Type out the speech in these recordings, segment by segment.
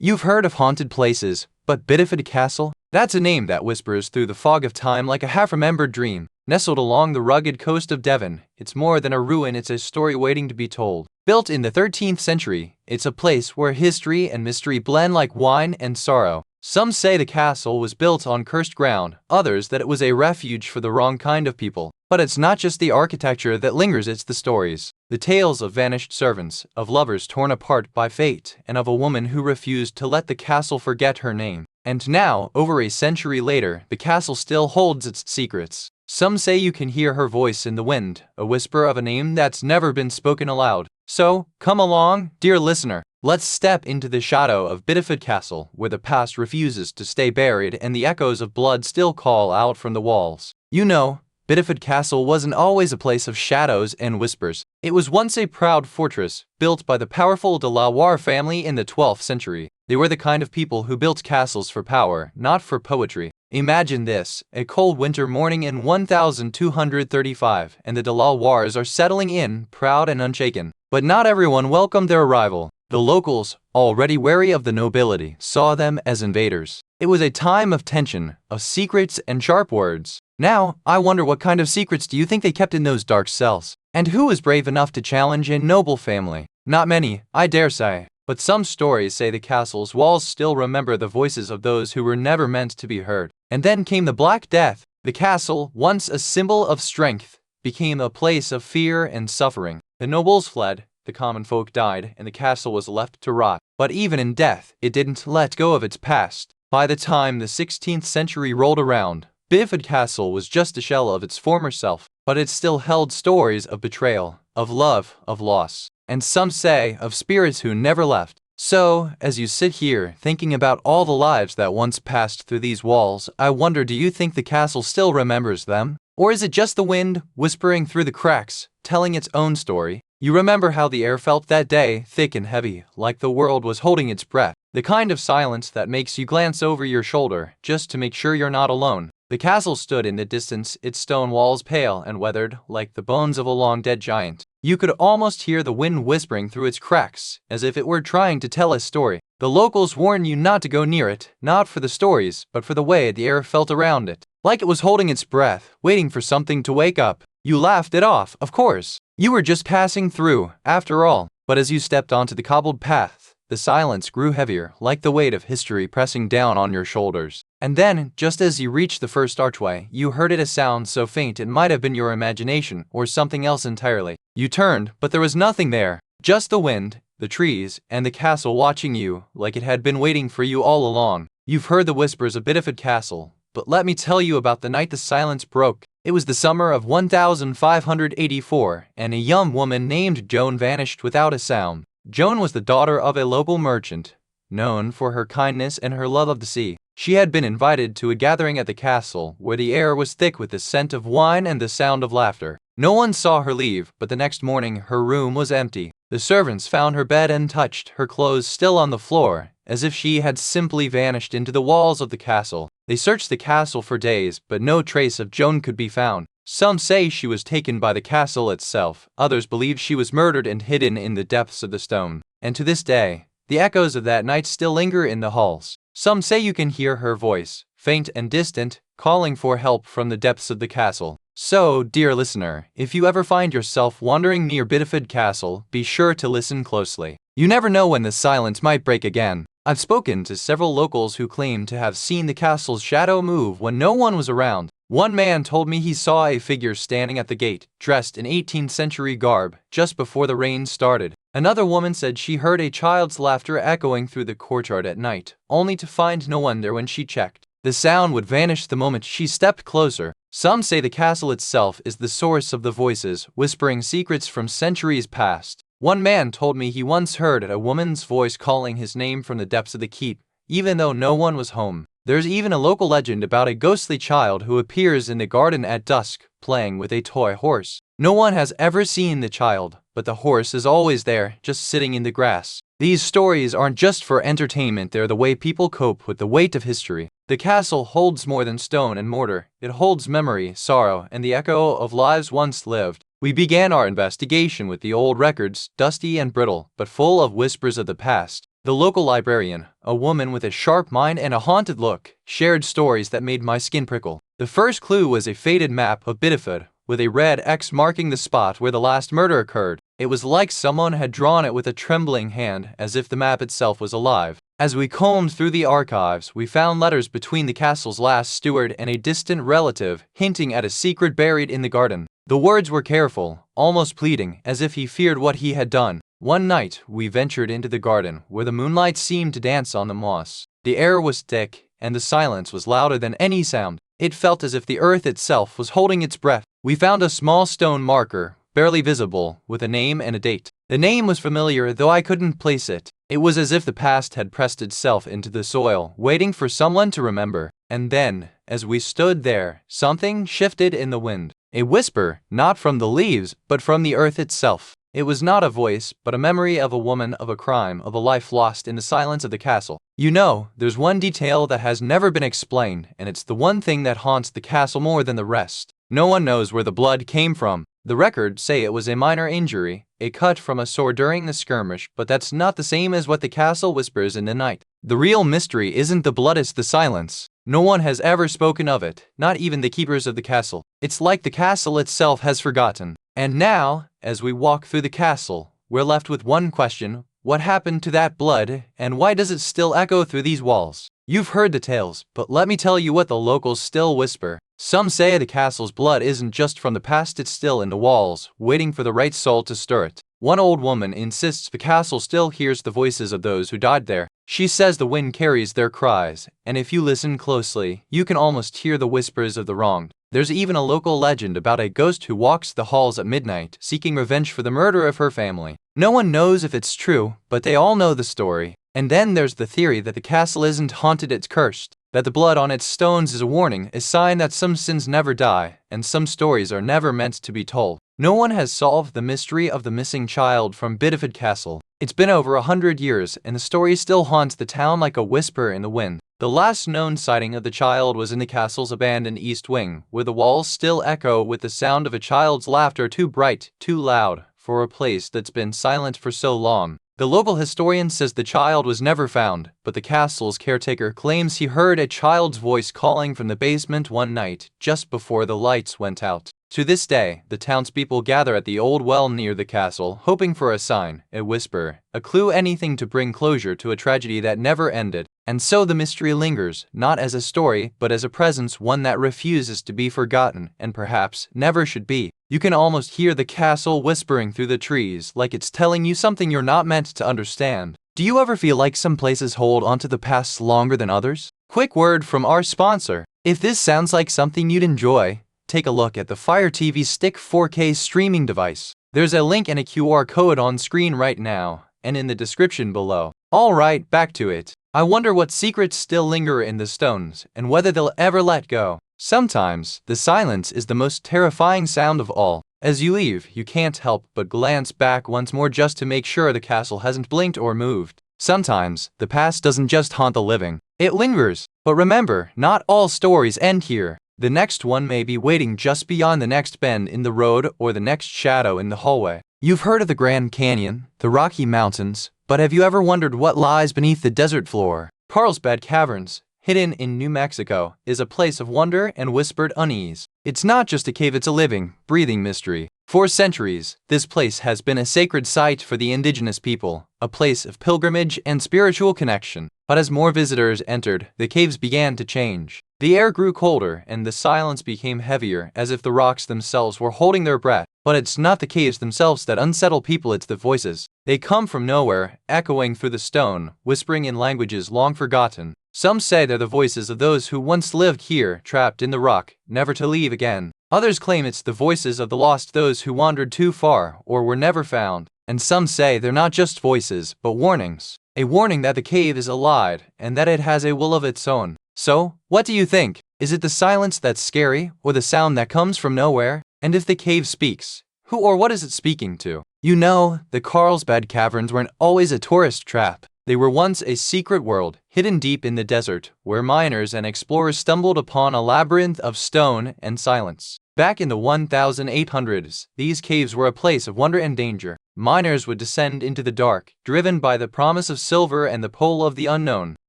You've heard of haunted places, but Bideford Castle? That's a name that whispers through the fog of time like a half-remembered dream. Nestled along the rugged coast of Devon, it's more than a ruin, it's a story waiting to be told. Built in the 13th century, it's a place where history and mystery blend like wine and sorrow. Some say the castle was built on cursed ground, others that it was a refuge for the wrong kind of people. But it's not just the architecture that lingers, it's the stories. The tales of vanished servants, of lovers torn apart by fate, and of a woman who refused to let the castle forget her name. And now, over a century later, the castle still holds its secrets. Some say you can hear her voice in the wind, a whisper of a name that's never been spoken aloud. So, come along, dear listener. Let's step into the shadow of Bideford Castle, where the past refuses to stay buried and the echoes of blood still call out from the walls. You know, Bideford Castle wasn't always a place of shadows and whispers. It was once a proud fortress, built by the powerful de la Warre family in the 12th century. They were the kind of people who built castles for power, not for poetry. Imagine this, a cold winter morning in 1235, and the de la Warres are settling in, proud and unshaken. But not everyone welcomed their arrival. The locals, already wary of the nobility, saw them as invaders. It was a time of tension, of secrets and sharp words. Now, I wonder what kind of secrets do you think they kept in those dark cells? And who was brave enough to challenge a noble family? Not many, I dare say. But some stories say the castle's walls still remember the voices of those who were never meant to be heard. And then came the Black Death. The castle, once a symbol of strength, became a place of fear and suffering. The nobles fled, the common folk died, and the castle was left to rot. But even in death, it didn't let go of its past. By the time the 16th century rolled around, Bideford Castle was just a shell of its former self, but it still held stories of betrayal, of love, of loss, and some say of spirits who never left. So, as you sit here, thinking about all the lives that once passed through these walls, I wonder, do you think the castle still remembers them? Or is it just the wind, whispering through the cracks, telling its own story? You remember how the air felt that day, thick and heavy, like the world was holding its breath. The kind of silence that makes you glance over your shoulder, just to make sure you're not alone. The castle stood in the distance, its stone walls pale and weathered, like the bones of a long-dead giant. You could almost hear the wind whispering through its cracks, as if it were trying to tell a story. The locals warn you not to go near it, not for the stories, but for the way the air felt around it. Like it was holding its breath, waiting for something to wake up. You laughed it off, of course. You were just passing through, after all. But as you stepped onto the cobbled path, the silence grew heavier, like the weight of history pressing down on your shoulders. And then, just as you reached the first archway, you heard a sound so faint it might have been your imagination, or something else entirely. You turned, but there was nothing there. Just the wind, the trees, and the castle watching you, like it had been waiting for you all along. You've heard the whispers of Bideford Castle, but let me tell you about the night the silence broke. It was the summer of 1584, and a young woman named Joan vanished without a sound. Joan was the daughter of a local merchant, known for her kindness and her love of the sea. She had been invited to a gathering at the castle, where the air was thick with the scent of wine and the sound of laughter. No one saw her leave, but the next morning her room was empty. The servants found her bed untouched, her clothes still on the floor, as if she had simply vanished into the walls of the castle. They searched the castle for days, but no trace of Joan could be found. Some say she was taken by the castle itself, others believe she was murdered and hidden in the depths of the stone. And to this day, the echoes of that night still linger in the halls. Some say you can hear her voice, faint and distant, calling for help from the depths of the castle. So, dear listener, if you ever find yourself wandering near Bideford Castle, be sure to listen closely. You never know when the silence might break again. I've spoken to several locals who claim to have seen the castle's shadow move when no one was around. One man told me he saw a figure standing at the gate, dressed in 18th century garb, just before the rain started. Another woman said she heard a child's laughter echoing through the courtyard at night, only to find no one there when she checked. The sound would vanish the moment she stepped closer. Some say the castle itself is the source of the voices, whispering secrets from centuries past. One man told me he once heard a woman's voice calling his name from the depths of the keep, even though no one was home. There's even a local legend about a ghostly child who appears in the garden at dusk, playing with a toy horse. No one has ever seen the child, but the horse is always there, just sitting in the grass. These stories aren't just for entertainment, they're the way people cope with the weight of history. The castle holds more than stone and mortar. It holds memory, sorrow, and the echo of lives once lived. We began our investigation with the old records, dusty and brittle, but full of whispers of the past. The local librarian, a woman with a sharp mind and a haunted look, shared stories that made my skin prickle. The first clue was a faded map of Bideford, with a red X marking the spot where the last murder occurred. It was like someone had drawn it with a trembling hand, as if the map itself was alive. As we combed through the archives, we found letters between the castle's last steward and a distant relative, hinting at a secret buried in the garden. The words were careful, almost pleading, as if he feared what he had done. One night, we ventured into the garden, where the moonlight seemed to dance on the moss. The air was thick, and the silence was louder than any sound. It felt as if the earth itself was holding its breath. We found a small stone marker, barely visible, with a name and a date. The name was familiar, though I couldn't place it. It was as if the past had pressed itself into the soil, waiting for someone to remember. And then, as we stood there, something shifted in the wind. A whisper, not from the leaves, but from the earth itself. It was not a voice, but a memory of a woman, of a crime, of a life lost in the silence of the castle. You know, there's one detail that has never been explained, and it's the one thing that haunts the castle more than the rest. No one knows where the blood came from. The records say it was a minor injury, a cut from a sword during the skirmish, but that's not the same as what the castle whispers in the night. The real mystery isn't the blood, it's the silence. No one has ever spoken of it, not even the keepers of the castle. It's like the castle itself has forgotten. And now, as we walk through the castle, we're left with one question: what happened to that blood, and why does it still echo through these walls? You've heard the tales, but let me tell you what the locals still whisper. Some say the castle's blood isn't just from the past, it's still in the walls, waiting for the right soul to stir it. One old woman insists the castle still hears the voices of those who died there. She says the wind carries their cries, and if you listen closely, you can almost hear the whispers of the wronged. There's even a local legend about a ghost who walks the halls at midnight, seeking revenge for the murder of her family. No one knows if it's true, but they all know the story. And then there's the theory that the castle isn't haunted, it's cursed. That the blood on its stones is a warning, a sign that some sins never die, and some stories are never meant to be told. No one has solved the mystery of the missing child from Bideford Castle. It's been over 100 years, and the story still haunts the town like a whisper in the wind. The last known sighting of the child was in the castle's abandoned east wing, where the walls still echo with the sound of a child's laughter, too bright, too loud, for a place that's been silent for so long. The local historian says the child was never found, but the castle's caretaker claims he heard a child's voice calling from the basement one night, just before the lights went out. To this day, the townspeople gather at the old well near the castle, hoping for a sign, a whisper, a clue, anything to bring closure to a tragedy that never ended. And so the mystery lingers, not as a story, but as a presence, one that refuses to be forgotten, and perhaps never should be. You can almost hear the castle whispering through the trees, like it's telling you something you're not meant to understand. Do you ever feel like some places hold onto the past longer than others? Quick word from our sponsor. If this sounds like something you'd enjoy, take a look at the Fire TV Stick 4K streaming device. There's a link and a QR code on screen right now, and in the description below. Alright, back to it. I wonder what secrets still linger in the stones, and whether they'll ever let go. Sometimes, the silence is the most terrifying sound of all. As you leave, you can't help but glance back once more just to make sure the castle hasn't blinked or moved. Sometimes, the past doesn't just haunt the living, it lingers. But remember, not all stories end here. The next one may be waiting just beyond the next bend in the road or the next shadow in the hallway. You've heard of the Grand Canyon, the Rocky Mountains, but have you ever wondered what lies beneath the desert floor? Carlsbad Caverns, hidden in New Mexico, is a place of wonder and whispered unease. It's not just a cave, it's a living, breathing mystery. For centuries, this place has been a sacred site for the indigenous people, a place of pilgrimage and spiritual connection. But as more visitors entered, the caves began to change. The air grew colder and the silence became heavier, as if the rocks themselves were holding their breath. But it's not the caves themselves that unsettle people, it's the voices. They come from nowhere, echoing through the stone, whispering in languages long forgotten. Some say they're the voices of those who once lived here, trapped in the rock, never to leave again. Others claim it's the voices of the lost, those who wandered too far or were never found. And some say they're not just voices, but warnings. A warning that the cave is alive and that it has a will of its own. So, what do you think? Is it the silence that's scary, or the sound that comes from nowhere? And if the cave speaks, who or what is it speaking to? You know, the Carlsbad Caverns weren't always a tourist trap. They were once a secret world, hidden deep in the desert, where miners and explorers stumbled upon a labyrinth of stone and silence. Back in the 1800s, these caves were a place of wonder and danger. miners would descend into the dark, driven by the promise of silver and the pull of the unknown.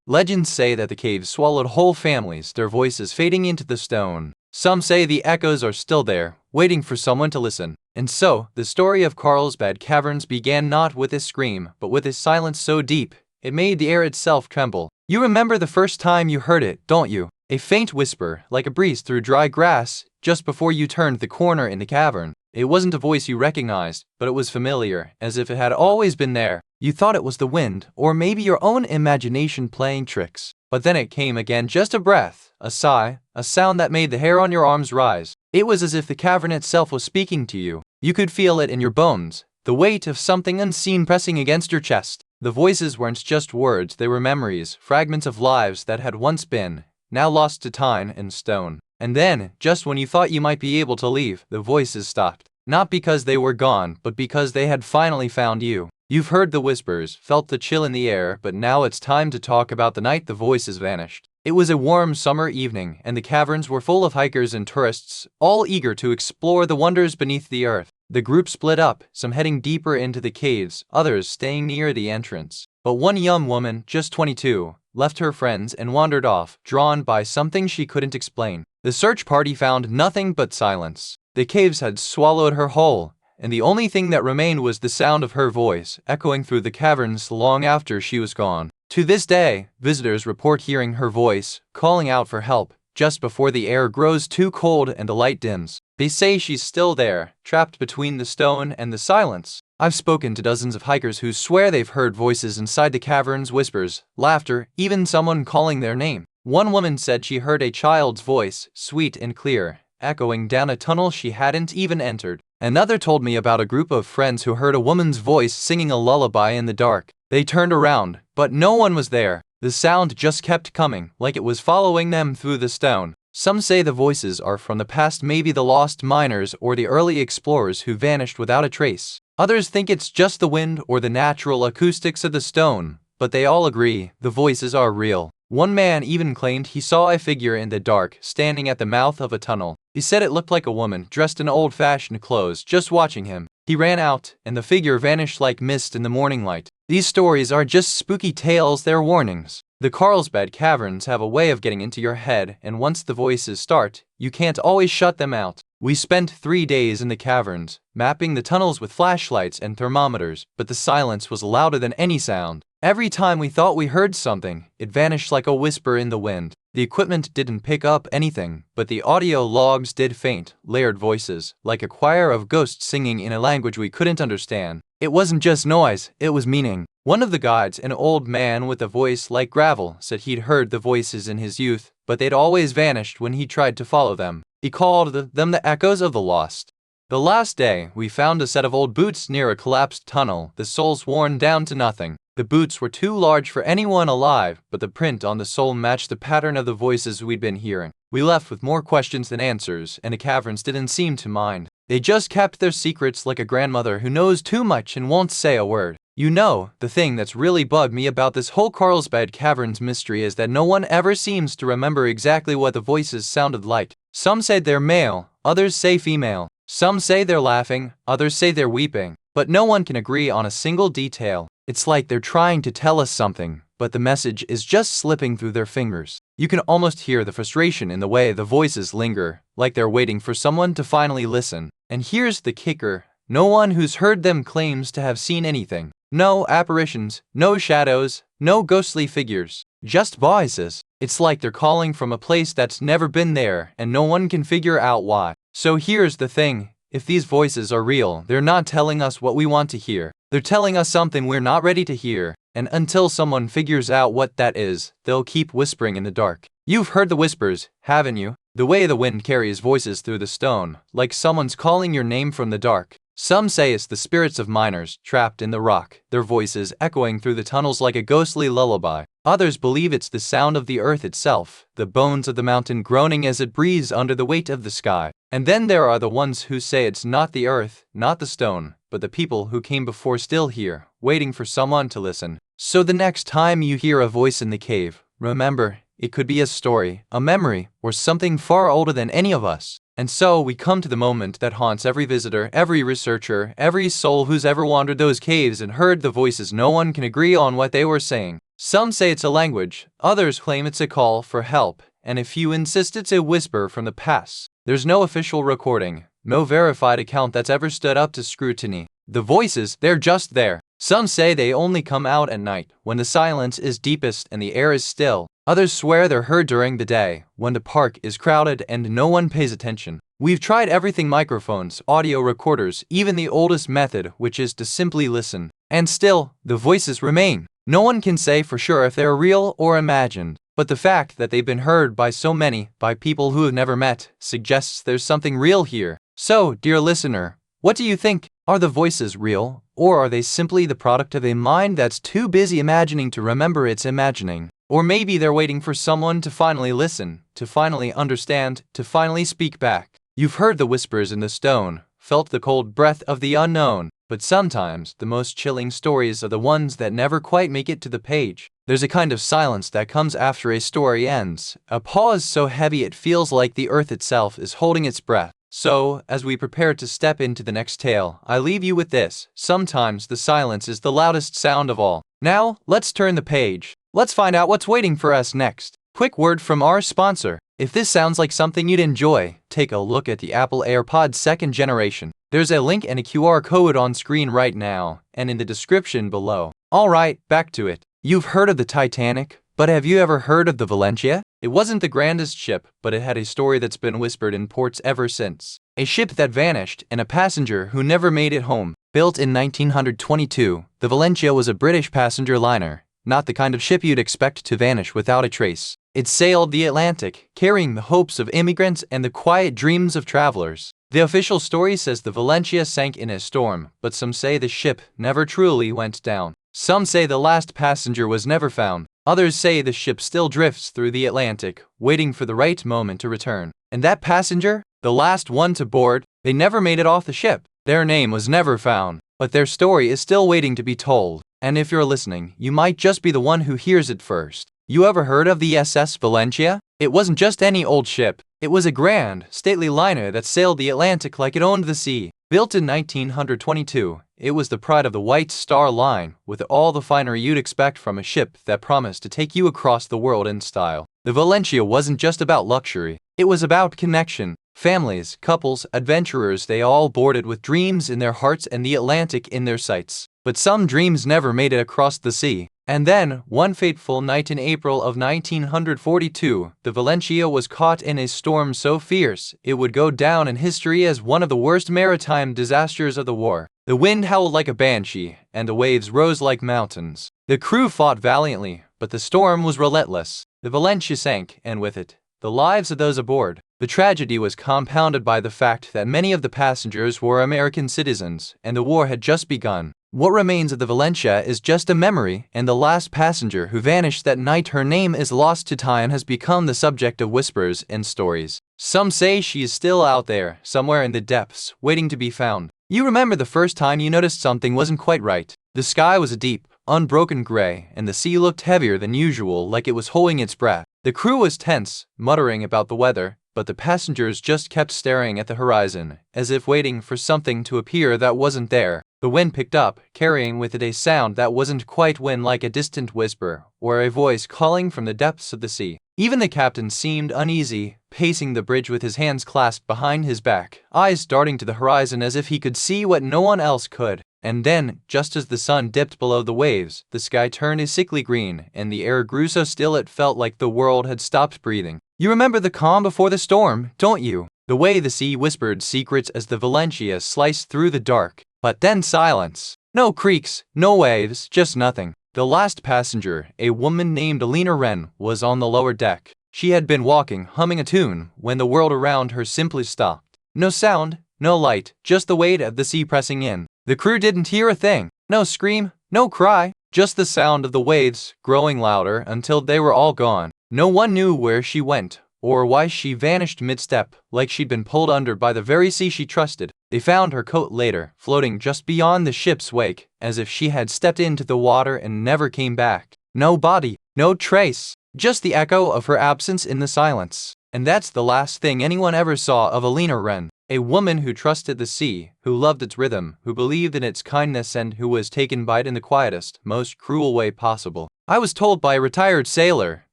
Legends say that the caves swallowed whole families, their voices fading into the stone. Some say the echoes are still there, waiting for someone to listen. And so, the story of Carlsbad Caverns began not with a scream, but with a silence so deep, it made the air itself tremble. You remember the first time you heard it, don't you? A faint whisper, like a breeze through dry grass, just before you turned the corner in the cavern. It wasn't a voice you recognized, but it was familiar, as if it had always been there. You thought it was the wind, or maybe your own imagination playing tricks. But then it came again, just a breath, a sigh, a sound that made the hair on your arms rise. It was as if the cavern itself was speaking to you. You could feel it in your bones, the weight of something unseen pressing against your chest. The voices weren't just words, they were memories, fragments of lives that had once been, now lost to time and stone. And then, just when you thought you might be able to leave, the voices stopped. Not because they were gone, but because they had finally found you. You've heard the whispers, felt the chill in the air, but now it's time to talk about the night the voices vanished. It was a warm summer evening, and the caverns were full of hikers and tourists, all eager to explore the wonders beneath the earth. The group split up, some heading deeper into the caves, others staying near the entrance. But one young woman, just 22, left her friends and wandered off, drawn by something she couldn't explain. The search party found nothing but silence. The caves had swallowed her whole, and the only thing that remained was the sound of her voice, echoing through the caverns long after she was gone. To this day, visitors report hearing her voice, calling out for help, just before the air grows too cold and the light dims. They say she's still there, trapped between the stone and the silence. I've spoken to dozens of hikers who swear they've heard voices inside the caverns, whispers, laughter, even someone calling their name. One woman said she heard a child's voice, sweet and clear, echoing down a tunnel she hadn't even entered. Another told me about a group of friends who heard a woman's voice singing a lullaby in the dark. They turned around, but no one was there. The sound just kept coming, like it was following them through the stone. Some say the voices are from the past, maybe the lost miners or the early explorers who vanished without a trace. Others think it's just the wind or the natural acoustics of the stone, but they all agree the voices are real. One man even claimed he saw a figure in the dark, standing at the mouth of a tunnel. He said it looked like a woman, dressed in old-fashioned clothes, just watching him. He ran out, and the figure vanished like mist in the morning light. These stories are just spooky tales, they're warnings. The Carlsbad Caverns have a way of getting into your head, and once the voices start, you can't always shut them out. We spent 3 days in the caverns, mapping the tunnels with flashlights and thermometers, but the silence was louder than any sound. Every time we thought we heard something, it vanished like a whisper in the wind. The equipment didn't pick up anything, but the audio logs did, faint, layered voices, like a choir of ghosts singing in a language we couldn't understand. It wasn't just noise, it was meaning. One of the guides, an old man with a voice like gravel, said he'd heard the voices in his youth, but they'd always vanished when he tried to follow them. He called them the echoes of the lost. The last day, we found a set of old boots near a collapsed tunnel, the soles worn down to nothing. The boots were too large for anyone alive, but the print on the sole matched the pattern of the voices we'd been hearing. We left with more questions than answers, and the caverns didn't seem to mind. They just kept their secrets like a grandmother who knows too much and won't say a word. You know, the thing that's really bugged me about this whole Carlsbad Caverns mystery is that no one ever seems to remember exactly what the voices sounded like. Some say they're male, others say female. Some say they're laughing, others say they're weeping. But no one can agree on a single detail. It's like they're trying to tell us something, but the message is just slipping through their fingers. You can almost hear the frustration in the way the voices linger, like they're waiting for someone to finally listen. And here's the kicker. No one who's heard them claims to have seen anything. No apparitions, no shadows, no ghostly figures. Just voices. It's like they're calling from a place that's never been there, and no one can figure out why. So here's the thing. If these voices are real, they're not telling us what we want to hear. They're telling us something we're not ready to hear, and until someone figures out what that is, they'll keep whispering in the dark. You've heard the whispers, haven't you? The way the wind carries voices through the stone, like someone's calling your name from the dark. Some say it's the spirits of miners trapped in the rock, their voices echoing through the tunnels like a ghostly lullaby. Others believe it's the sound of the earth itself, the bones of the mountain groaning as it breathes under the weight of the sky. And then there are the ones who say it's not the earth, not the stone, but the people who came before still here, waiting for someone to listen. So the next time you hear a voice in the cave, remember, it could be a story, a memory, or something far older than any of us. And so we come to the moment that haunts every visitor, every researcher, every soul who's ever wandered those caves and heard the voices. No one can agree on what they were saying. Some say it's a language, others claim it's a call for help, and a few insist it's a whisper from the past. There's no official recording, no verified account that's ever stood up to scrutiny. The voices, they're just there. Some say they only come out at night, when the silence is deepest and the air is still. Others swear they're heard during the day, when the park is crowded and no one pays attention. We've tried everything: microphones, audio recorders, even the oldest method, which is to simply listen. And still, the voices remain. No one can say for sure if they're real or imagined. But the fact that they've been heard by so many, by people who have never met, suggests there's something real here. So, dear listener, what do you think? Are the voices real, or are they simply the product of a mind that's too busy imagining to remember it's imagining? Or maybe they're waiting for someone to finally listen, to finally understand, to finally speak back. You've heard the whispers in the stone, felt the cold breath of the unknown, but sometimes the most chilling stories are the ones that never quite make it to the page. There's a kind of silence that comes after a story ends, a pause so heavy it feels like the earth itself is holding its breath. So, as we prepare to step into the next tale, I leave you with this: sometimes the silence is the loudest sound of all. Now, let's turn the page. Let's find out what's waiting for us next. Quick word from our sponsor. If this sounds like something you'd enjoy, take a look at the Apple AirPods 2nd generation. There's a link and a QR code on screen right now, and in the description below. Alright, back to it. You've heard of the Titanic, but have you ever heard of the Valentia? It wasn't the grandest ship, but it had a story that's been whispered in ports ever since. A ship that vanished, and a passenger who never made it home. Built in 1922, the Valentia was a British passenger liner, not the kind of ship you'd expect to vanish without a trace. It sailed the Atlantic, carrying the hopes of immigrants and the quiet dreams of travelers. The official story says the Valentia sank in a storm, but some say the ship never truly went down. Some say the last passenger was never found. Others say the ship still drifts through the Atlantic, waiting for the right moment to return. And that passenger, the last one to board, they never made it off the ship. Their name was never found, but their story is still waiting to be told. And if you're listening, you might just be the one who hears it first. You ever heard of the SS Valentia? It wasn't just any old ship. It was a grand, stately liner that sailed the Atlantic like it owned the sea. Built in 1922, it was the pride of the White Star Line, with all the finery you'd expect from a ship that promised to take you across the world in style. The Valentia wasn't just about luxury. It was about connection. Families, couples, adventurers, they all boarded with dreams in their hearts and the Atlantic in their sights. But some dreams never made it across the sea. And then, one fateful night in April of 1942, the Valentia was caught in a storm so fierce, it would go down in history as one of the worst maritime disasters of the war. The wind howled like a banshee, and the waves rose like mountains. The crew fought valiantly, but the storm was relentless. The Valentia sank, and with it, the lives of those aboard. The tragedy was compounded by the fact that many of the passengers were American citizens, and the war had just begun. What remains of the Valentia is just a memory, and the last passenger who vanished that night, her name is lost to time, has become the subject of whispers and stories. Some say she is still out there, somewhere in the depths, waiting to be found. You remember the first time you noticed something wasn't quite right. The sky was a deep, unbroken gray, and the sea looked heavier than usual, like it was holding its breath. The crew was tense, muttering about the weather, but the passengers just kept staring at the horizon, as if waiting for something to appear that wasn't there. The wind picked up, carrying with it a sound that wasn't quite wind, like a distant whisper, or a voice calling from the depths of the sea. Even the captain seemed uneasy, pacing the bridge with his hands clasped behind his back, eyes darting to the horizon as if he could see what no one else could. And then, just as the sun dipped below the waves, the sky turned a sickly green, and the air grew so still it felt like the world had stopped breathing. You remember the calm before the storm, don't you? The way the sea whispered secrets as the Valentia sliced through the dark. But then silence. No creaks, no waves, just nothing. The last passenger, a woman named linger, was on the lower deck. She had been walking, humming a tune, when the world around her simply stopped. No sound, no light, just the weight of the sea pressing in. The crew didn't hear a thing. No scream, no cry, just the sound of the waves, growing louder until they were all gone. No one knew where she went, or why she vanished mid-step, like she'd been pulled under by the very sea she trusted. They found her coat later, floating just beyond the ship's wake, as if she had stepped into the water and never came back. No body, no trace, just the echo of her absence in the silence. And that's the last thing anyone ever saw of Alina Wren, a woman who trusted the sea, who loved its rhythm, who believed in its kindness, and who was taken by it in the quietest, most cruel way possible. I was told by a retired sailor,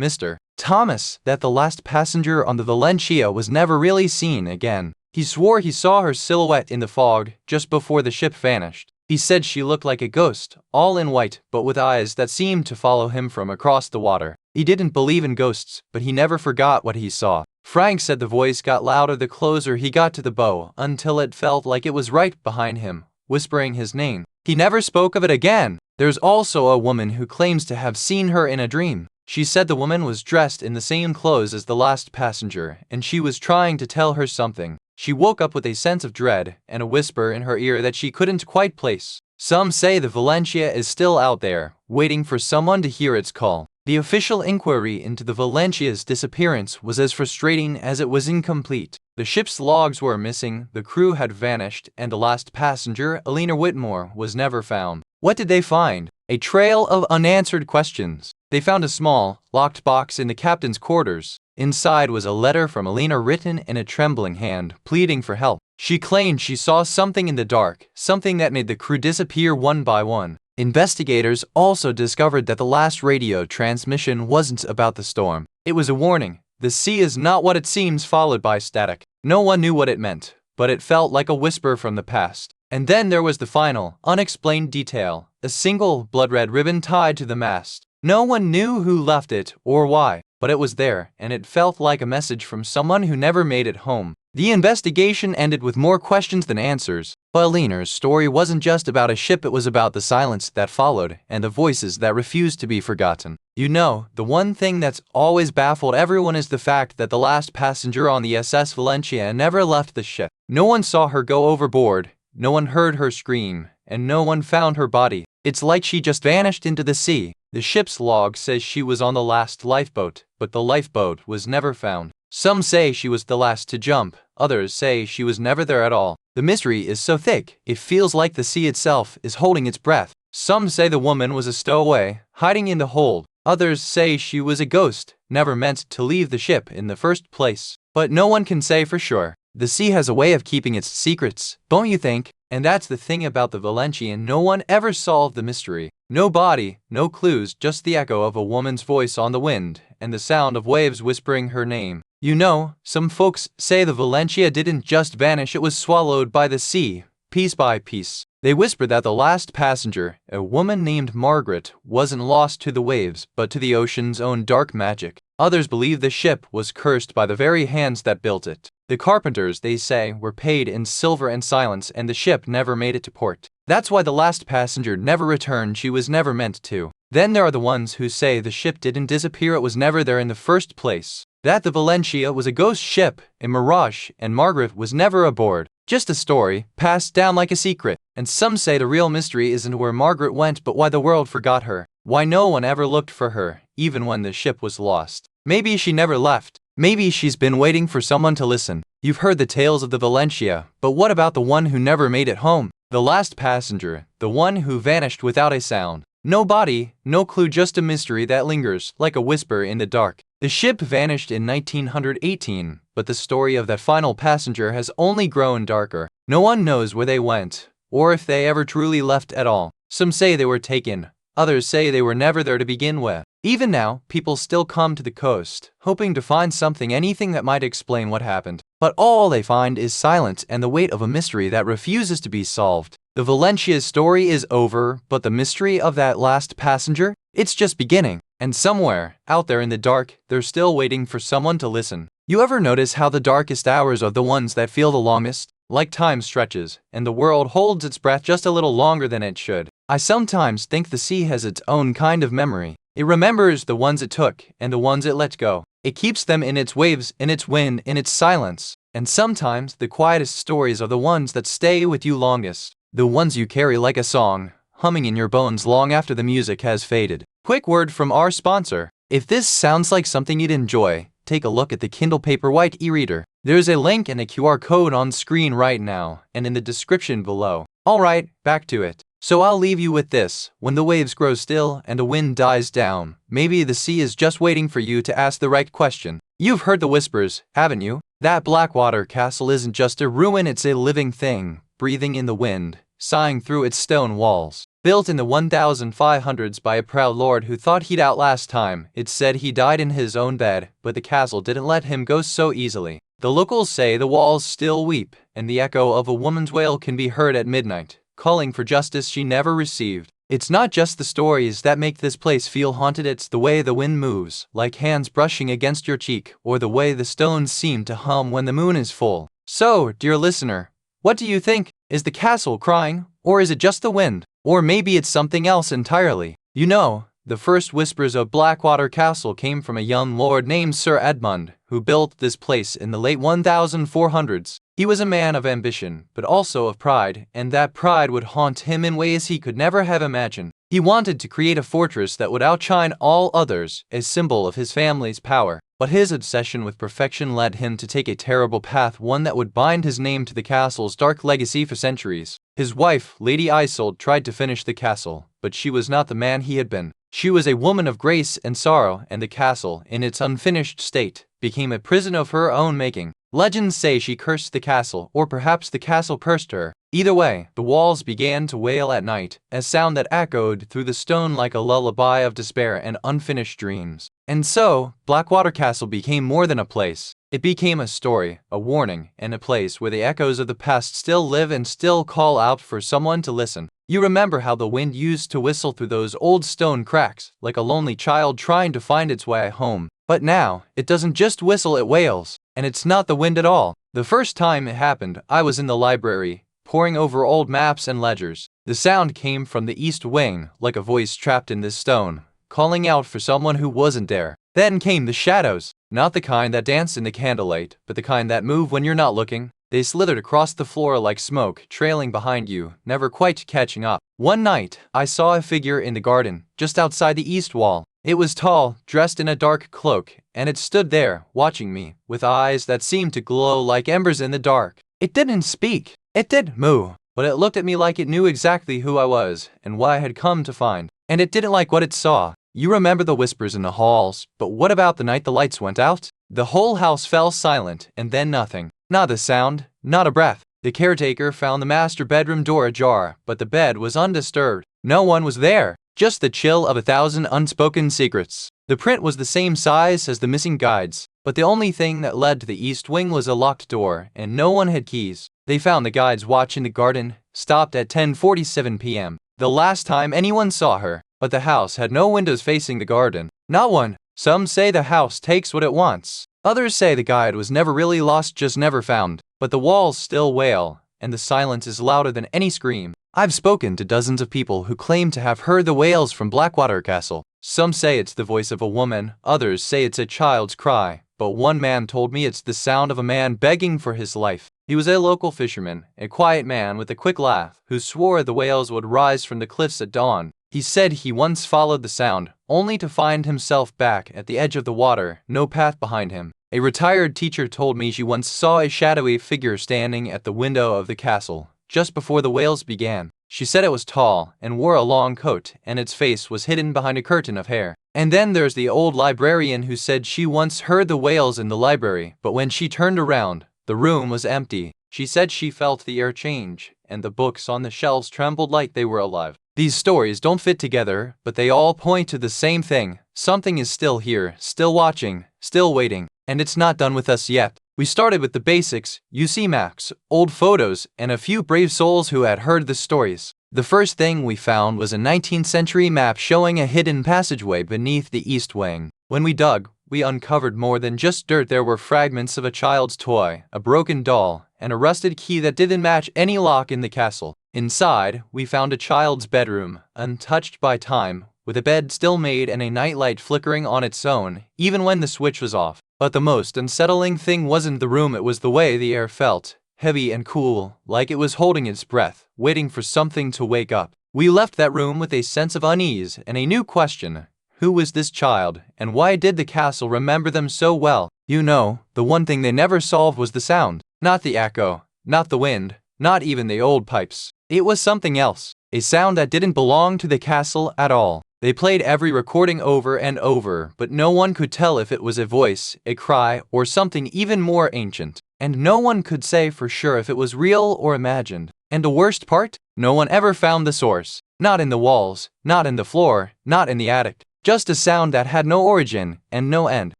Mr. Thomas, that the last passenger on the Valentia was never really seen again. He swore he saw her silhouette in the fog just before the ship vanished. He said she looked like a ghost, all in white, but with eyes that seemed to follow him from across the water. He didn't believe in ghosts, but he never forgot what he saw. Frank said the voice got louder the closer he got to the bow, until it felt like it was right behind him, whispering his name. He never spoke of it again. There's also a woman who claims to have seen her in a dream. She said the woman was dressed in the same clothes as the last passenger, and she was trying to tell her something. She woke up with a sense of dread and a whisper in her ear that she couldn't quite place. Some say the Valentia is still out there, waiting for someone to hear its call. The official inquiry into the Valentia's disappearance was as frustrating as it was incomplete. The ship's logs were missing, the crew had vanished, and the last passenger, Alina Whitmore, was never found. What did they find? A trail of unanswered questions. They found a small, locked box in the captain's quarters. Inside was a letter from Alina written in a trembling hand, pleading for help. She claimed she saw something in the dark, something that made the crew disappear one by one. Investigators also discovered that the last radio transmission wasn't about the storm. It was a warning. The sea is not what it seems, followed by static. No one knew what it meant, but it felt like a whisper from the past. And then there was the final, unexplained detail, a single blood-red ribbon tied to the mast. No one knew who left it or why, but it was there, and it felt like a message from someone who never made it home. The investigation ended with more questions than answers. But Alina's story wasn't just about a ship, it was about the silence that followed and the voices that refused to be forgotten. You know, the one thing that's always baffled everyone is the fact that the last passenger on the SS Valentia never left the ship. No one saw her go overboard, no one heard her scream, and no one found her body. It's like she just vanished into the sea. The ship's log says she was on the last lifeboat, but the lifeboat was never found. Some say she was the last to jump, others say she was never there at all. The mystery is so thick, it feels like the sea itself is holding its breath. Some say the woman was a stowaway, hiding in the hold. Others say she was a ghost, never meant to leave the ship in the first place. But no one can say for sure. The sea has a way of keeping its secrets, don't you think? And that's the thing about the Valentian, no one ever solved the mystery. No body, no clues, just the echo of a woman's voice on the wind, and the sound of waves whispering her name. You know, some folks say the Valentia didn't just vanish, it was swallowed by the sea, piece by piece. They whisper that the last passenger, a woman named Margaret, wasn't lost to the waves, but to the ocean's own dark magic. Others believe the ship was cursed by the very hands that built it. The carpenters, they say, were paid in silver and silence, and the ship never made it to port. That's why the last passenger never returned, she was never meant to. Then there are the ones who say the ship didn't disappear, it was never there in the first place. That the Valentia was a ghost ship, a mirage, and Margaret was never aboard. Just a story, passed down like a secret. And some say the real mystery isn't where Margaret went, but why the world forgot her. Why no one ever looked for her, even when the ship was lost. Maybe she never left. Maybe she's been waiting for someone to listen. You've heard the tales of the Valentia, but what about the one who never made it home? The last passenger, the one who vanished without a sound. No body, no clue, just a mystery that lingers, like a whisper in the dark. The ship vanished in 1918, but the story of that final passenger has only grown darker. No one knows where they went, or if they ever truly left at all. Some say they were taken, others say they were never there to begin with. Even now, people still come to the coast, hoping to find something, anything that might explain what happened. But all they find is silence and the weight of a mystery that refuses to be solved. The Valentia's story is over, but the mystery of that last passenger? It's just beginning. And somewhere, out there in the dark, they're still waiting for someone to listen. You ever notice how the darkest hours are the ones that feel the longest? Like time stretches, and the world holds its breath just a little longer than it should. I sometimes think the sea has its own kind of memory. It remembers the ones it took, and the ones it let go. It keeps them in its waves, in its wind, in its silence. And sometimes, the quietest stories are the ones that stay with you longest. The ones you carry like a song, humming in your bones long after the music has faded. Quick word from our sponsor. If this sounds like something you'd enjoy, take a look at the Kindle Paperwhite e-reader. There's a link and a QR code on screen right now, and in the description below. Alright, back to it. So I'll leave you with this. When the waves grow still and the wind dies down, maybe the sea is just waiting for you to ask the right question. You've heard the whispers, haven't you? That Blackwater castle isn't just a ruin, it's a living thing, breathing in the wind, sighing through its stone walls. Built in the 1500s by a proud lord who thought he'd outlast time, it's said he died in his own bed, but the castle didn't let him go so easily. The locals say the walls still weep, and the echo of a woman's wail can be heard at midnight, calling for justice she never received. It's not just the stories that make this place feel haunted, it's the way the wind moves, like hands brushing against your cheek, or the way the stones seem to hum when the moon is full. So, dear listener, what do you think? Is the castle crying, or is it just the wind? Or maybe it's something else entirely. You know, the first whispers of Blackwater Castle came from a young lord named Sir Edmund, who built this place in the late 1400s. He was a man of ambition, but also of pride, and that pride would haunt him in ways he could never have imagined. He wanted to create a fortress that would outshine all others, a symbol of his family's power. But his obsession with perfection led him to take a terrible path, one that would bind his name to the castle's dark legacy for centuries. His wife, Lady Isolde, tried to finish the castle, but she was not the man he had been. She was a woman of grace and sorrow, and the castle, in its unfinished state, became a prison of her own making. Legends say she cursed the castle, or perhaps the castle cursed her. Either way, the walls began to wail at night, a sound that echoed through the stone like a lullaby of despair and unfinished dreams. And so, Blackwater Castle became more than a place. It became a story, a warning, and a place where the echoes of the past still live and still call out for someone to listen. You remember how the wind used to whistle through those old stone cracks, like a lonely child trying to find its way home. But now, it doesn't just whistle, it wails. And it's not the wind at all. The first time it happened, I was in the library, poring over old maps and ledgers. The sound came from the east wing, like a voice trapped in this stone, calling out for someone who wasn't there. Then came the shadows, not the kind that dance in the candlelight, but the kind that move when you're not looking. They slithered across the floor like smoke, trailing behind you, never quite catching up. One night, I saw a figure in the garden, just outside the east wall. It was tall, dressed in a dark cloak, and it stood there, watching me, with eyes that seemed to glow like embers in the dark. It didn't speak. It did moo, but it looked at me like it knew exactly who I was, and what I had come to find. And it didn't like what it saw. You remember the whispers in the halls, but what about the night the lights went out? The whole house fell silent, and then nothing. Not a sound, not a breath. The caretaker found the master bedroom door ajar, but the bed was undisturbed. No one was there. Just the chill of 1,000 unspoken secrets. The print was the same size as the missing guides, but the only thing that led to the east wing was a locked door, and no one had keys. They found the guide's watch in the garden, stopped at 10:47 p.m., the last time anyone saw her. But the house had no windows facing the garden. Not one. Some say the house takes what it wants. Others say the guide was never really lost, just never found. But the walls still wail, and the silence is louder than any scream. I've spoken to dozens of people who claim to have heard the wails from Blackwater Castle. Some say it's the voice of a woman, others say it's a child's cry, but one man told me it's the sound of a man begging for his life. He was a local fisherman, a quiet man with a quick laugh, who swore the wails would rise from the cliffs at dawn. He said he once followed the sound, only to find himself back at the edge of the water, no path behind him. A retired teacher told me she once saw a shadowy figure standing at the window of the castle, just before the wails began. She said it was tall, and wore a long coat, and its face was hidden behind a curtain of hair. And then there's the old librarian who said she once heard the wails in the library, but when she turned around, the room was empty. She said she felt the air change, and the books on the shelves trembled like they were alive. These stories don't fit together, but they all point to the same thing. Something is still here, still watching, still waiting, and it's not done with us yet. We started with the basics, UC maps, old photos, and a few brave souls who had heard the stories. The first thing we found was a 19th century map showing a hidden passageway beneath the east wing. When we dug, we uncovered more than just dirt. There were fragments of a child's toy, a broken doll, and a rusted key that didn't match any lock in the castle. Inside, we found a child's bedroom, untouched by time, with a bed still made and a nightlight flickering on its own, even when the switch was off. But the most unsettling thing wasn't the room, it was the way the air felt, heavy and cool, like it was holding its breath, waiting for something to wake up. We left that room with a sense of unease and a new question. Who was this child, and why did the castle remember them so well? You know, the one thing they never solved was the sound. Not the echo, not the wind, not even the old pipes. It was something else, a sound that didn't belong to the castle at all. They played every recording over and over, but no one could tell if it was a voice, a cry, or something even more ancient. And no one could say for sure if it was real or imagined. And the worst part? No one ever found the source. Not in the walls, not in the floor, not in the attic. Just a sound that had no origin and no end.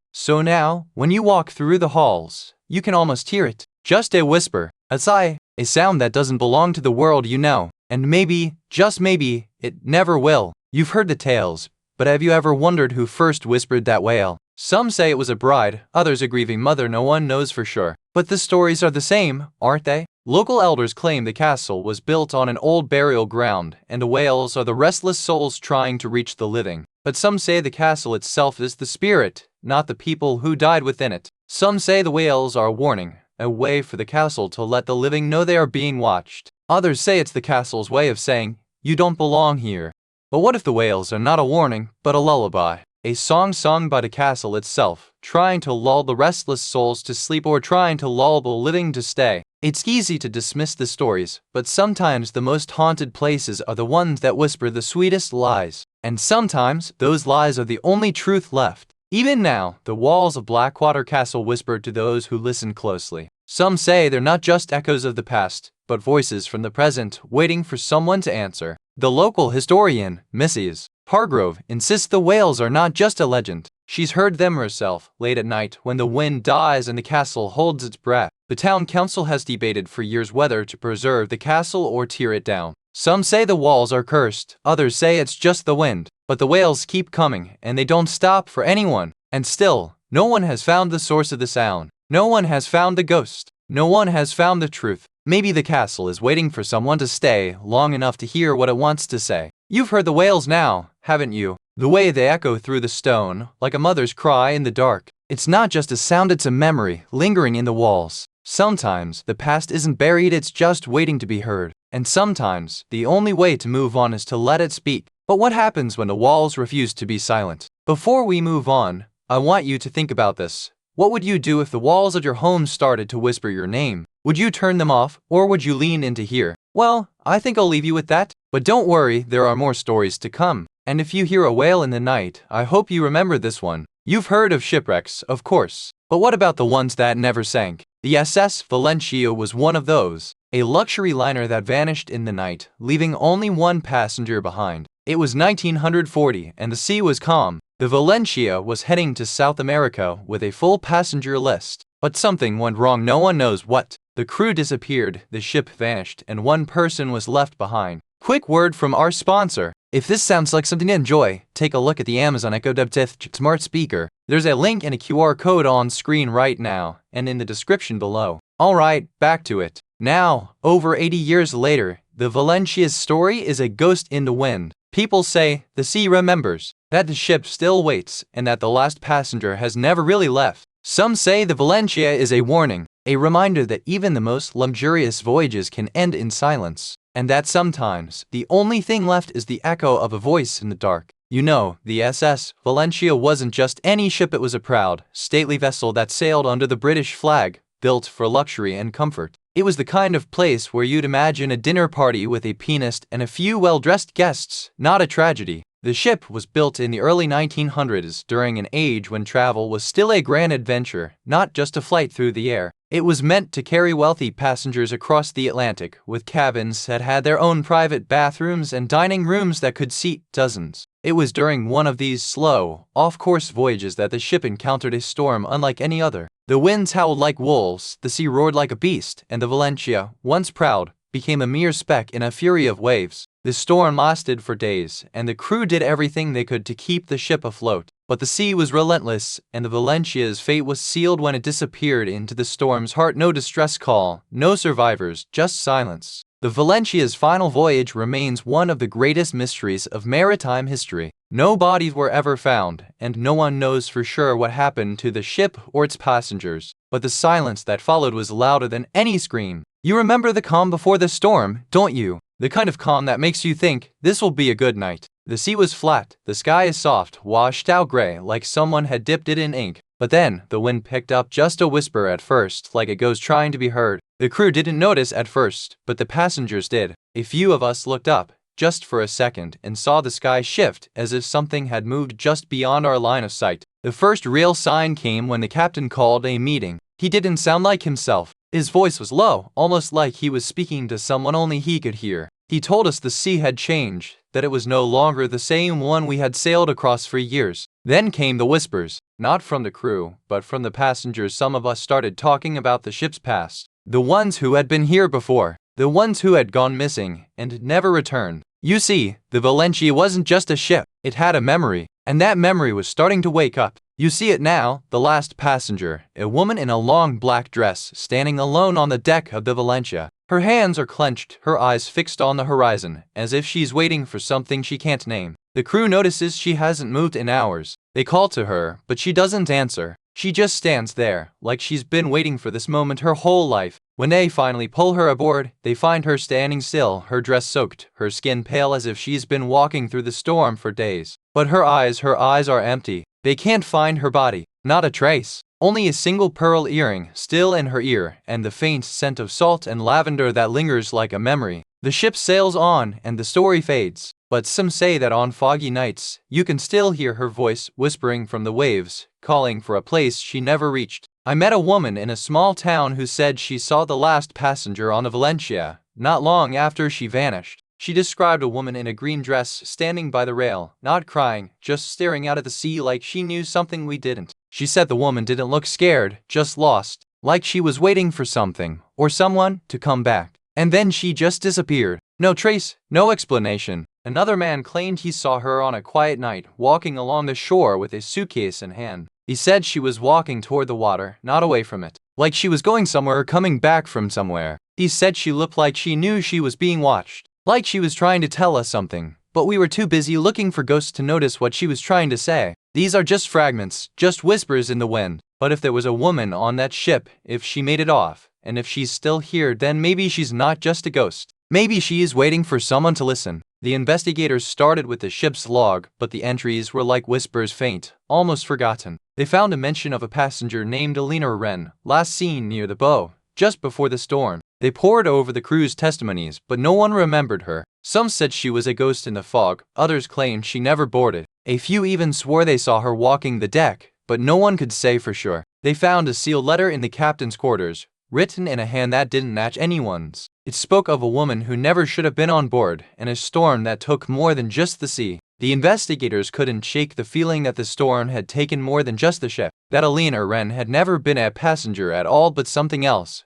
So now, when you walk through the halls, you can almost hear it. Just a whisper, a sigh, a sound that doesn't belong to the world you know. And maybe, just maybe, it never will. You've heard the tales, but have you ever wondered who first whispered that wail? Some say it was a bride, others a grieving mother, no one knows for sure. But the stories are the same, aren't they? Local elders claim the castle was built on an old burial ground, and the wails are the restless souls trying to reach the living. But some say the castle itself is the spirit, not the people who died within it. Some say the wails are a warning, a way for the castle to let the living know they are being watched. Others say it's the castle's way of saying, you don't belong here. But what if the wails are not a warning, but a lullaby? A song sung by the castle itself, trying to lull the restless souls to sleep or trying to lull the living to stay. It's easy to dismiss the stories, but sometimes the most haunted places are the ones that whisper the sweetest lies. And sometimes, those lies are the only truth left. Even now, the walls of Blackwater Castle whisper to those who listen closely. Some say they're not just echoes of the past, but voices from the present waiting for someone to answer. The local historian, Mrs. Hargrove, insists the wails are not just a legend. She's heard them herself, late at night, when the wind dies and the castle holds its breath. The town council has debated for years whether to preserve the castle or tear it down. Some say the walls are cursed, others say it's just the wind. But the wails keep coming, and they don't stop for anyone. And still, no one has found the source of the sound. No one has found the ghost. No one has found the truth. Maybe the castle is waiting for someone to stay long enough to hear what it wants to say. You've heard the wails now, haven't you? The way they echo through the stone, like a mother's cry in the dark. It's not just a sound, it's a memory, lingering in the walls. Sometimes, the past isn't buried, it's just waiting to be heard. And sometimes, the only way to move on is to let it speak. But what happens when the walls refuse to be silent? Before we move on, I want you to think about this. What would you do if the walls of your home started to whisper your name? Would you turn them off, or would you lean in to hear? Well, I think I'll leave you with that. But don't worry, there are more stories to come. And if you hear a wail in the night, I hope you remember this one. You've heard of shipwrecks, of course. But what about the ones that never sank? The SS Valentia was one of those. A luxury liner that vanished in the night, leaving only one passenger behind. It was 1940, and the sea was calm. The Valentia was heading to South America with a full passenger list. But something went wrong, no one knows what. The crew disappeared, the ship vanished, and one person was left behind. Quick word from our sponsor. If this sounds like something to enjoy, take a look at the Amazon Echo Dot smart speaker. There's a link and a QR code on screen right now, and in the description below. Alright, back to it. Now, over 80 years later, the Valentia's story is a ghost in the wind. People say the sea remembers, that the ship still waits, and that the last passenger has never really left. Some say the Valentia is a warning, a reminder that even the most luxurious voyages can end in silence, and that sometimes the only thing left is the echo of a voice in the dark. You know, the SS Valentia wasn't just any ship, it was a proud, stately vessel that sailed under the British flag, built for luxury and comfort. It was the kind of place where you'd imagine a dinner party with a pianist and a few well-dressed guests, not a tragedy. The ship was built in the early 1900s during an age when travel was still a grand adventure, not just a flight through the air. It was meant to carry wealthy passengers across the Atlantic, with cabins that had their own private bathrooms and dining rooms that could seat dozens. It was during one of these slow, off-course voyages that the ship encountered a storm unlike any other. The winds howled like wolves, the sea roared like a beast, and the Valentia, once proud, became a mere speck in a fury of waves. The storm lasted for days, and the crew did everything they could to keep the ship afloat. But the sea was relentless, and the Valentia's fate was sealed when it disappeared into the storm's heart. No distress call, no survivors, just silence. The Valentia's final voyage remains one of the greatest mysteries of maritime history. No bodies were ever found, and no one knows for sure what happened to the ship or its passengers. But the silence that followed was louder than any scream. You remember the calm before the storm, don't you? The kind of calm that makes you think, this will be a good night. The sea was flat, the sky is soft, washed out gray, like someone had dipped it in ink. But then, the wind picked up just a whisper at first, like a ghost trying to be heard. The crew didn't notice at first, but the passengers did. A few of us looked up, just for a second, and saw the sky shift as if something had moved just beyond our line of sight. The first real sign came when the captain called a meeting. He didn't sound like himself. His voice was low, almost like he was speaking to someone only he could hear. He told us the sea had changed, that it was no longer the same one we had sailed across for years. Then came the whispers, not from the crew, but from the passengers. Some of us started talking about the ship's past, the ones who had been here before, the ones who had gone missing and never returned. You see, the Valentia wasn't just a ship, it had a memory, and that memory was starting to wake up. You see it now, the last passenger, a woman in a long black dress, standing alone on the deck of the Valentia. Her hands are clenched, her eyes fixed on the horizon, as if she's waiting for something she can't name. The crew notices she hasn't moved in hours. They call to her, but she doesn't answer. She just stands there, like she's been waiting for this moment her whole life. When they finally pull her aboard, they find her standing still, her dress soaked, her skin pale as if she's been walking through the storm for days. But her eyes are empty. They can't find her body, not a trace. Only a single pearl earring still in her ear, and the faint scent of salt and lavender that lingers like a memory. The ship sails on, and the story fades. But some say that on foggy nights, you can still hear her voice whispering from the waves, calling for a place she never reached. I met a woman in a small town who said she saw the last passenger on the Valentia, not long after she vanished. She described a woman in a green dress standing by the rail, not crying, just staring out at the sea like she knew something we didn't. She said the woman didn't look scared, just lost, like she was waiting for something, or someone, to come back. And then she just disappeared. No trace, no explanation. Another man claimed he saw her on a quiet night, walking along the shore with a suitcase in hand. He said she was walking toward the water, not away from it, like she was going somewhere or coming back from somewhere. He said she looked like she knew she was being watched, like she was trying to tell us something, but we were too busy looking for ghosts to notice what she was trying to say. These are just fragments, just whispers in the wind. But if there was a woman on that ship, if she made it off, and if she's still here, then maybe she's not just a ghost. Maybe she is waiting for someone to listen. The investigators started with the ship's log, but the entries were like whispers, faint, almost forgotten. They found a mention of a passenger named Alina Wren, last seen near the bow, just before the storm. They pored over the crew's testimonies, but no one remembered her. Some said she was a ghost in the fog, others claimed she never boarded. A few even swore they saw her walking the deck, but no one could say for sure. They found a sealed letter in the captain's quarters, written in a hand that didn't match anyone's. It spoke of a woman who never should have been on board, and a storm that took more than just the sea. The investigators couldn't shake the feeling that the storm had taken more than just the ship, that Alina Wren had never been a passenger at all but something else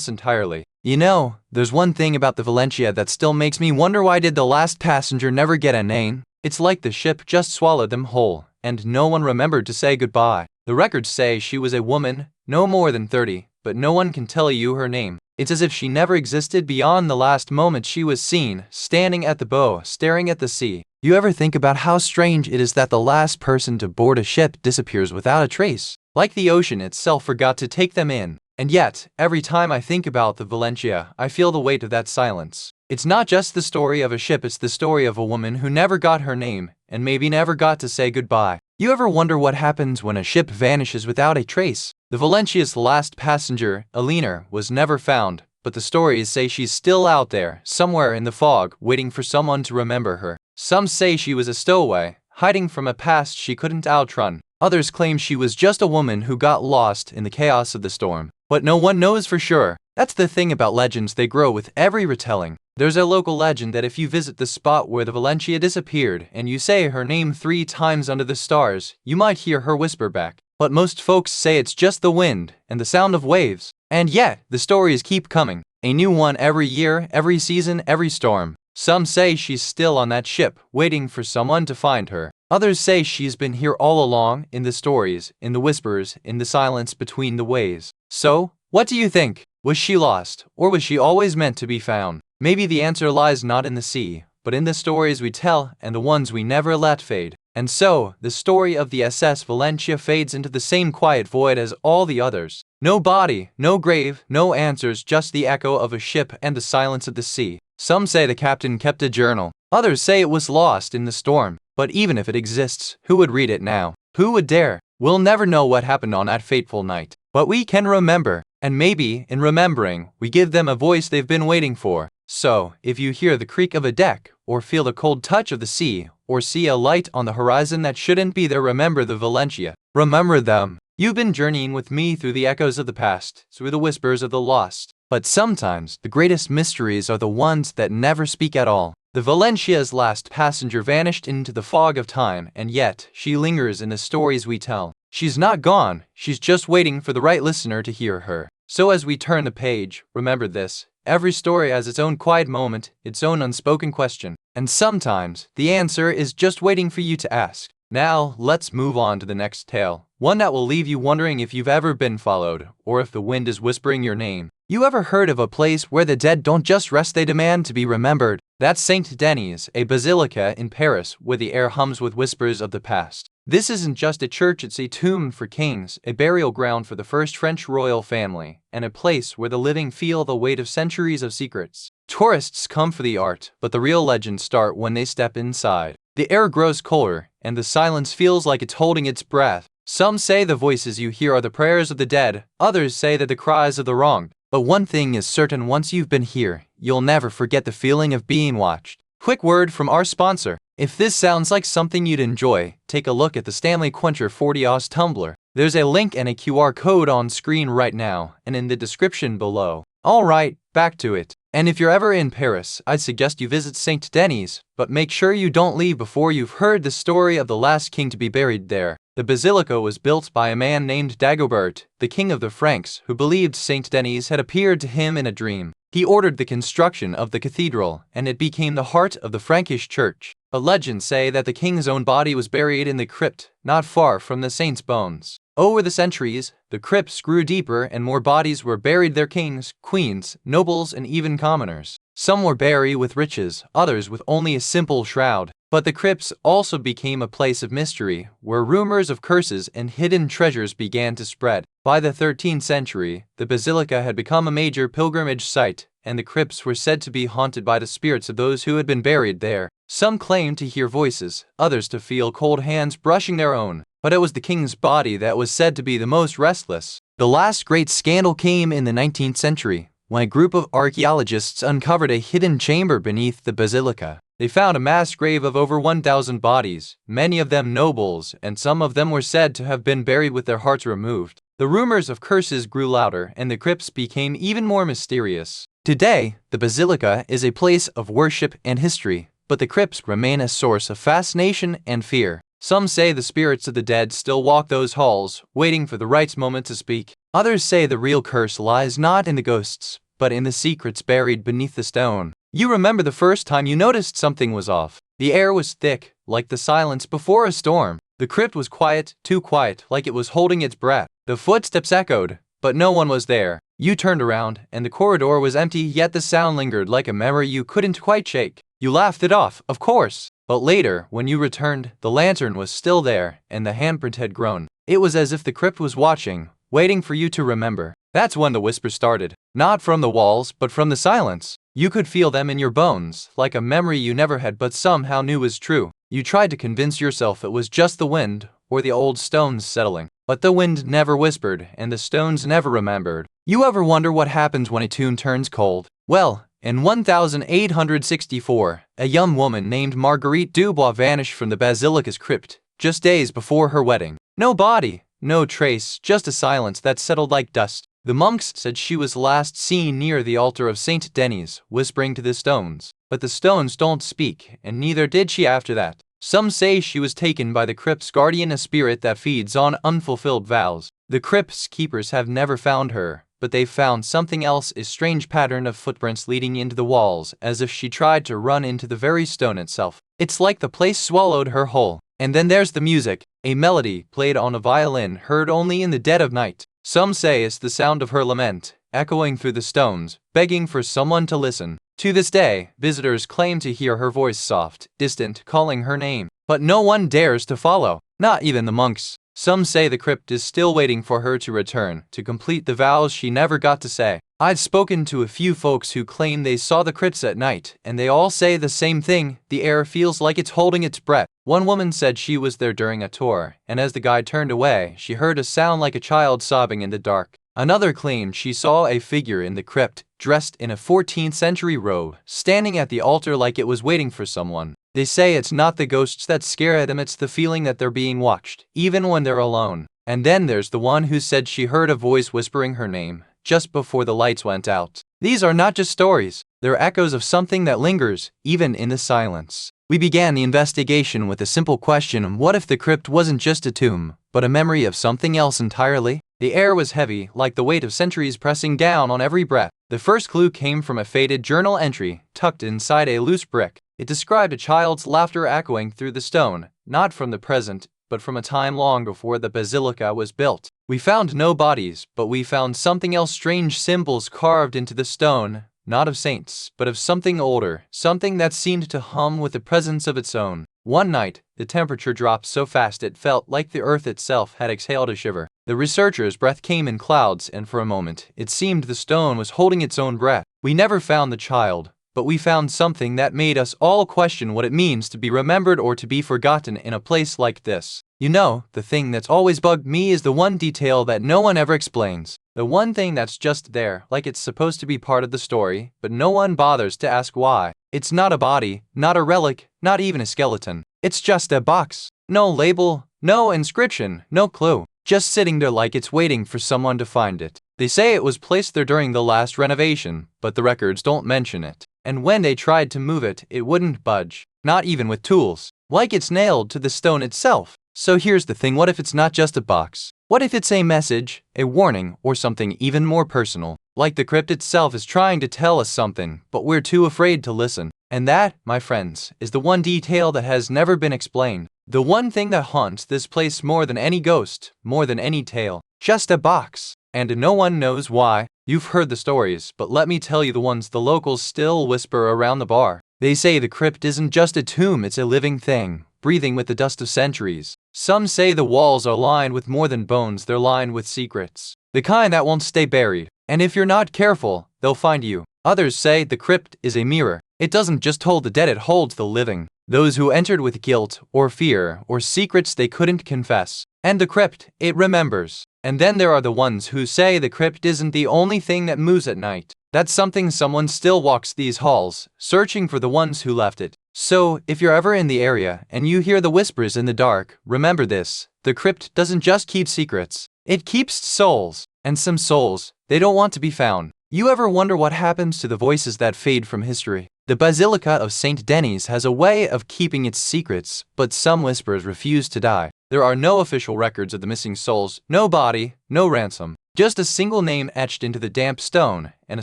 entirely. You know, there's one thing about the Valentia that still makes me wonder, why did the last passenger never get a name? It's like the ship just swallowed them whole, and no one remembered to say goodbye. The records say she was a woman, no more than 30, but no one can tell you her name. It's as if she never existed beyond the last moment she was seen, standing at the bow, staring at the sea. You ever think about how strange it is that the last person to board a ship disappears without a trace? Like the ocean itself forgot to take them in. And yet, every time I think about the Valentia, I feel the weight of that silence. It's not just the story of a ship, it's the story of a woman who never got her name, and maybe never got to say goodbye. You ever wonder what happens when a ship vanishes without a trace? The Valentia's last passenger, Alina, was never found, but the stories say she's still out there, somewhere in the fog, waiting for someone to remember her. Some say she was a stowaway, hiding from a past she couldn't outrun. Others claim she was just a woman who got lost in the chaos of the storm. But no one knows for sure. That's the thing about legends, they grow with every retelling. There's a local legend that if you visit the spot where the Valentia disappeared and you say her name 3 times under the stars, you might hear her whisper back. But most folks say it's just the wind and the sound of waves. And yet, the stories keep coming. A new one every year, every season, every storm. Some say she's still on that ship, waiting for someone to find her. Others say she's been here all along, in the stories, in the whispers, in the silence between the waves. So, what do you think? Was she lost, or was she always meant to be found? Maybe the answer lies not in the sea, but in the stories we tell and the ones we never let fade. And so, the story of the SS Valentia fades into the same quiet void as all the others. No body, no grave, no answers, just the echo of a ship and the silence of the sea. Some say the captain kept a journal. Others say it was lost in the storm. But even if it exists, who would read it now? Who would dare? We'll never know what happened on that fateful night. But we can remember, and maybe, in remembering, we give them a voice they've been waiting for. So, if you hear the creak of a deck, or feel the cold touch of the sea, or see a light on the horizon that shouldn't be there, remember the Valentia. Remember them. You've been journeying with me through the echoes of the past, through the whispers of the lost. But sometimes, the greatest mysteries are the ones that never speak at all. The Valentia's last passenger vanished into the fog of time, and yet, she lingers in the stories we tell. She's not gone, she's just waiting for the right listener to hear her. So as we turn the page, remember this. Every story has its own quiet moment, its own unspoken question. And sometimes, the answer is just waiting for you to ask. Now, let's move on to the next tale. One that will leave you wondering if you've ever been followed, or if the wind is whispering your name. You ever heard of a place where the dead don't just rest, they demand to be remembered? That's Saint Denis, a basilica in Paris where the air hums with whispers of the past. This isn't just a church, it's a tomb for kings, a burial ground for the first French royal family, and a place where the living feel the weight of centuries of secrets. Tourists come for the art, but the real legends start when they step inside. The air grows colder, and the silence feels like it's holding its breath. Some say the voices you hear are the prayers of the dead, others say that the cries of the wronged. But one thing is certain, once you've been here, you'll never forget the feeling of being watched. Quick word from our sponsor. If this sounds like something you'd enjoy, take a look at the Stanley Quencher 40 tumbler. There's a link and a QR code on screen right now, and in the description below. Alright, back to it. And if you're ever in Paris, I'd suggest you visit Saint Denis, but make sure you don't leave before you've heard the story of the last king to be buried there. The basilica was built by a man named Dagobert, the king of the Franks, who believed Saint Denis had appeared to him in a dream. He ordered the construction of the cathedral, and it became the heart of the Frankish church. But legends say that the king's own body was buried in the crypt, not far from the saint's bones. Over the centuries, the crypts grew deeper and more bodies were buried there, kings, queens, nobles, and even commoners. Some were buried with riches, others with only a simple shroud. But the crypts also became a place of mystery, where rumors of curses and hidden treasures began to spread. By the 13th century, the basilica had become a major pilgrimage site, and the crypts were said to be haunted by the spirits of those who had been buried there. Some claimed to hear voices, others to feel cold hands brushing their own. But it was the king's body that was said to be the most restless. The last great scandal came in the 19th century, when a group of archaeologists uncovered a hidden chamber beneath the basilica. They found a mass grave of over 1,000 bodies, many of them nobles, and some of them were said to have been buried with their hearts removed. The rumors of curses grew louder, and the crypts became even more mysterious. Today, the basilica is a place of worship and history, but the crypts remain a source of fascination and fear. Some say the spirits of the dead still walk those halls, waiting for the right moment to speak. Others say the real curse lies not in the ghosts, but in the secrets buried beneath the stone. You remember the first time you noticed something was off. The air was thick, like the silence before a storm. The crypt was quiet, too quiet, like it was holding its breath. The footsteps echoed, but no one was there. You turned around, and the corridor was empty, yet the sound lingered like a memory you couldn't quite shake. You laughed it off, of course. But later, when you returned, the lantern was still there, and the handprint had grown. It was as if the crypt was watching, waiting for you to remember. That's when the whispers started. Not from the walls, but from the silence. You could feel them in your bones, like a memory you never had but somehow knew was true. You tried to convince yourself it was just the wind, or the old stones settling. But the wind never whispered, and the stones never remembered. You ever wonder what happens when a tune turns cold? Well, in 1864, a young woman named Marguerite Dubois vanished from the basilica's crypt, just days before her wedding. No body, no trace, just a silence that settled like dust. The monks said she was last seen near the altar of Saint Denis, whispering to the stones. But the stones don't speak, and neither did she after that. Some say she was taken by the crypt's guardian, a spirit that feeds on unfulfilled vows. The crypt's keepers have never found her, but they've found something else, a strange pattern of footprints leading into the walls, as if she tried to run into the very stone itself. It's like the place swallowed her whole. And then there's the music, a melody played on a violin heard only in the dead of night. Some say it's the sound of her lament, echoing through the stones, begging for someone to listen. To this day, visitors claim to hear her voice, soft, distant, calling her name. But no one dares to follow, not even the monks. Some say the crypt is still waiting for her to return, to complete the vows she never got to say. I've spoken to a few folks who claim they saw the crypts at night, and they all say the same thing: the air feels like it's holding its breath. One woman said she was there during a tour, and as the guide turned away, she heard a sound like a child sobbing in the dark. Another claimed she saw a figure in the crypt, dressed in a 14th century robe, standing at the altar like it was waiting for someone. They say it's not the ghosts that scare them, it's the feeling that they're being watched, even when they're alone. And then there's the one who said she heard a voice whispering her name, just before the lights went out. These are not just stories, they're echoes of something that lingers, even in the silence. We began the investigation with a simple question: what if the crypt wasn't just a tomb, but a memory of something else entirely? The air was heavy, like the weight of centuries pressing down on every breath. The first clue came from a faded journal entry, tucked inside a loose brick. It described a child's laughter echoing through the stone, not from the present, but from a time long before the basilica was built. We found no bodies, but we found something else: strange symbols carved into the stone, not of saints, but of something older, something that seemed to hum with a presence of its own. One night, the temperature dropped so fast it felt like the earth itself had exhaled a shiver. The researchers' breath came in clouds, and for a moment, it seemed the stone was holding its own breath. We never found the child, but we found something that made us all question what it means to be remembered or to be forgotten in a place like this. You know, the thing that's always bugged me is the one detail that no one ever explains. The one thing that's just there, like it's supposed to be part of the story, but no one bothers to ask why. It's not a body, not a relic, not even a skeleton. It's just a box. No label, no inscription, no clue. Just sitting there like it's waiting for someone to find it. They say it was placed there during the last renovation, but the records don't mention it. And when they tried to move it, it wouldn't budge. Not even with tools. Like it's nailed to the stone itself. So here's the thing: what if it's not just a box? What if it's a message, a warning, or something even more personal? Like the crypt itself is trying to tell us something, but we're too afraid to listen. And that, my friends, is the one detail that has never been explained. The one thing that haunts this place more than any ghost, more than any tale. Just a box. And no one knows why. You've heard the stories, but let me tell you the ones the locals still whisper around the bar. They say the crypt isn't just a tomb, it's a living thing, breathing with the dust of centuries. Some say the walls are lined with more than bones, they're lined with secrets. The kind that won't stay buried. And if you're not careful, they'll find you. Others say the crypt is a mirror. It doesn't just hold the dead, it holds the living. Those who entered with guilt, or fear, or secrets they couldn't confess. And the crypt, it remembers. And then there are the ones who say the crypt isn't the only thing that moves at night. That's something someone still walks these halls, searching for the ones who left it. So, if you're ever in the area and you hear the whispers in the dark, remember this: the crypt doesn't just keep secrets, it keeps souls. And some souls, they don't want to be found. You ever wonder what happens to the voices that fade from history? The Basilica of St. Denis has a way of keeping its secrets, but some whispers refuse to die. There are no official records of the missing souls, no body, no ransom. Just a single name etched into the damp stone, and a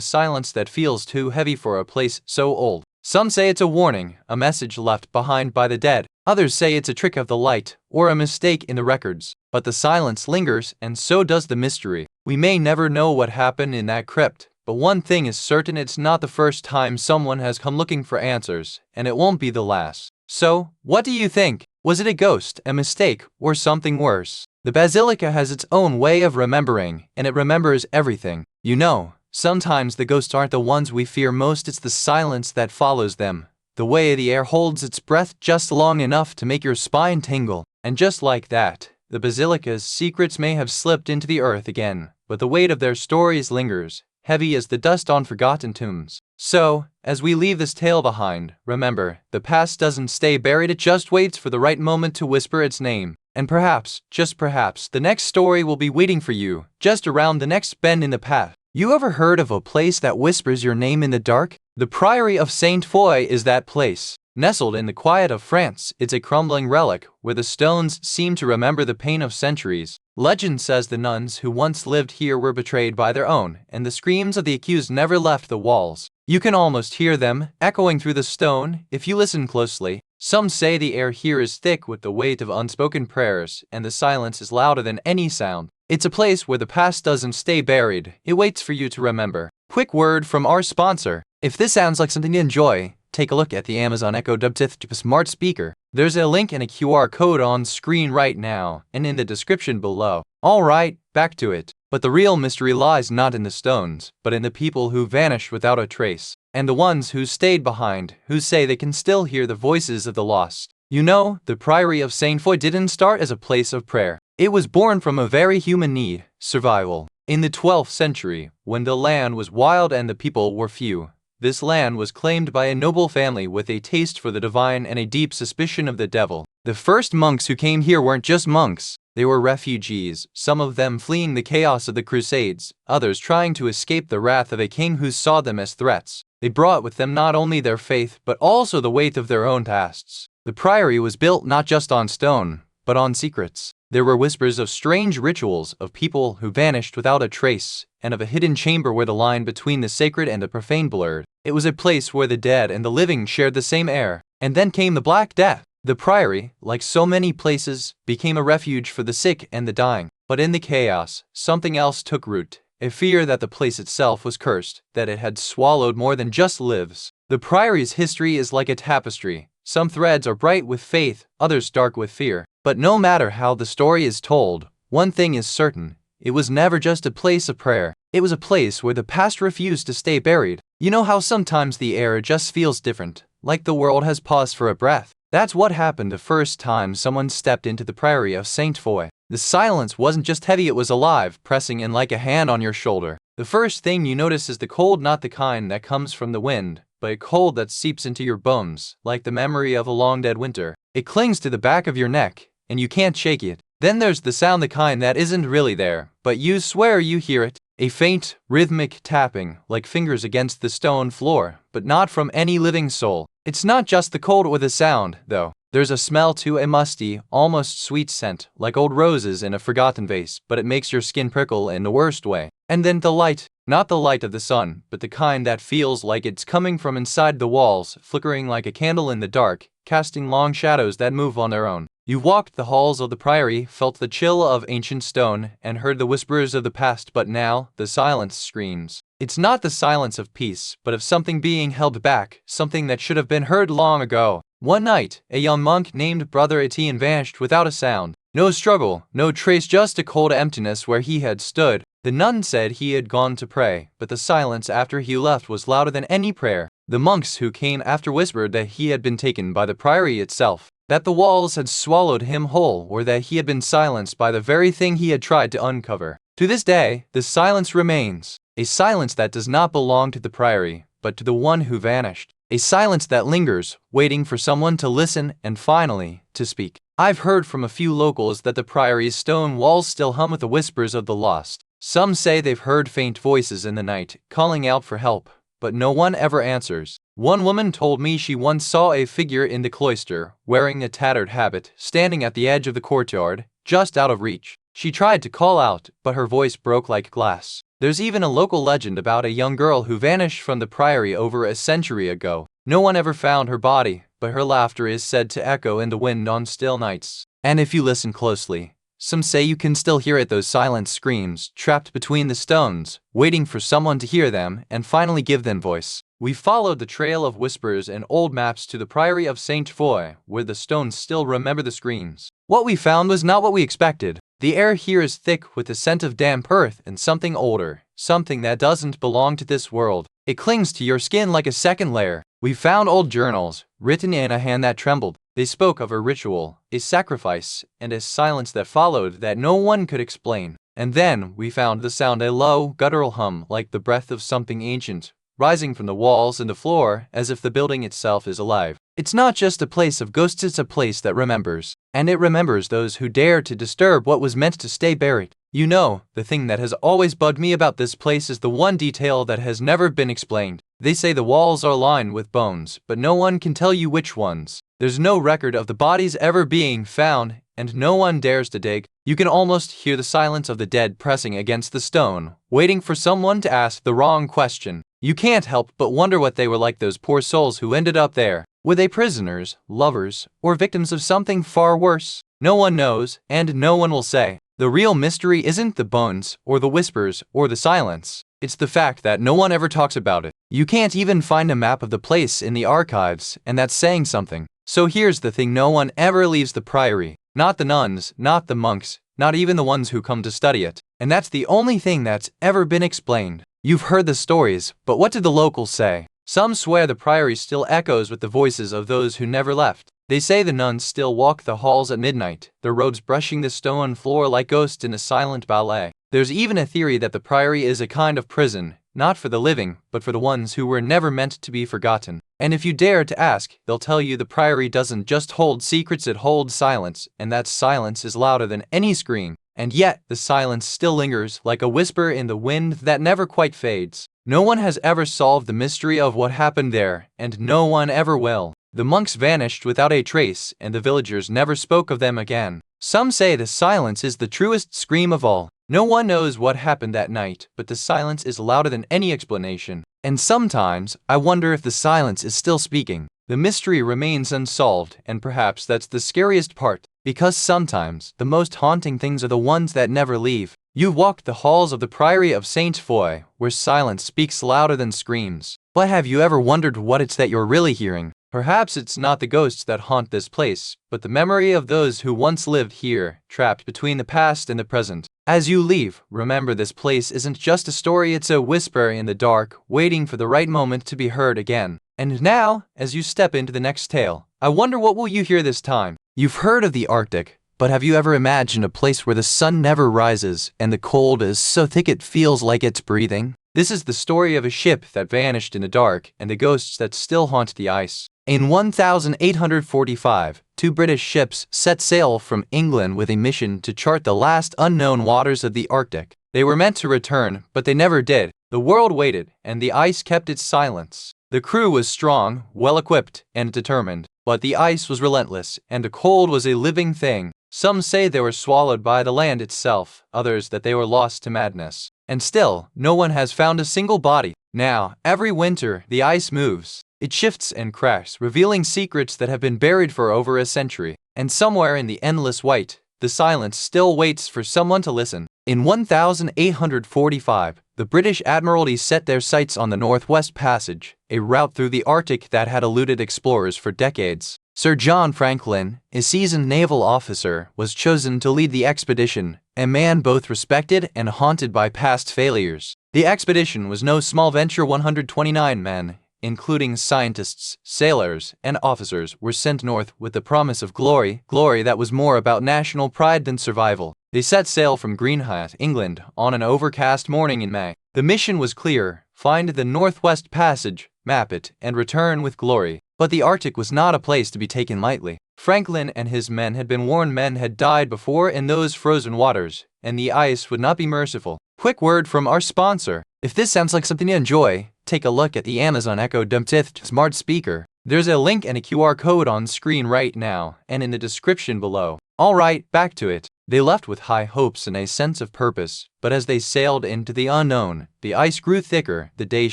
silence that feels too heavy for a place so old. Some say it's a warning, a message left behind by the dead. Others say it's a trick of the light, or a mistake in the records. But the silence lingers, and so does the mystery. We may never know what happened in that crypt, but one thing is certain: it's not the first time someone has come looking for answers, and it won't be the last. So, what do you think? Was it a ghost, a mistake, or something worse? The Basilica has its own way of remembering, and it remembers everything. You know, sometimes the ghosts aren't the ones we fear most, it's the silence that follows them. The way the air holds its breath just long enough to make your spine tingle. And just like that, the Basilica's secrets may have slipped into the earth again, but the weight of their stories lingers, heavy as the dust on forgotten tombs. So, as we leave this tale behind, remember, the past doesn't stay buried, it just waits for the right moment to whisper its name. And perhaps, just perhaps, the next story will be waiting for you, just around the next bend in the path. You ever heard of a place that whispers your name in the dark? The Priory of Saint Foy is that place. Nestled in the quiet of France, it's a crumbling relic where the stones seem to remember the pain of centuries. Legend says the nuns who once lived here were betrayed by their own, and the screams of the accused never left the walls. You can almost hear them, echoing through the stone, if you listen closely. Some say the air here is thick with the weight of unspoken prayers, and the silence is louder than any sound. It's a place where the past doesn't stay buried, it waits for you to remember. Quick word from our sponsor. If this sounds like something you enjoy, take a look at the Amazon Echo Dub smart speaker. There's a link and a QR code on screen right now, and in the description below. Alright, back to it. But the real mystery lies not in the stones, but in the people who vanished without a trace, and the ones who stayed behind, who say they can still hear the voices of the lost. You know, the Priory of Saint Foy didn't start as a place of prayer. It was born from a very human need: survival. In the 12th century, when the land was wild and the people were few, this land was claimed by a noble family with a taste for the divine and a deep suspicion of the devil. The first monks who came here weren't just monks. They were refugees, some of them fleeing the chaos of the Crusades, others trying to escape the wrath of a king who saw them as threats. They brought with them not only their faith but also the weight of their own pasts. The priory was built not just on stone, but on secrets. There were whispers of strange rituals, of people who vanished without a trace, and of a hidden chamber where the line between the sacred and the profane blurred. It was a place where the dead and the living shared the same air. And then came the Black Death. The priory, like so many places, became a refuge for the sick and the dying. But in the chaos, something else took root. A fear that the place itself was cursed, that it had swallowed more than just lives. The priory's history is like a tapestry. Some threads are bright with faith, others dark with fear. But no matter how the story is told, one thing is certain. It was never just a place of prayer. It was a place where the past refused to stay buried. You know how sometimes the air just feels different, like the world has paused for a breath? That's what happened the first time someone stepped into the priory of Saint Foy. The silence wasn't just heavy, it was alive, pressing in like a hand on your shoulder. The first thing you notice is the cold, not the kind that comes from the wind, but a cold that seeps into your bones, like the memory of a long dead winter. It clings to the back of your neck, and you can't shake it. Then there's the sound, the kind that isn't really there, but you swear you hear it. A faint, rhythmic tapping, like fingers against the stone floor, but not from any living soul. It's not just the cold or the sound, though. There's a smell too, a musty, almost sweet scent, like old roses in a forgotten vase, but it makes your skin prickle in the worst way. And then the light, not the light of the sun, but the kind that feels like it's coming from inside the walls, flickering like a candle in the dark, casting long shadows that move on their own. You walked the halls of the priory, felt the chill of ancient stone, and heard the whispers of the past, but now the silence screams. It's not the silence of peace, but of something being held back, something that should have been heard long ago. One night, a young monk named Brother Etienne vanished without a sound. No struggle, no trace, just a cold emptiness where he had stood. The nun said he had gone to pray, but the silence after he left was louder than any prayer. The monks who came after whispered that he had been taken by the priory itself, that the walls had swallowed him whole, or that he had been silenced by the very thing he had tried to uncover. To this day, the silence remains, a silence that does not belong to the priory, but to the one who vanished. A silence that lingers, waiting for someone to listen and finally, to speak. I've heard from a few locals that the priory's stone walls still hum with the whispers of the lost. Some say they've heard faint voices in the night, calling out for help, but no one ever answers. One woman told me she once saw a figure in the cloister, wearing a tattered habit, standing at the edge of the courtyard, just out of reach. She tried to call out, but her voice broke like glass. There's even a local legend about a young girl who vanished from the priory over a century ago. No one ever found her body, but her laughter is said to echo in the wind on still nights. And if you listen closely, some say you can still hear it, those silent screams, trapped between the stones, waiting for someone to hear them and finally give them voice. We followed the trail of whispers and old maps to the priory of Saint Foy, where the stones still remember the screams. What we found was not what we expected. The air here is thick with the scent of damp earth and something older, something that doesn't belong to this world. It clings to your skin like a second layer. We found old journals, written in a hand that trembled. They spoke of a ritual, a sacrifice, and a silence that followed that no one could explain. And then we found the sound, a low, guttural hum like the breath of something ancient, rising from the walls and the floor as if the building itself is alive. It's not just a place of ghosts, it's a place that remembers. And it remembers those who dare to disturb what was meant to stay buried. You know, the thing that has always bugged me about this place is the one detail that has never been explained. They say the walls are lined with bones, but no one can tell you which ones. There's no record of the bodies ever being found, and no one dares to dig. You can almost hear the silence of the dead pressing against the stone, waiting for someone to ask the wrong question. You can't help but wonder what they were like, those poor souls who ended up there. Were they prisoners, lovers, or victims of something far worse? No one knows, and no one will say. The real mystery isn't the bones, or the whispers, or the silence. It's the fact that no one ever talks about it. You can't even find a map of the place in the archives, and that's saying something. So here's the thing, no one ever leaves the priory. Not the nuns, not the monks, not even the ones who come to study it. And that's the only thing that's ever been explained. You've heard the stories, but what did the locals say? Some swear the priory still echoes with the voices of those who never left. They say the nuns still walk the halls at midnight, their robes brushing the stone floor like ghosts in a silent ballet. There's even a theory that the Priory is a kind of prison, not for the living, but for the ones who were never meant to be forgotten. And if you dare to ask, they'll tell you the Priory doesn't just hold secrets, it holds silence, and that silence is louder than any scream. And yet, the silence still lingers like a whisper in the wind that never quite fades. No one has ever solved the mystery of what happened there, and no one ever will. The monks vanished without a trace, and the villagers never spoke of them again. Some say the silence is the truest scream of all. No one knows what happened that night, but the silence is louder than any explanation. And sometimes, I wonder if the silence is still speaking. The mystery remains unsolved, and perhaps that's the scariest part. Because sometimes, the most haunting things are the ones that never leave. You've walked the halls of the Priory of Saint Foy, where silence speaks louder than screams. But have you ever wondered what it's that you're really hearing? Perhaps it's not the ghosts that haunt this place, but the memory of those who once lived here, trapped between the past and the present. As you leave, remember this place isn't just a story, it's a whisper in the dark, waiting for the right moment to be heard again. And now, as you step into the next tale, I wonder what will you hear this time? You've heard of the Arctic, but have you ever imagined a place where the sun never rises and the cold is so thick it feels like it's breathing? This is the story of a ship that vanished in the dark and the ghosts that still haunt the ice. In 1845, 2 British ships set sail from England with a mission to chart the last unknown waters of the Arctic. They were meant to return, but they never did. The world waited, and the ice kept its silence. The crew was strong, well-equipped, and determined, but the ice was relentless, and the cold was a living thing. Some say they were swallowed by the land itself, others that they were lost to madness. And still, no one has found a single body. Now, every winter, the ice moves. It shifts and cracks, revealing secrets that have been buried for over a century. And somewhere in the endless white, the silence still waits for someone to listen. In 1845, the British Admiralty set their sights on the Northwest Passage, a route through the Arctic that had eluded explorers for decades. Sir John Franklin, a seasoned naval officer, was chosen to lead the expedition, a man both respected and haunted by past failures. The expedition was no small venture. 129 men, including scientists, sailors, and officers, were sent north with the promise of glory that was more about national pride than survival. They set sail from Greenhithe, England, on an overcast morning in May. The mission was clear: find the Northwest Passage, map it, and return with glory. But the Arctic was not a place to be taken lightly. Franklin and his men had been warned men had died before in those frozen waters, and the ice would not be merciful. Quick word from our sponsor. If this sounds like something you enjoy, take a look at the Amazon Echo Dot smart speaker. There's a link and a QR code on screen right now, and in the description below. Alright, back to it. They left with high hopes and a sense of purpose, but as they sailed into the unknown, the ice grew thicker, the days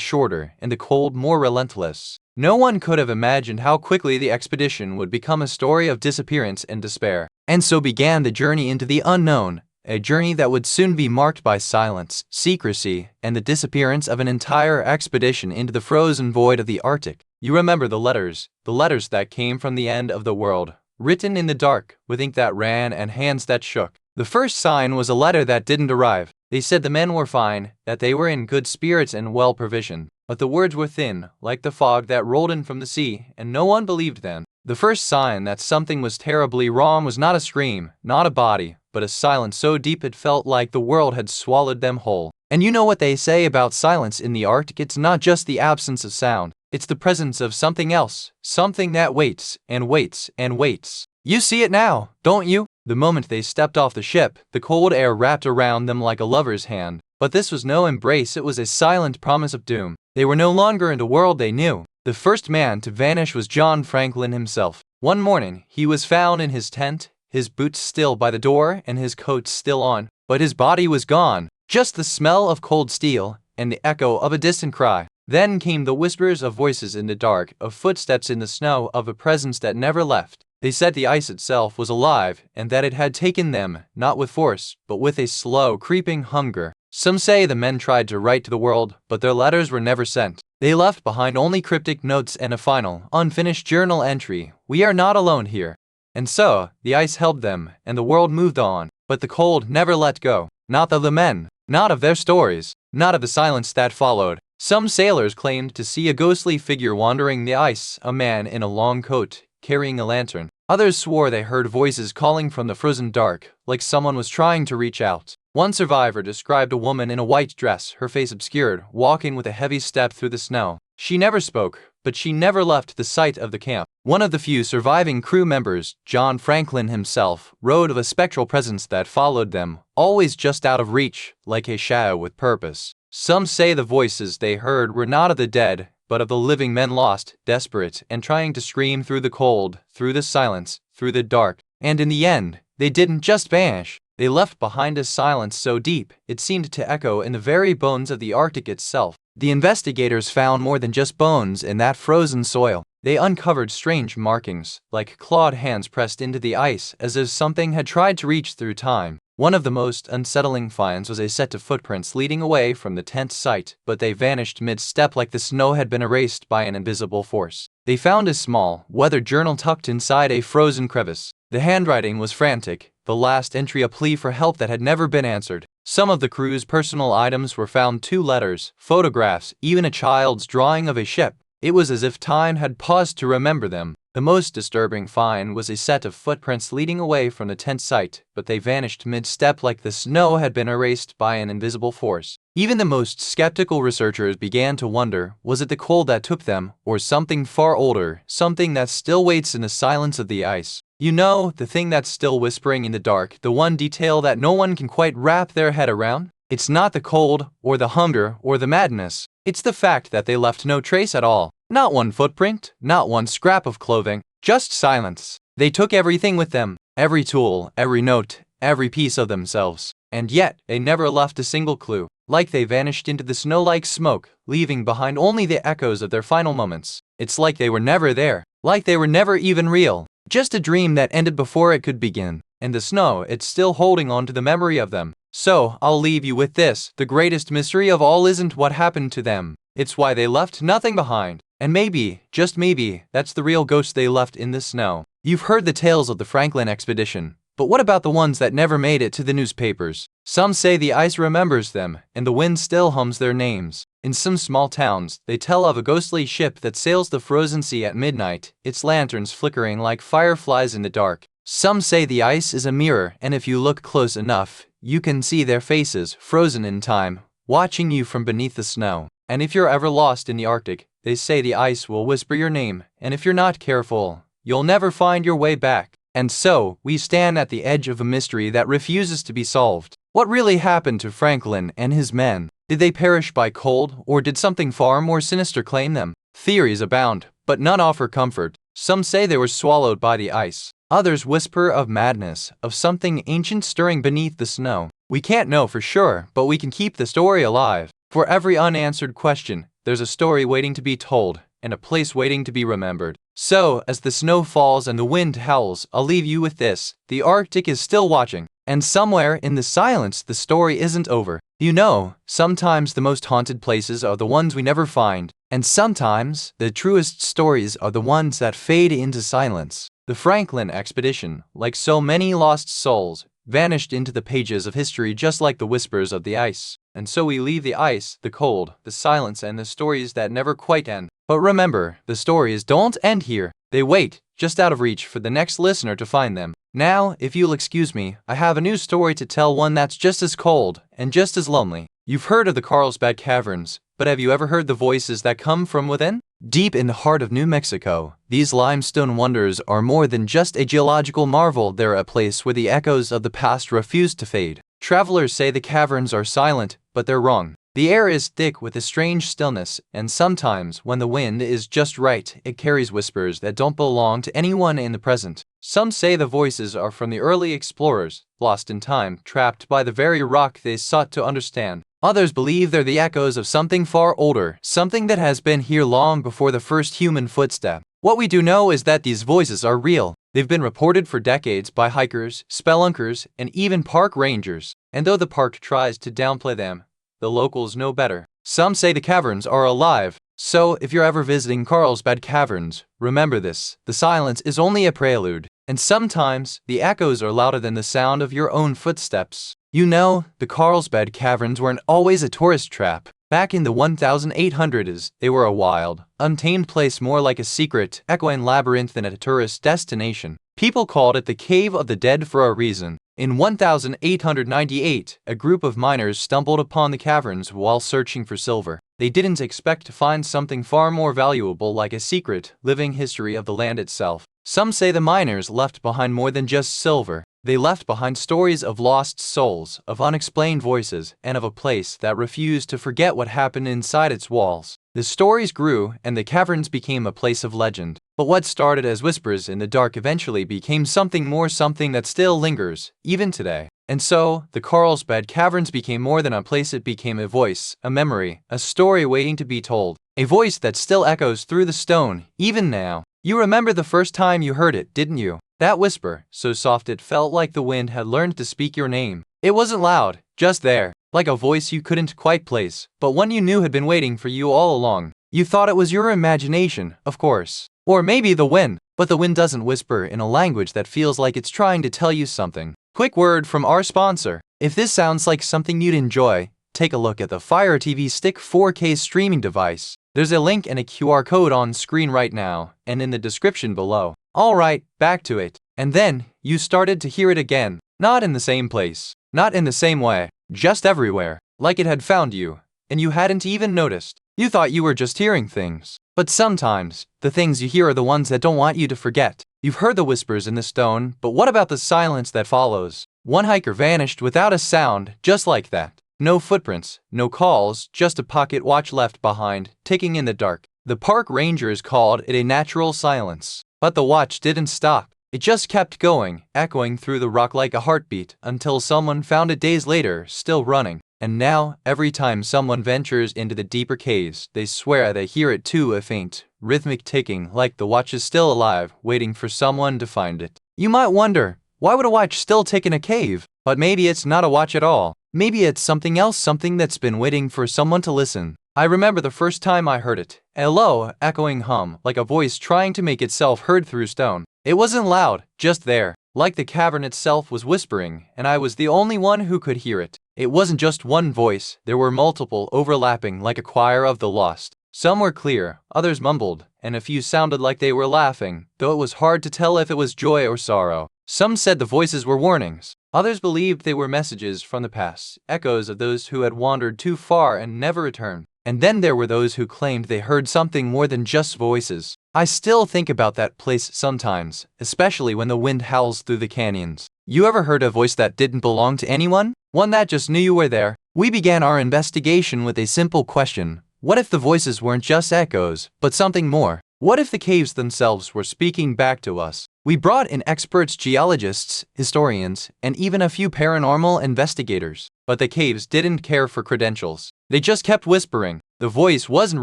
shorter, and the cold more relentless. No one could have imagined how quickly the expedition would become a story of disappearance and despair. And so began the journey into the unknown, a journey that would soon be marked by silence, secrecy, and the disappearance of an entire expedition into the frozen void of the Arctic. You remember the letters that came from the end of the world, written in the dark, with ink that ran and hands that shook. The first sign was a letter that didn't arrive. They said the men were fine, that they were in good spirits and well provisioned. But the words were thin, like the fog that rolled in from the sea, and no one believed them. The first sign that something was terribly wrong was not a scream, not a body, but a silence so deep it felt like the world had swallowed them whole. And you know what they say about silence in the Arctic? It's not just the absence of sound. It's the presence of something else, something that waits and waits and waits. You see it now, don't you? The moment they stepped off the ship, the cold air wrapped around them like a lover's hand. But this was no embrace, it was a silent promise of doom. They were no longer in the world they knew. The first man to vanish was John Franklin himself. One morning, he was found in his tent, his boots still by the door and his coat still on, but his body was gone. Just the smell of cold steel and the echo of a distant cry. Then came the whispers of voices in the dark, of footsteps in the snow, of a presence that never left. They said the ice itself was alive, and that it had taken them, not with force, but with a slow, creeping hunger. Some say the men tried to write to the world, but their letters were never sent. They left behind only cryptic notes and a final, unfinished journal entry: "We are not alone here." And so, the ice held them, and the world moved on. But the cold never let go. Not of the men, not of their stories, not of the silence that followed. Some sailors claimed to see a ghostly figure wandering the ice, a man in a long coat, carrying a lantern. Others swore they heard voices calling from the frozen dark, like someone was trying to reach out. One survivor described a woman in a white dress, her face obscured, walking with a heavy step through the snow. She never spoke, but she never left the site of the camp. One of the few surviving crew members, John Franklin himself, wrote of a spectral presence that followed them, always just out of reach, like a shadow with purpose. Some say the voices they heard were not of the dead, but of the living men lost, desperate, and trying to scream through the cold, through the silence, through the dark. And in the end, they didn't just vanish. They left behind a silence so deep, it seemed to echo in the very bones of the Arctic itself. The investigators found more than just bones in that frozen soil. They uncovered strange markings, like clawed hands pressed into the ice as if something had tried to reach through time. One of the most unsettling finds was a set of footprints leading away from the tent site, but they vanished mid-step like the snow had been erased by an invisible force. They found a small, weathered journal tucked inside a frozen crevice. The handwriting was frantic, the last entry a plea for help that had never been answered. Some of the crew's personal items were found: 2 letters, photographs, even a child's drawing of a ship. It was as if time had paused to remember them. The most disturbing find was a set of footprints leading away from the tent site, but they vanished mid-step like the snow had been erased by an invisible force. Even the most skeptical researchers began to wonder, was it the cold that took them, or something far older, something that still waits in the silence of the ice? You know, the thing that's still whispering in the dark, the one detail that no one can quite wrap their head around? It's not the cold, or the hunger, or the madness. It's the fact that they left no trace at all. Not one footprint, not one scrap of clothing, just silence. They took everything with them, every tool, every note, every piece of themselves. And yet, they never left a single clue. Like they vanished into the snow-like smoke, leaving behind only the echoes of their final moments. It's like they were never there, like they were never even real. Just a dream that ended before it could begin. And the snow, it's still holding on to the memory of them. So, I'll leave you with this: the greatest mystery of all isn't what happened to them. It's why they left nothing behind. And maybe, just maybe, that's the real ghost they left in the snow. You've heard the tales of the Franklin expedition, but what about the ones that never made it to the newspapers? Some say the ice remembers them, and the wind still hums their names. In some small towns, they tell of a ghostly ship that sails the frozen sea at midnight, its lanterns flickering like fireflies in the dark. Some say the ice is a mirror, and if you look close enough, you can see their faces, frozen in time, watching you from beneath the snow. And if you're ever lost in the Arctic, they say the ice will whisper your name, and if you're not careful, you'll never find your way back. And so, we stand at the edge of a mystery that refuses to be solved. What really happened to Franklin and his men? Did they perish by cold, or did something far more sinister claim them? Theories abound, but none offer comfort. Some say they were swallowed by the ice. Others whisper of madness, of something ancient stirring beneath the snow. We can't know for sure, but we can keep the story alive. For every unanswered question, there's a story waiting to be told, and a place waiting to be remembered. So, as the snow falls and the wind howls, I'll leave you with this: the Arctic is still watching, and somewhere in the silence the story isn't over. You know, sometimes the most haunted places are the ones we never find, and sometimes the truest stories are the ones that fade into silence. The Franklin expedition, like so many lost souls, vanished into the pages of history just like the whispers of the ice. And so we leave the ice, the cold, the silence, and the stories that never quite end. But remember, the stories don't end here. They wait, just out of reach for the next listener to find them. Now, if you'll excuse me, I have a new story to tell, one that's just as cold and just as lonely. You've heard of the Carlsbad Caverns, but have you ever heard the voices that come from within? Deep in the heart of New Mexico, these limestone wonders are more than just a geological marvel. They're a place where the echoes of the past refuse to fade. Travelers say the caverns are silent, but they're wrong. The air is thick with a strange stillness, and sometimes, when the wind is just right, it carries whispers that don't belong to anyone in the present. Some say the voices are from the early explorers, lost in time, trapped by the very rock they sought to understand. Others believe they're the echoes of something far older, something that has been here long before the first human footstep. What we do know is that these voices are real. They've been reported for decades by hikers, spelunkers, and even park rangers. And though the park tries to downplay them, the locals know better. Some say the caverns are alive. So, if you're ever visiting Carlsbad Caverns, remember this: the silence is only a prelude, and sometimes the echoes are louder than the sound of your own footsteps. You know, the Carlsbad Caverns weren't always a tourist trap. Back in the 1800s, they were a wild, untamed place, more like a secret, echoing labyrinth than a tourist destination. People called it the Cave of the Dead for a reason. In 1898, a group of miners stumbled upon the caverns while searching for silver. They didn't expect to find something far more valuable, like a secret, living history of the land itself. Some say the miners left behind more than just silver. They left behind stories of lost souls, of unexplained voices, and of a place that refused to forget what happened inside its walls. The stories grew, and the caverns became a place of legend. But what started as whispers in the dark eventually became something more, something that still lingers, even today. And so, the Carlsbad Caverns became more than a place. It became a voice, a memory, a story waiting to be told. A voice that still echoes through the stone, even now. You remember the first time you heard it, didn't you? That whisper, so soft it felt like the wind had learned to speak your name. It wasn't loud, just there, like a voice you couldn't quite place, but one you knew had been waiting for you all along. You thought it was your imagination, of course. Or maybe the wind, but the wind doesn't whisper in a language that feels like it's trying to tell you something. Quick word from our sponsor. If this sounds like something you'd enjoy, take a look at the Fire TV Stick 4K streaming device. There's a link and a QR code on screen right now, and in the description below. Alright, back to it. And then, you started to hear it again. Not in the same place. Not in the same way. Just everywhere. Like it had found you. And you hadn't even noticed. You thought you were just hearing things. But sometimes, the things you hear are the ones that don't want you to forget. You've heard the whispers in the stone, but what about the silence that follows? One hiker vanished without a sound, just like that. No footprints, no calls, just a pocket watch left behind, ticking in the dark. The park rangers called it a natural silence. But the watch didn't stop. It just kept going, echoing through the rock like a heartbeat, until someone found it days later, still running. And now, every time someone ventures into the deeper caves, they swear they hear it too, a faint, rhythmic ticking, like the watch is still alive, waiting for someone to find it. You might wonder, why would a watch still tick in a cave? But maybe it's not a watch at all. Maybe it's something else, something that's been waiting for someone to listen. I remember the first time I heard it. A low, echoing hum, like a voice trying to make itself heard through stone. It wasn't loud, just there. Like the cavern itself was whispering, and I was the only one who could hear it. It wasn't just one voice, there were multiple, overlapping like a choir of the lost. Some were clear, others mumbled, and a few sounded like they were laughing, though it was hard to tell if it was joy or sorrow. Some said the voices were warnings. Others believed they were messages from the past, echoes of those who had wandered too far and never returned. And then there were those who claimed they heard something more than just voices. I still think about that place sometimes, especially when the wind howls through the canyons. You ever heard a voice that didn't belong to anyone? One that just knew you were there? We began our investigation with a simple question. What if the voices weren't just echoes, but something more? What if the caves themselves were speaking back to us? We brought in experts, geologists, historians, and even a few paranormal investigators. But the caves didn't care for credentials. They just kept whispering. The voice wasn't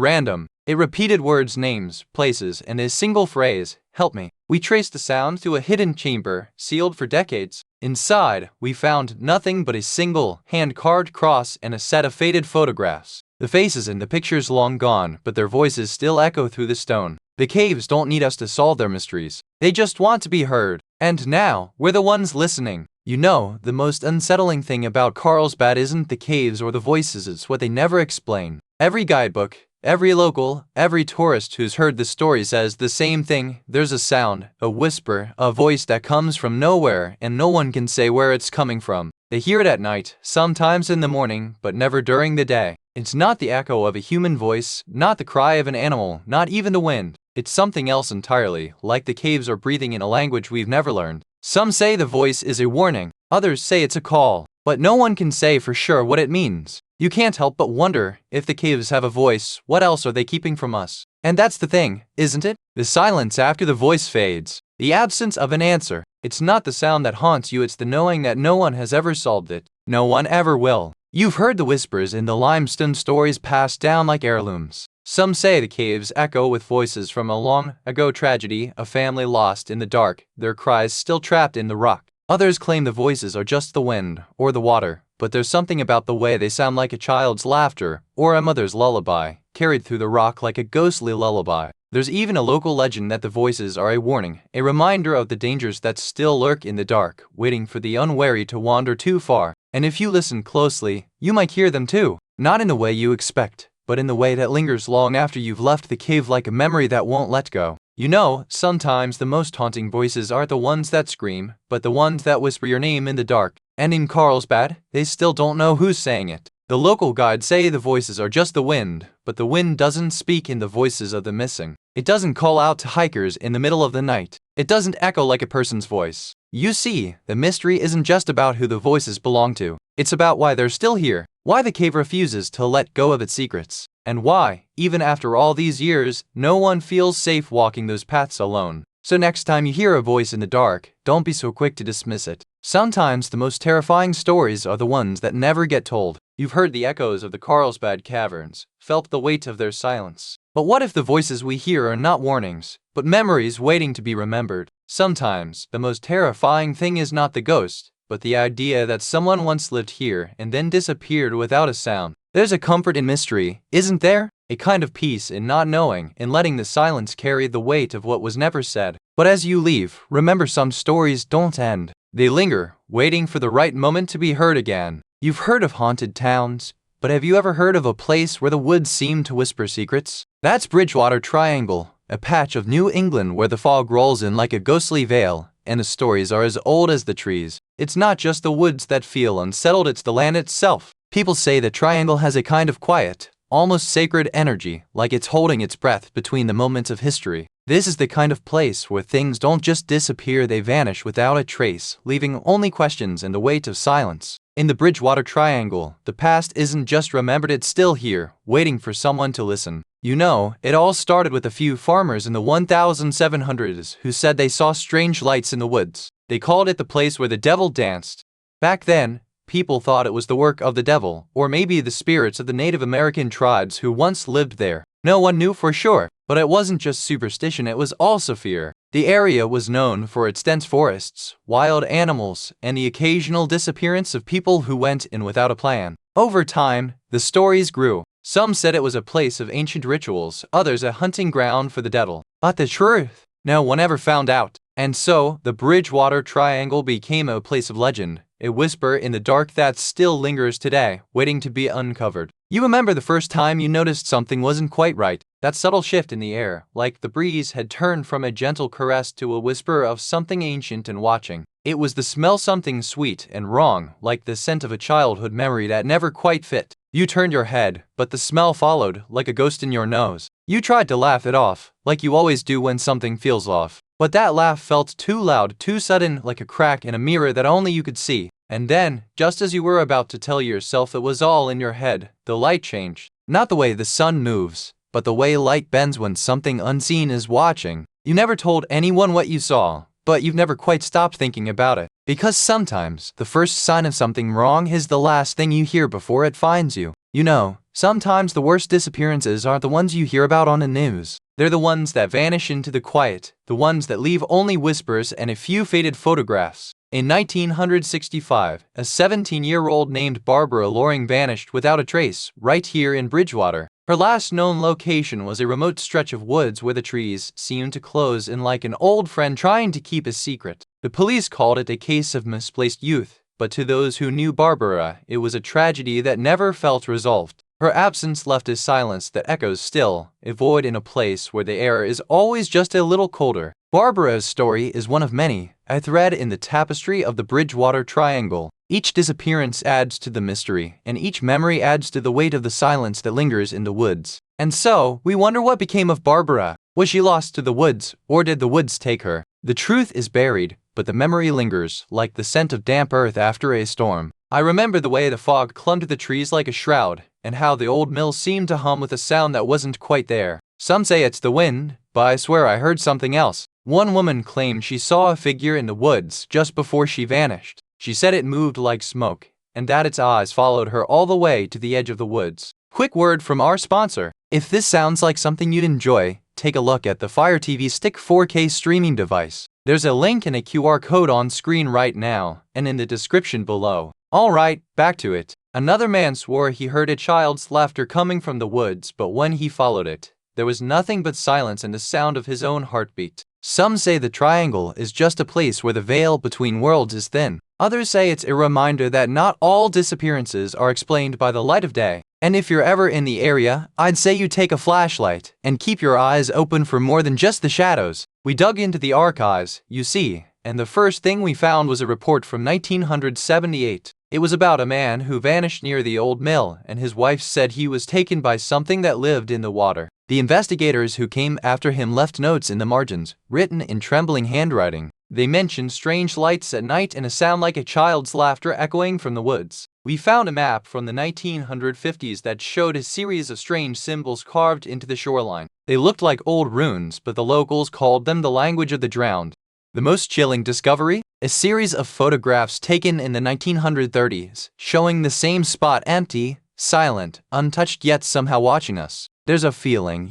random. It repeated words, names, places, and a single phrase, "Help me." We traced the sound to a hidden chamber, sealed for decades. Inside, we found nothing but a single, hand-carved cross and a set of faded photographs. The faces in the pictures long gone, but their voices still echo through the stone. The caves don't need us to solve their mysteries. They just want to be heard. And now, we're the ones listening. You know, the most unsettling thing about Carlsbad isn't the caves or the voices, it's what they never explain. Every guidebook, every local, every tourist who's heard the story says the same thing. There's a sound, a whisper, a voice that comes from nowhere, and no one can say where it's coming from. They hear it at night, sometimes in the morning, but never during the day. It's not the echo of a human voice, not the cry of an animal, not even the wind. It's something else entirely, like the caves are breathing in a language we've never learned. Some say the voice is a warning, others say it's a call, but no one can say for sure what it means. You can't help but wonder, if the caves have a voice, what else are they keeping from us? And that's the thing, isn't it? The silence after the voice fades. The absence of an answer. It's not the sound that haunts you, it's the knowing that no one has ever solved it. No one ever will. You've heard the whispers in the limestone stories passed down like heirlooms. Some say the caves echo with voices from a long-ago tragedy, a family lost in the dark, their cries still trapped in the rock. Others claim the voices are just the wind, or the water, but there's something about the way they sound, like a child's laughter, or a mother's lullaby, carried through the rock like a ghostly lullaby. There's even a local legend that the voices are a warning, a reminder of the dangers that still lurk in the dark, waiting for the unwary to wander too far. And if you listen closely, you might hear them too. Not in the way you expect, but in the way that lingers long after you've left the cave, like a memory that won't let go. You know, sometimes the most haunting voices aren't the ones that scream, but the ones that whisper your name in the dark. And in Carlsbad, they still don't know who's saying it. The local guides say the voices are just the wind, but the wind doesn't speak in the voices of the missing. It doesn't call out to hikers in the middle of the night. It doesn't echo like a person's voice. You see, the mystery isn't just about who the voices belong to. It's about why they're still here, why the cave refuses to let go of its secrets, and why, even after all these years, no one feels safe walking those paths alone. So next time you hear a voice in the dark, don't be so quick to dismiss it. Sometimes the most terrifying stories are the ones that never get told. You've heard the echoes of the Carlsbad caverns, felt the weight of their silence. But what if the voices we hear are not warnings, but memories waiting to be remembered? Sometimes, the most terrifying thing is not the ghost, but the idea that someone once lived here and then disappeared without a sound. There's a comfort in mystery, isn't there? A kind of peace in not knowing and letting the silence carry the weight of what was never said. But as you leave, remember some stories don't end. They linger, waiting for the right moment to be heard again. You've heard of haunted towns, but have you ever heard of a place where the woods seem to whisper secrets? That's Bridgewater Triangle, a patch of New England where the fog rolls in like a ghostly veil, and the stories are as old as the trees. It's not just the woods that feel unsettled, it's the land itself. People say the triangle has a kind of quiet, almost sacred energy, like it's holding its breath between the moments of history. This is the kind of place where things don't just disappear, they vanish without a trace, leaving only questions and the weight of silence. In the Bridgewater Triangle, the past isn't just remembered, it's still here, waiting for someone to listen. You know, it all started with a few farmers in the 1700s who said they saw strange lights in the woods. They called it the place where the devil danced. Back then, people thought it was the work of the devil, or maybe the spirits of the Native American tribes who once lived there. No one knew for sure, but it wasn't just superstition, it was also fear. The area was known for its dense forests, wild animals, and the occasional disappearance of people who went in without a plan. Over time, the stories grew. Some said it was a place of ancient rituals, others a hunting ground for the devil. But the truth, no one ever found out. And so, the Bridgewater Triangle became a place of legend, a whisper in the dark that still lingers today, waiting to be uncovered. You remember the first time you noticed something wasn't quite right, that subtle shift in the air, like the breeze had turned from a gentle caress to a whisper of something ancient and watching. It was the smell, something sweet and wrong, like the scent of a childhood memory that never quite fit. You turned your head, but the smell followed, like a ghost in your nose. You tried to laugh it off, like you always do when something feels off. But that laugh felt too loud, too sudden, like a crack in a mirror that only you could see. And then, just as you were about to tell yourself it was all in your head, the light changed. Not the way the sun moves, but the way light bends when something unseen is watching. You never told anyone what you saw, but you've never quite stopped thinking about it. Because sometimes, the first sign of something wrong is the last thing you hear before it finds you. You know, sometimes the worst disappearances aren't the ones you hear about on the news. They're the ones that vanish into the quiet, the ones that leave only whispers and a few faded photographs. In 1965, a 17-year-old named Barbara Loring vanished without a trace, right here in Bridgewater. Her last known location was a remote stretch of woods where the trees seemed to close in like an old friend trying to keep a secret. The police called it a case of misplaced youth, but to those who knew Barbara, it was a tragedy that never felt resolved. Her absence left a silence that echoes still, a void in a place where the air is always just a little colder. Barbara's story is one of many, a thread in the tapestry of the Bridgewater Triangle. Each disappearance adds to the mystery, and each memory adds to the weight of the silence that lingers in the woods. And so, we wonder what became of Barbara. Was she lost to the woods, or did the woods take her? The truth is buried, but the memory lingers, like the scent of damp earth after a storm. I remember the way the fog clung to the trees like a shroud, and how the old mill seemed to hum with a sound that wasn't quite there. Some say it's the wind, but I swear I heard something else. One woman claimed she saw a figure in the woods just before she vanished. She said it moved like smoke, and that its eyes followed her all the way to the edge of the woods. Quick word from our sponsor. If this sounds like something you'd enjoy, take a look at the Fire TV Stick 4K streaming device. There's a link and a QR code on screen right now, and in the description below. Alright, back to it. Another man swore he heard a child's laughter coming from the woods, but when he followed it, there was nothing but silence and the sound of his own heartbeat. Some say the triangle is just a place where the veil between worlds is thin. Others say it's a reminder that not all disappearances are explained by the light of day. And if you're ever in the area, I'd say you take a flashlight and keep your eyes open for more than just the shadows. We dug into the archives, you see, and the first thing we found was a report from 1978. It was about a man who vanished near the old mill, and his wife said he was taken by something that lived in the water. The investigators who came after him left notes in the margins, written in trembling handwriting. They mentioned strange lights at night and a sound like a child's laughter echoing from the woods. We found a map from the 1950s that showed a series of strange symbols carved into the shoreline. They looked like old runes, but the locals called them the language of the drowned. The most chilling discovery? A series of photographs taken in the 1930s, showing the same spot empty, silent, untouched, yet somehow watching us. There's a feeling,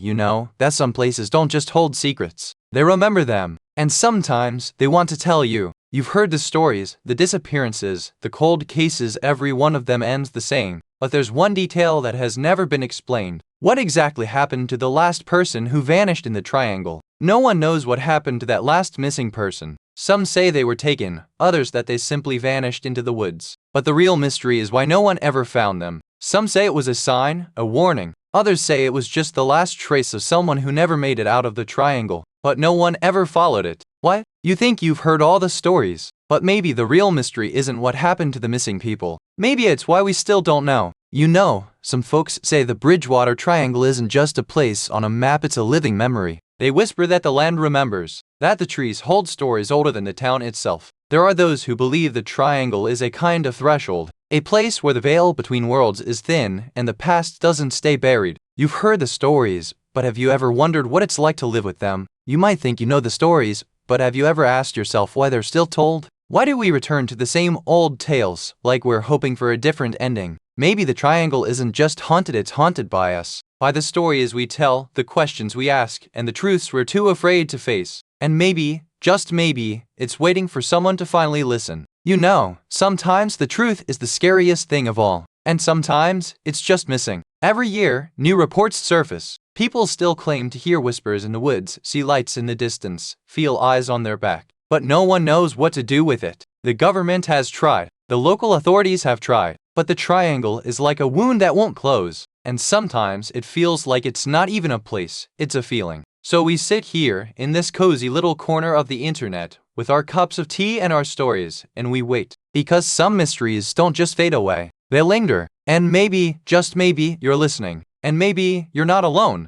that some places don't just hold secrets. They remember them, and sometimes they want to tell you. You've heard the stories, the disappearances, the cold cases, every one of them ends the same. But there's one detail that has never been explained. What exactly happened to the last person who vanished in the triangle? No one knows what happened to that last missing person. Some say they were taken, others that they simply vanished into the woods. But the real mystery is why no one ever found them. Some say it was a sign, a warning. Others say it was just the last trace of someone who never made it out of the triangle. But no one ever followed it. What? You think you've heard all the stories. But maybe the real mystery isn't what happened to the missing people. Maybe it's why we still don't know. Some folks say the Bridgewater Triangle isn't just a place on a map, it's a living memory. They whisper that the land remembers, that the trees hold stories older than the town itself. There are those who believe the triangle is a kind of threshold, a place where the veil between worlds is thin and the past doesn't stay buried. You've heard the stories, but have you ever wondered what it's like to live with them? You might think you know the stories, but have you ever asked yourself why they're still told? Why do we return to the same old tales, like we're hoping for a different ending? Maybe the triangle isn't just haunted, it's haunted by us. By the stories we tell, the questions we ask, and the truths we're too afraid to face. And maybe, just maybe, it's waiting for someone to finally listen. Sometimes the truth is the scariest thing of all. And sometimes, it's just missing. Every year, new reports surface. People still claim to hear whispers in the woods, see lights in the distance, feel eyes on their back. But no one knows what to do with it. The government has tried. The local authorities have tried. But the triangle is like a wound that won't close. And sometimes it feels like it's not even a place, it's a feeling. So we sit here, in this cozy little corner of the internet, with our cups of tea and our stories, and we wait. Because some mysteries don't just fade away. They linger. And maybe, just maybe, you're listening. And maybe, you're not alone.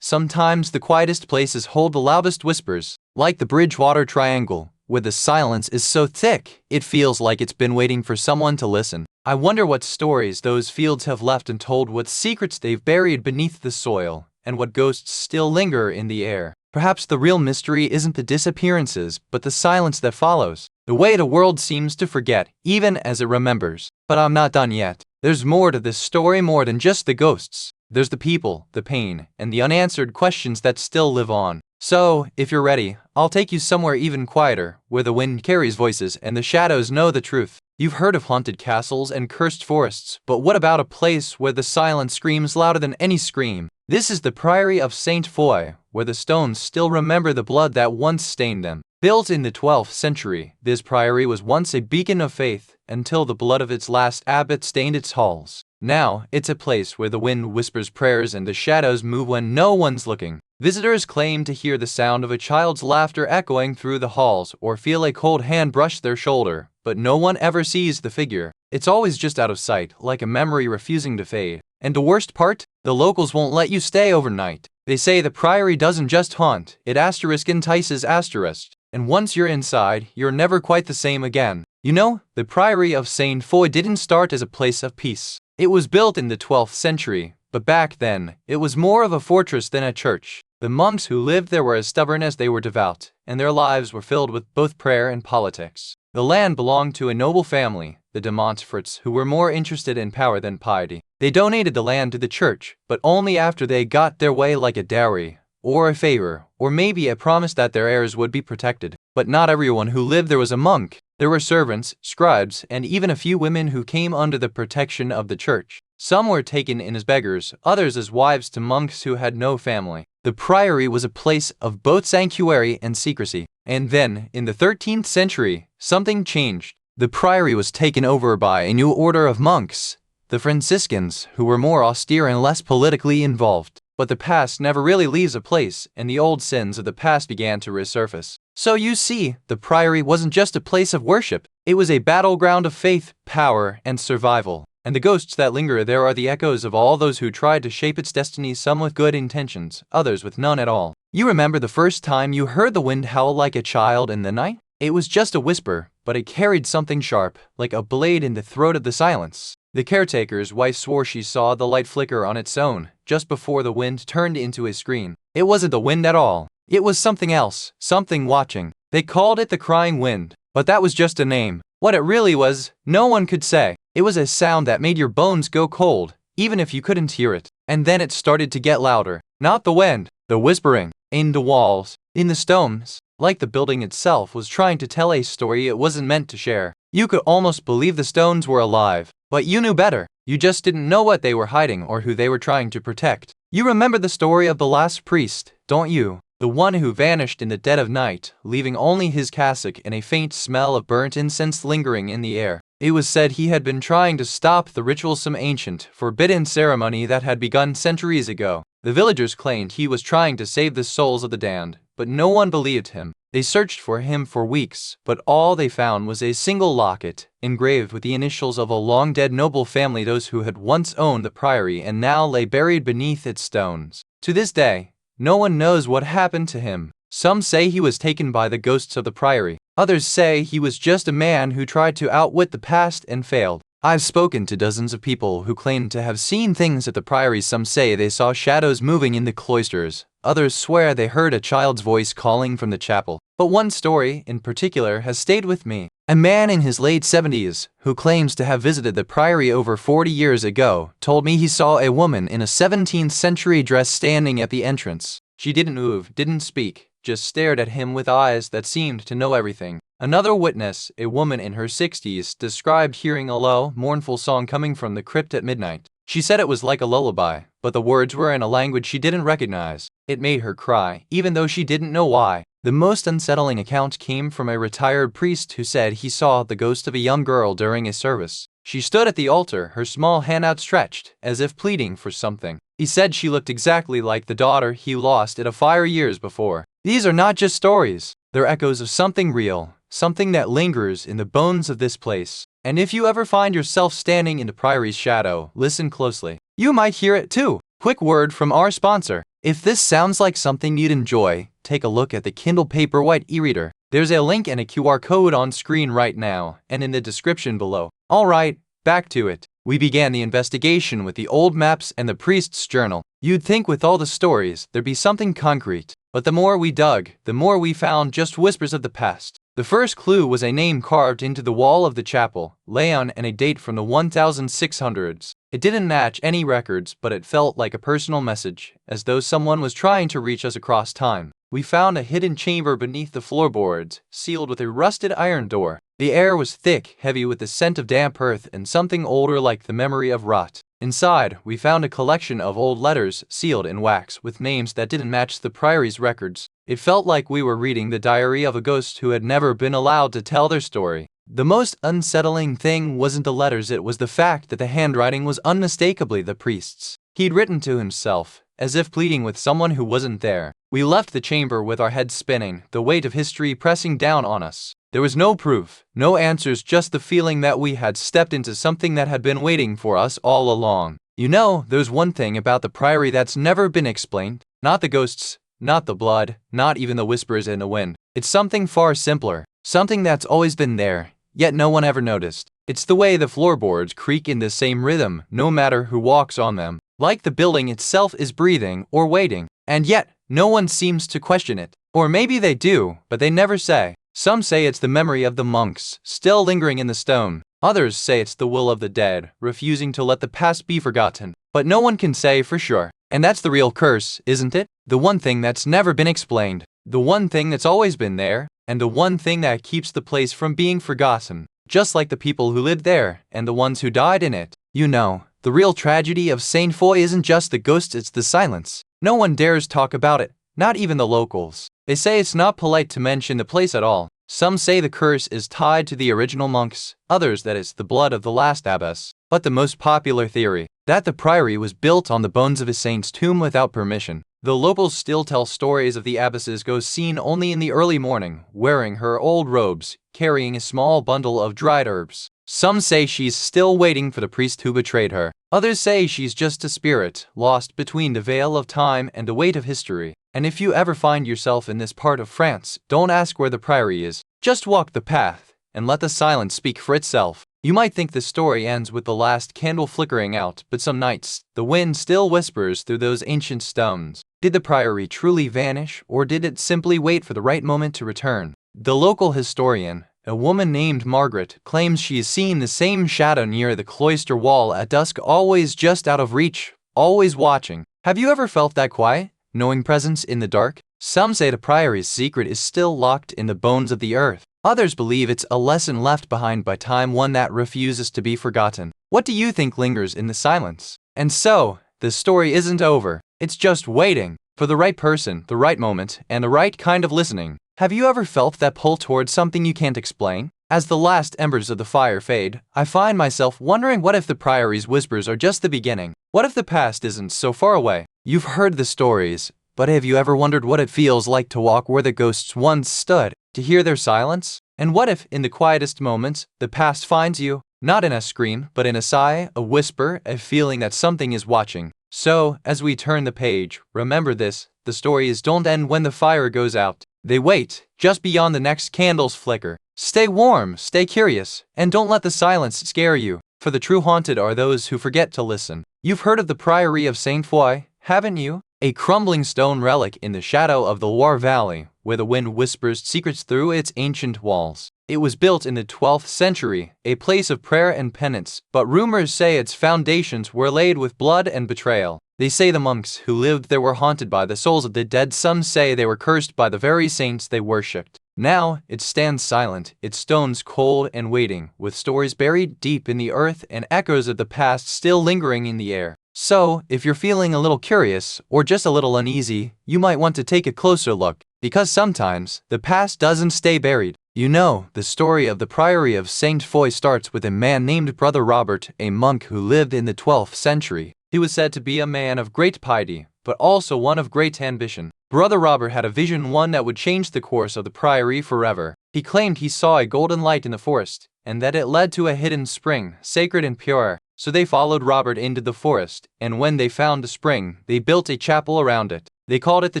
Sometimes the quietest places hold the loudest whispers, like the Bridgewater Triangle, where the silence is so thick, it feels like it's been waiting for someone to listen. I wonder what stories those fields have left untold, what secrets they've buried beneath the soil, and what ghosts still linger in the air. Perhaps the real mystery isn't the disappearances, but the silence that follows. The way the world seems to forget, even as it remembers. But I'm not done yet. There's more to this story, more than just the ghosts. There's the people, the pain, and the unanswered questions that still live on. So, if you're ready, I'll take you somewhere even quieter, where the wind carries voices and the shadows know the truth. You've heard of haunted castles and cursed forests, but what about a place where the silence screams louder than any scream? This is the Priory of St. Foy, where the stones still remember the blood that once stained them. Built in the 12th century, this priory was once a beacon of faith, until the blood of its last abbot stained its halls. Now, it's a place where the wind whispers prayers and the shadows move when no one's looking. Visitors claim to hear the sound of a child's laughter echoing through the halls or feel a cold hand brush their shoulder, but no one ever sees the figure. It's always just out of sight, like a memory refusing to fade. And the worst part? The locals won't let you stay overnight. They say the priory doesn't just haunt, it entices asterisk. And once you're inside, you're never quite the same again. The Priory of St. Foy didn't start as a place of peace. It was built in the 12th century, but back then, it was more of a fortress than a church. The monks who lived there were as stubborn as they were devout, and their lives were filled with both prayer and politics. The land belonged to a noble family, the de Montforts, who were more interested in power than piety. They donated the land to the church, but only after they got their way, like a dowry, or a favor, or maybe a promise that their heirs would be protected. But not everyone who lived there was a monk. There were servants, scribes, and even a few women who came under the protection of the church. Some were taken in as beggars, others as wives to monks who had no family. The priory was a place of both sanctuary and secrecy. And then, in the 13th century, something changed. The priory was taken over by a new order of monks, the Franciscans, who were more austere and less politically involved. But the past never really leaves a place, and the old sins of the past began to resurface. So you see, the priory wasn't just a place of worship, it was a battleground of faith, power, and survival. And the ghosts that linger there are the echoes of all those who tried to shape its destiny, some with good intentions, others with none at all. You remember the first time you heard the wind howl like a child in the night? It was just a whisper, but it carried something sharp, like a blade in the throat of the silence. The caretaker's wife swore she saw the light flicker on its own, just before the wind turned into a scream. It wasn't the wind at all. It was something else, something watching. They called it the crying wind, but that was just a name. What it really was, no one could say. It was a sound that made your bones go cold, even if you couldn't hear it. And then it started to get louder. Not the wind, the whispering. In the walls, in the stones, like the building itself was trying to tell a story it wasn't meant to share. You could almost believe the stones were alive. But you knew better. You just didn't know what they were hiding or who they were trying to protect. You remember the story of the last priest, don't you? The one who vanished in the dead of night, leaving only his cassock and a faint smell of burnt incense lingering in the air. It was said he had been trying to stop the ritual, some ancient, forbidden ceremony that had begun centuries ago. The villagers claimed he was trying to save the souls of the damned, but no one believed him. They searched for him for weeks, but all they found was a single locket, engraved with the initials of a long-dead noble family, those who had once owned the priory and now lay buried beneath its stones. To this day, no one knows what happened to him. Some say he was taken by the ghosts of the priory. Others say he was just a man who tried to outwit the past and failed. I've spoken to dozens of people who claim to have seen things at the priory. Some say they saw shadows moving in the cloisters. Others swear they heard a child's voice calling from the chapel. But one story, in particular, has stayed with me. A man in his late 70s, who claims to have visited the priory over 40 years ago, told me he saw a woman in a 17th century dress standing at the entrance. She didn't move, didn't speak, just stared at him with eyes that seemed to know everything. Another witness, a woman in her 60s, described hearing a low, mournful song coming from the crypt at midnight. She said it was like a lullaby, but the words were in a language she didn't recognize. It made her cry, even though she didn't know why. The most unsettling account came from a retired priest who said he saw the ghost of a young girl during a service. She stood at the altar, her small hand outstretched, as if pleading for something. He said she looked exactly like the daughter he lost at a fire years before. These are not just stories. They're echoes of something real, something that lingers in the bones of this place. And if you ever find yourself standing in the priory's shadow, listen closely. You might hear it too. Quick word from our sponsor. If this sounds like something you'd enjoy, take a look at the Kindle Paperwhite e-reader. There's a link and a QR code on screen right now, and in the description below. Alright, back to it. We began the investigation with the old maps and the priest's journal. You'd think with all the stories, there'd be something concrete. But the more we dug, the more we found just whispers of the past. The first clue was a name carved into the wall of the chapel, Leon, and a date from the 1600s. It didn't match any records, but it felt like a personal message, as though someone was trying to reach us across time. We found a hidden chamber beneath the floorboards, sealed with a rusted iron door. The air was thick, heavy with the scent of damp earth and something older like the memory of rot. Inside, we found a collection of old letters sealed in wax with names that didn't match the priory's records. It felt like we were reading the diary of a ghost who had never been allowed to tell their story. The most unsettling thing wasn't the letters, it was the fact that the handwriting was unmistakably the priest's. He'd written to himself, as if pleading with someone who wasn't there. We left the chamber with our heads spinning, the weight of history pressing down on us. There was no proof, no answers, just the feeling that we had stepped into something that had been waiting for us all along. You know, there's one thing about the priory that's never been explained. Not the ghosts, not the blood, not even the whispers in the wind. It's something far simpler, something that's always been there, yet no one ever noticed. It's the way the floorboards creak in the same rhythm, no matter who walks on them. Like the building itself is breathing or waiting, and yet no one seems to question it. Or maybe they do, but they never say. Some say it's the memory of the monks, still lingering in the stone. Others say it's the will of the dead, refusing to let the past be forgotten. But no one can say for sure. And that's the real curse, isn't it? The one thing that's never been explained. The one thing that's always been there, and the one thing that keeps the place from being forgotten. Just like the people who lived there, and the ones who died in it. You know, the real tragedy of Saint Foy isn't just the ghosts, it's the silence. No one dares talk about it, not even the locals. They say it's not polite to mention the place at all. Some say the curse is tied to the original monks, others that it's the blood of the last abbess. but the most popular theory, that the priory was built on the bones of a saint's tomb without permission. The locals still tell stories of the abbess's ghost seen only in the early morning, wearing her old robes, carrying a small bundle of dried herbs. Some say she's still waiting for the priest who betrayed her. Others say she's just a spirit, lost between the veil of time and the weight of history. And if you ever find yourself in this part of France, don't ask where the priory is. Just walk the path, and let the silence speak for itself. You might think the story ends with the last candle flickering out, but some nights, the wind still whispers through those ancient stones. Did the priory truly vanish, or did it simply wait for the right moment to return? The local historian, a woman named Margaret, claims she has seen the same shadow near the cloister wall at dusk, always just out of reach, always watching. Have you ever felt that quiet, knowing presence in the dark? Some say the priory's secret is still locked in the bones of the earth. Others believe it's a lesson left behind by time, one that refuses to be forgotten. What do you think lingers in the silence? And so, the story isn't over. It's just waiting for the right person, the right moment, and the right kind of listening. Have you ever felt that pull towards something you can't explain? As the last embers of the fire fade, I find myself wondering, what if the priory's whispers are just the beginning? What if the past isn't so far away? You've heard the stories, but have you ever wondered what it feels like to walk where the ghosts once stood, to hear their silence? And what if, in the quietest moments, the past finds you, not in a scream, but in a sigh, a whisper, a feeling that something is watching? So, as we turn the page, remember this: the stories don't end when the fire goes out. They wait, just beyond the next candle's flicker. Stay warm, stay curious, and don't let the silence scare you, for the true haunted are those who forget to listen. You've heard of the Priory of Saint Foy, haven't you? A crumbling stone relic in the shadow of the Loire Valley, where the wind whispers secrets through its ancient walls. It was built in the 12th century, a place of prayer and penance, but rumors say its foundations were laid with blood and betrayal. They say the monks who lived there were haunted by the souls of the dead. Some say they were cursed by the very saints they worshipped. Now, it stands silent, its stones cold and waiting, with stories buried deep in the earth and echoes of the past still lingering in the air. So, if you're feeling a little curious, or just a little uneasy, you might want to take a closer look, because sometimes, the past doesn't stay buried. You know, the story of the Priory of Saint Foy starts with a man named Brother Robert, a monk who lived in the 12th century. He was said to be a man of great piety, but also one of great ambition. Brother Robert had a vision, one that would change the course of the priory forever. He claimed he saw a golden light in the forest, and that it led to a hidden spring, sacred and pure. So they followed Robert into the forest, and when they found the spring, they built a chapel around it. They called it the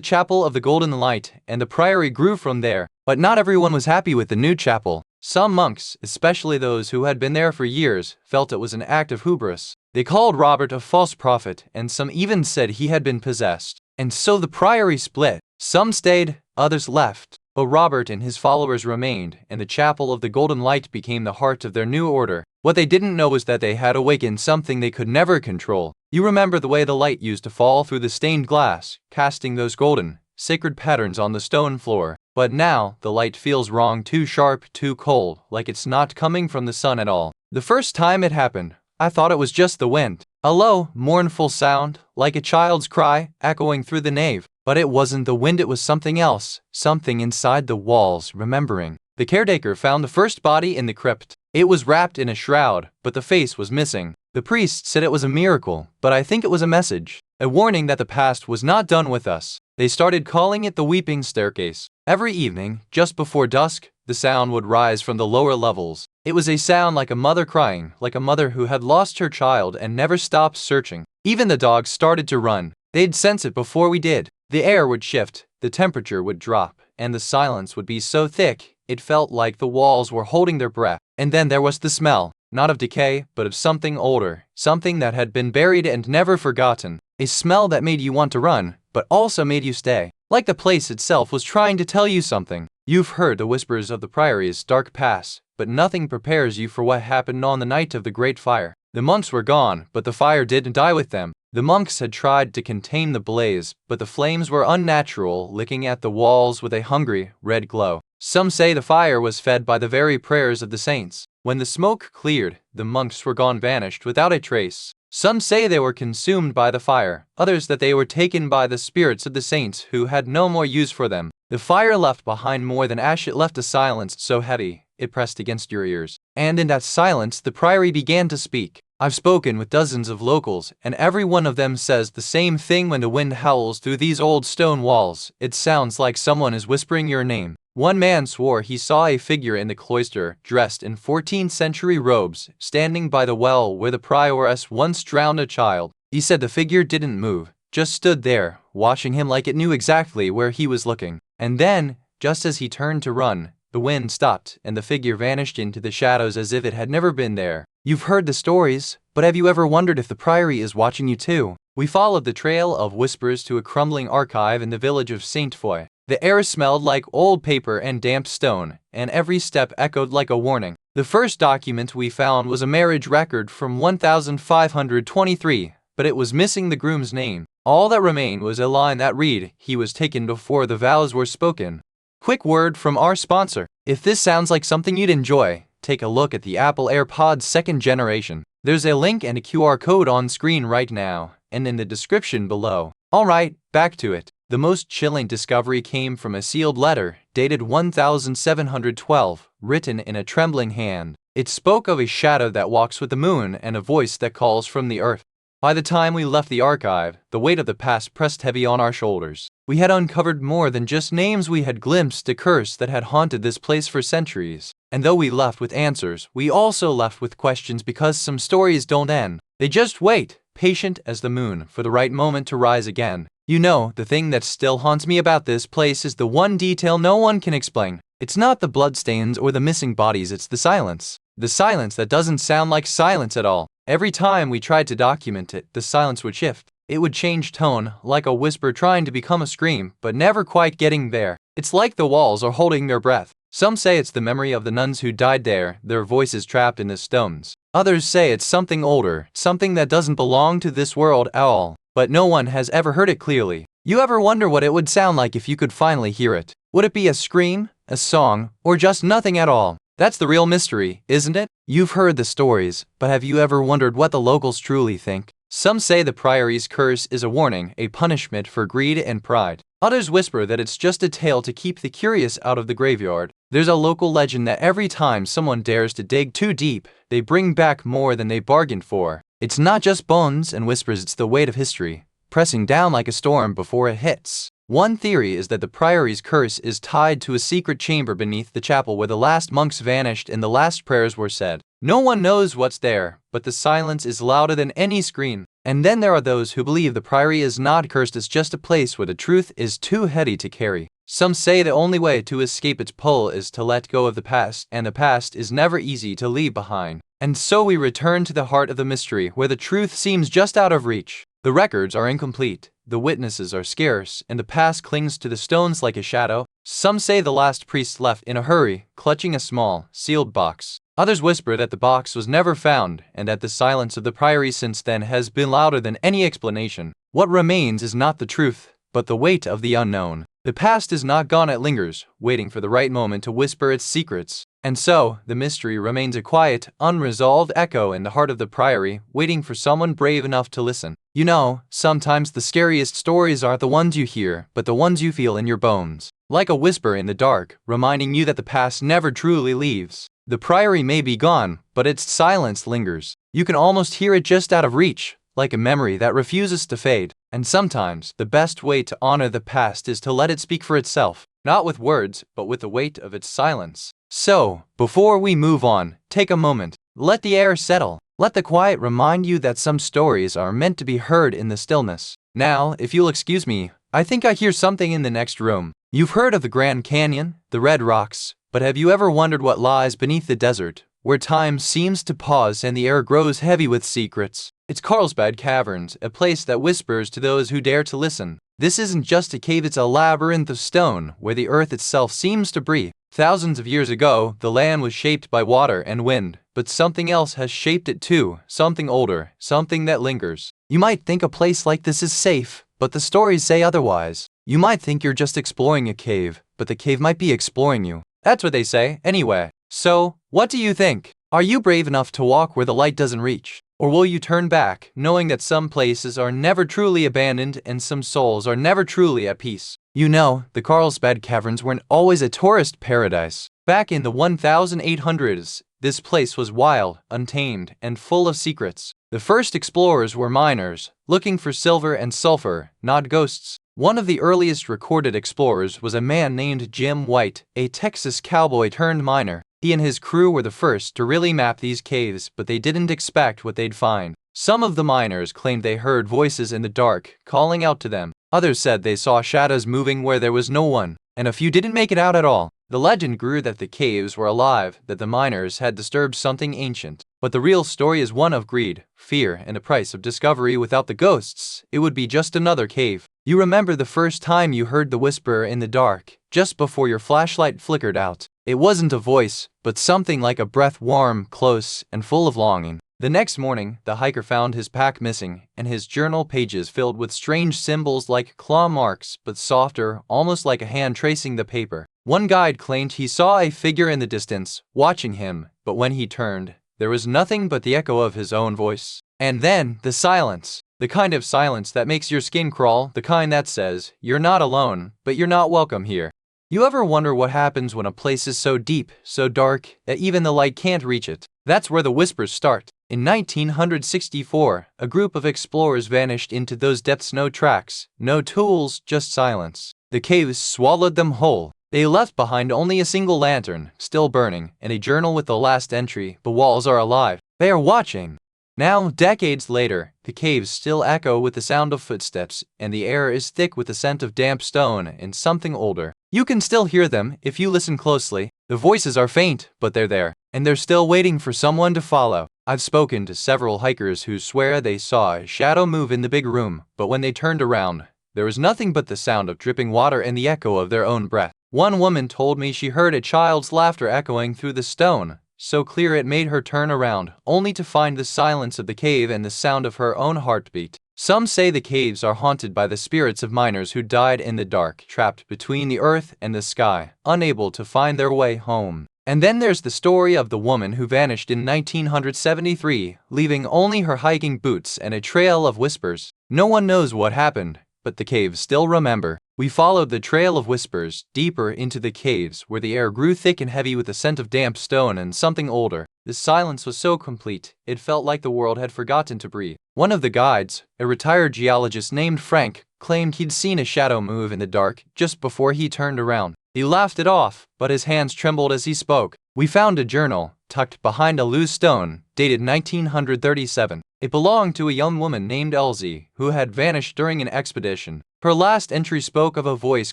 Chapel of the Golden Light, and the priory grew from there. But not everyone was happy with the new chapel. Some monks, especially those who had been there for years, felt it was an act of hubris. They called Robert a false prophet, and some even said he had been possessed. And so the priory split. Some stayed, others left. But Robert and his followers remained, and the Chapel of the Golden Light became the heart of their new order. What they didn't know was that they had awakened something they could never control. You remember the way the light used to fall through the stained glass, casting those golden, sacred patterns on the stone floor. But now, the light feels wrong, too sharp, too cold, like it's not coming from the sun at all. The first time it happened, I thought it was just the wind. A low, mournful sound, like a child's cry, echoing through the nave. But it wasn't the wind, it was something else, something inside the walls, remembering. The caretaker found the first body in the crypt. It was wrapped in a shroud, but the face was missing. The priest said it was a miracle, but I think it was a message. A warning that the past was not done with us. They started calling it the Weeping Staircase. Every evening, just before dusk, the sound would rise from the lower levels. It was a sound like a mother crying, like a mother who had lost her child and never stopped searching. Even the dogs started to run. They'd sense it before we did. The air would shift, the temperature would drop, and the silence would be so thick, it felt like the walls were holding their breath. And then there was the smell, not of decay, but of something older, something that had been buried and never forgotten. A smell that made you want to run, but also made you stay. Like the place itself was trying to tell you something. You've heard the whispers of the priory's dark past, but nothing prepares you for what happened on the night of the Great Fire. The monks were gone, but the fire didn't die with them. The monks had tried to contain the blaze, but the flames were unnatural, licking at the walls with a hungry, red glow. Some say the fire was fed by the very prayers of the saints. When the smoke cleared, the monks were gone, vanished without a trace. Some say they were consumed by the fire, others that they were taken by the spirits of the saints who had no more use for them. The fire left behind more than ash, it left a silence so heavy, it pressed against your ears. And in that silence the priory began to speak. I've spoken with dozens of locals, and every one of them says the same thing when the wind howls through these old stone walls. It sounds like someone is whispering your name. One man swore he saw a figure in the cloister, dressed in 14th century robes, standing by the well where the prioress once drowned a child. He said the figure didn't move, just stood there, watching him like it knew exactly where he was looking. And then, just as he turned to run, the wind stopped and the figure vanished into the shadows as if it had never been there. You've heard the stories, but have you ever wondered if the Priory is watching you too? We followed the trail of whispers to a crumbling archive in the village of Saint Foy. The air smelled like old paper and damp stone, and every step echoed like a warning. The first document we found was a marriage record from 1523, but it was missing the groom's name. All that remained was a line that read, "He was taken before the vows were spoken." Quick word from our sponsor. If this sounds like something you'd enjoy, take a look at the Apple AirPods 2nd generation. There's a link and a QR code on screen right now, and in the description below. Alright, back to it. The most chilling discovery came from a sealed letter, dated 1712, written in a trembling hand. It spoke of a shadow that walks with the moon and a voice that calls from the earth. By the time we left the archive, the weight of the past pressed heavy on our shoulders. We had uncovered more than just names. We had glimpsed a curse that had haunted this place for centuries. And though we left with answers, we also left with questions, because some stories don't end. They just wait, patient as the moon, for the right moment to rise again. You know, the thing that still haunts me about this place is the one detail no one can explain. It's not the bloodstains or the missing bodies, it's the silence. The silence that doesn't sound like silence at all. Every time we tried to document it, the silence would shift. It would change tone, like a whisper trying to become a scream, but never quite getting there. It's like the walls are holding their breath. Some say it's the memory of the nuns who died there, their voices trapped in the stones. Others say it's something older, something that doesn't belong to this world at all. But no one has ever heard it clearly. You ever wonder what it would sound like if you could finally hear it? Would it be a scream, a song, or just nothing at all? That's the real mystery, isn't it? You've heard the stories, but have you ever wondered what the locals truly think? Some say the Priory's curse is a warning, a punishment for greed and pride. Others whisper that it's just a tale to keep the curious out of the graveyard. There's a local legend that every time someone dares to dig too deep, they bring back more than they bargained for. It's not just bones and whispers, it's the weight of history, pressing down like a storm before it hits. One theory is that the Priory's curse is tied to a secret chamber beneath the chapel where the last monks vanished and the last prayers were said. No one knows what's there, but the silence is louder than any scream. And then there are those who believe the Priory is not cursed, it's just a place where the truth is too heavy to carry. Some say the only way to escape its pull is to let go of the past, and the past is never easy to leave behind. And so we return to the heart of the mystery, where the truth seems just out of reach. The records are incomplete, the witnesses are scarce, and the past clings to the stones like a shadow. Some say the last priest left in a hurry, clutching a small, sealed box. Others whisper that the box was never found, and that the silence of the Priory since then has been louder than any explanation. What remains is not the truth, but the weight of the unknown. The past is not gone, it lingers, waiting for the right moment to whisper its secrets. And so, the mystery remains a quiet, unresolved echo in the heart of the Priory, waiting for someone brave enough to listen. You know, sometimes the scariest stories aren't the ones you hear, but the ones you feel in your bones. Like a whisper in the dark, reminding you that the past never truly leaves. The Priory may be gone, but its silence lingers. You can almost hear it just out of reach, like a memory that refuses to fade. And sometimes, the best way to honor the past is to let it speak for itself. Not with words, but with the weight of its silence. So, before we move on, take a moment. Let the air settle. Let the quiet remind you that some stories are meant to be heard in the stillness. Now, if you'll excuse me, I think I hear something in the next room. You've heard of the Grand Canyon, the Red Rocks, but have you ever wondered what lies beneath the desert, where time seems to pause and the air grows heavy with secrets? It's Carlsbad Caverns, a place that whispers to those who dare to listen. This isn't just a cave, it's a labyrinth of stone, where the earth itself seems to breathe. Thousands of years ago, the land was shaped by water and wind, but something else has shaped it too, something older, something that lingers. You might think a place like this is safe, but the stories say otherwise. You might think you're just exploring a cave, but the cave might be exploring you. That's what they say, anyway. So, what do you think? Are you brave enough to walk where the light doesn't reach? Or will you turn back, knowing that some places are never truly abandoned and some souls are never truly at peace? You know, the Carlsbad Caverns weren't always a tourist paradise. Back in the 1800s, this place was wild, untamed, and full of secrets. The first explorers were miners, looking for silver and sulfur, not ghosts. One of the earliest recorded explorers was a man named Jim White, a Texas cowboy turned miner. He and his crew were the first to really map these caves, but they didn't expect what they'd find. Some of the miners claimed they heard voices in the dark, calling out to them. Others said they saw shadows moving where there was no one, and a few didn't make it out at all. The legend grew that the caves were alive, that the miners had disturbed something ancient. But the real story is one of greed, fear, and the price of discovery. Without the ghosts, it would be just another cave. You remember the first time you heard the whisper in the dark, just before your flashlight flickered out. It wasn't a voice, but something like a breath, warm, close, and full of longing. The next morning, the hiker found his pack missing, and his journal pages filled with strange symbols like claw marks, but softer, almost like a hand tracing the paper. One guide claimed he saw a figure in the distance, watching him, but when he turned, there was nothing but the echo of his own voice. And then, the silence. The kind of silence that makes your skin crawl, the kind that says, "You're not alone, but you're not welcome here." You ever wonder what happens when a place is so deep, so dark, that even the light can't reach it? That's where the whispers start. In 1964, a group of explorers vanished into those depths. No tracks, no tools, just silence. The caves swallowed them whole. They left behind only a single lantern, still burning, and a journal with the last entry, "The walls are alive. They are watching." Now, decades later, the caves still echo with the sound of footsteps, and the air is thick with the scent of damp stone and something older. You can still hear them if you listen closely. The voices are faint, but they're there, and they're still waiting for someone to follow. I've spoken to several hikers who swear they saw a shadow move in the big room, but when they turned around, there was nothing but the sound of dripping water and the echo of their own breath. One woman told me she heard a child's laughter echoing through the stone, so clear it made her turn around, only to find the silence of the cave and the sound of her own heartbeat. Some say the caves are haunted by the spirits of miners who died in the dark, trapped between the earth and the sky, unable to find their way home. And then there's the story of the woman who vanished in 1973, leaving only her hiking boots and a trail of whispers. No one knows what happened, but the caves still remember. We followed the trail of whispers deeper into the caves, where the air grew thick and heavy with the scent of damp stone and something older. The silence was so complete, it felt like the world had forgotten to breathe. One of the guides, a retired geologist named Frank, claimed he'd seen a shadow move in the dark just before he turned around. He laughed it off, but his hands trembled as he spoke. We found a journal, tucked behind a loose stone, dated 1937. It belonged to a young woman named Elsie, who had vanished during an expedition. Her last entry spoke of a voice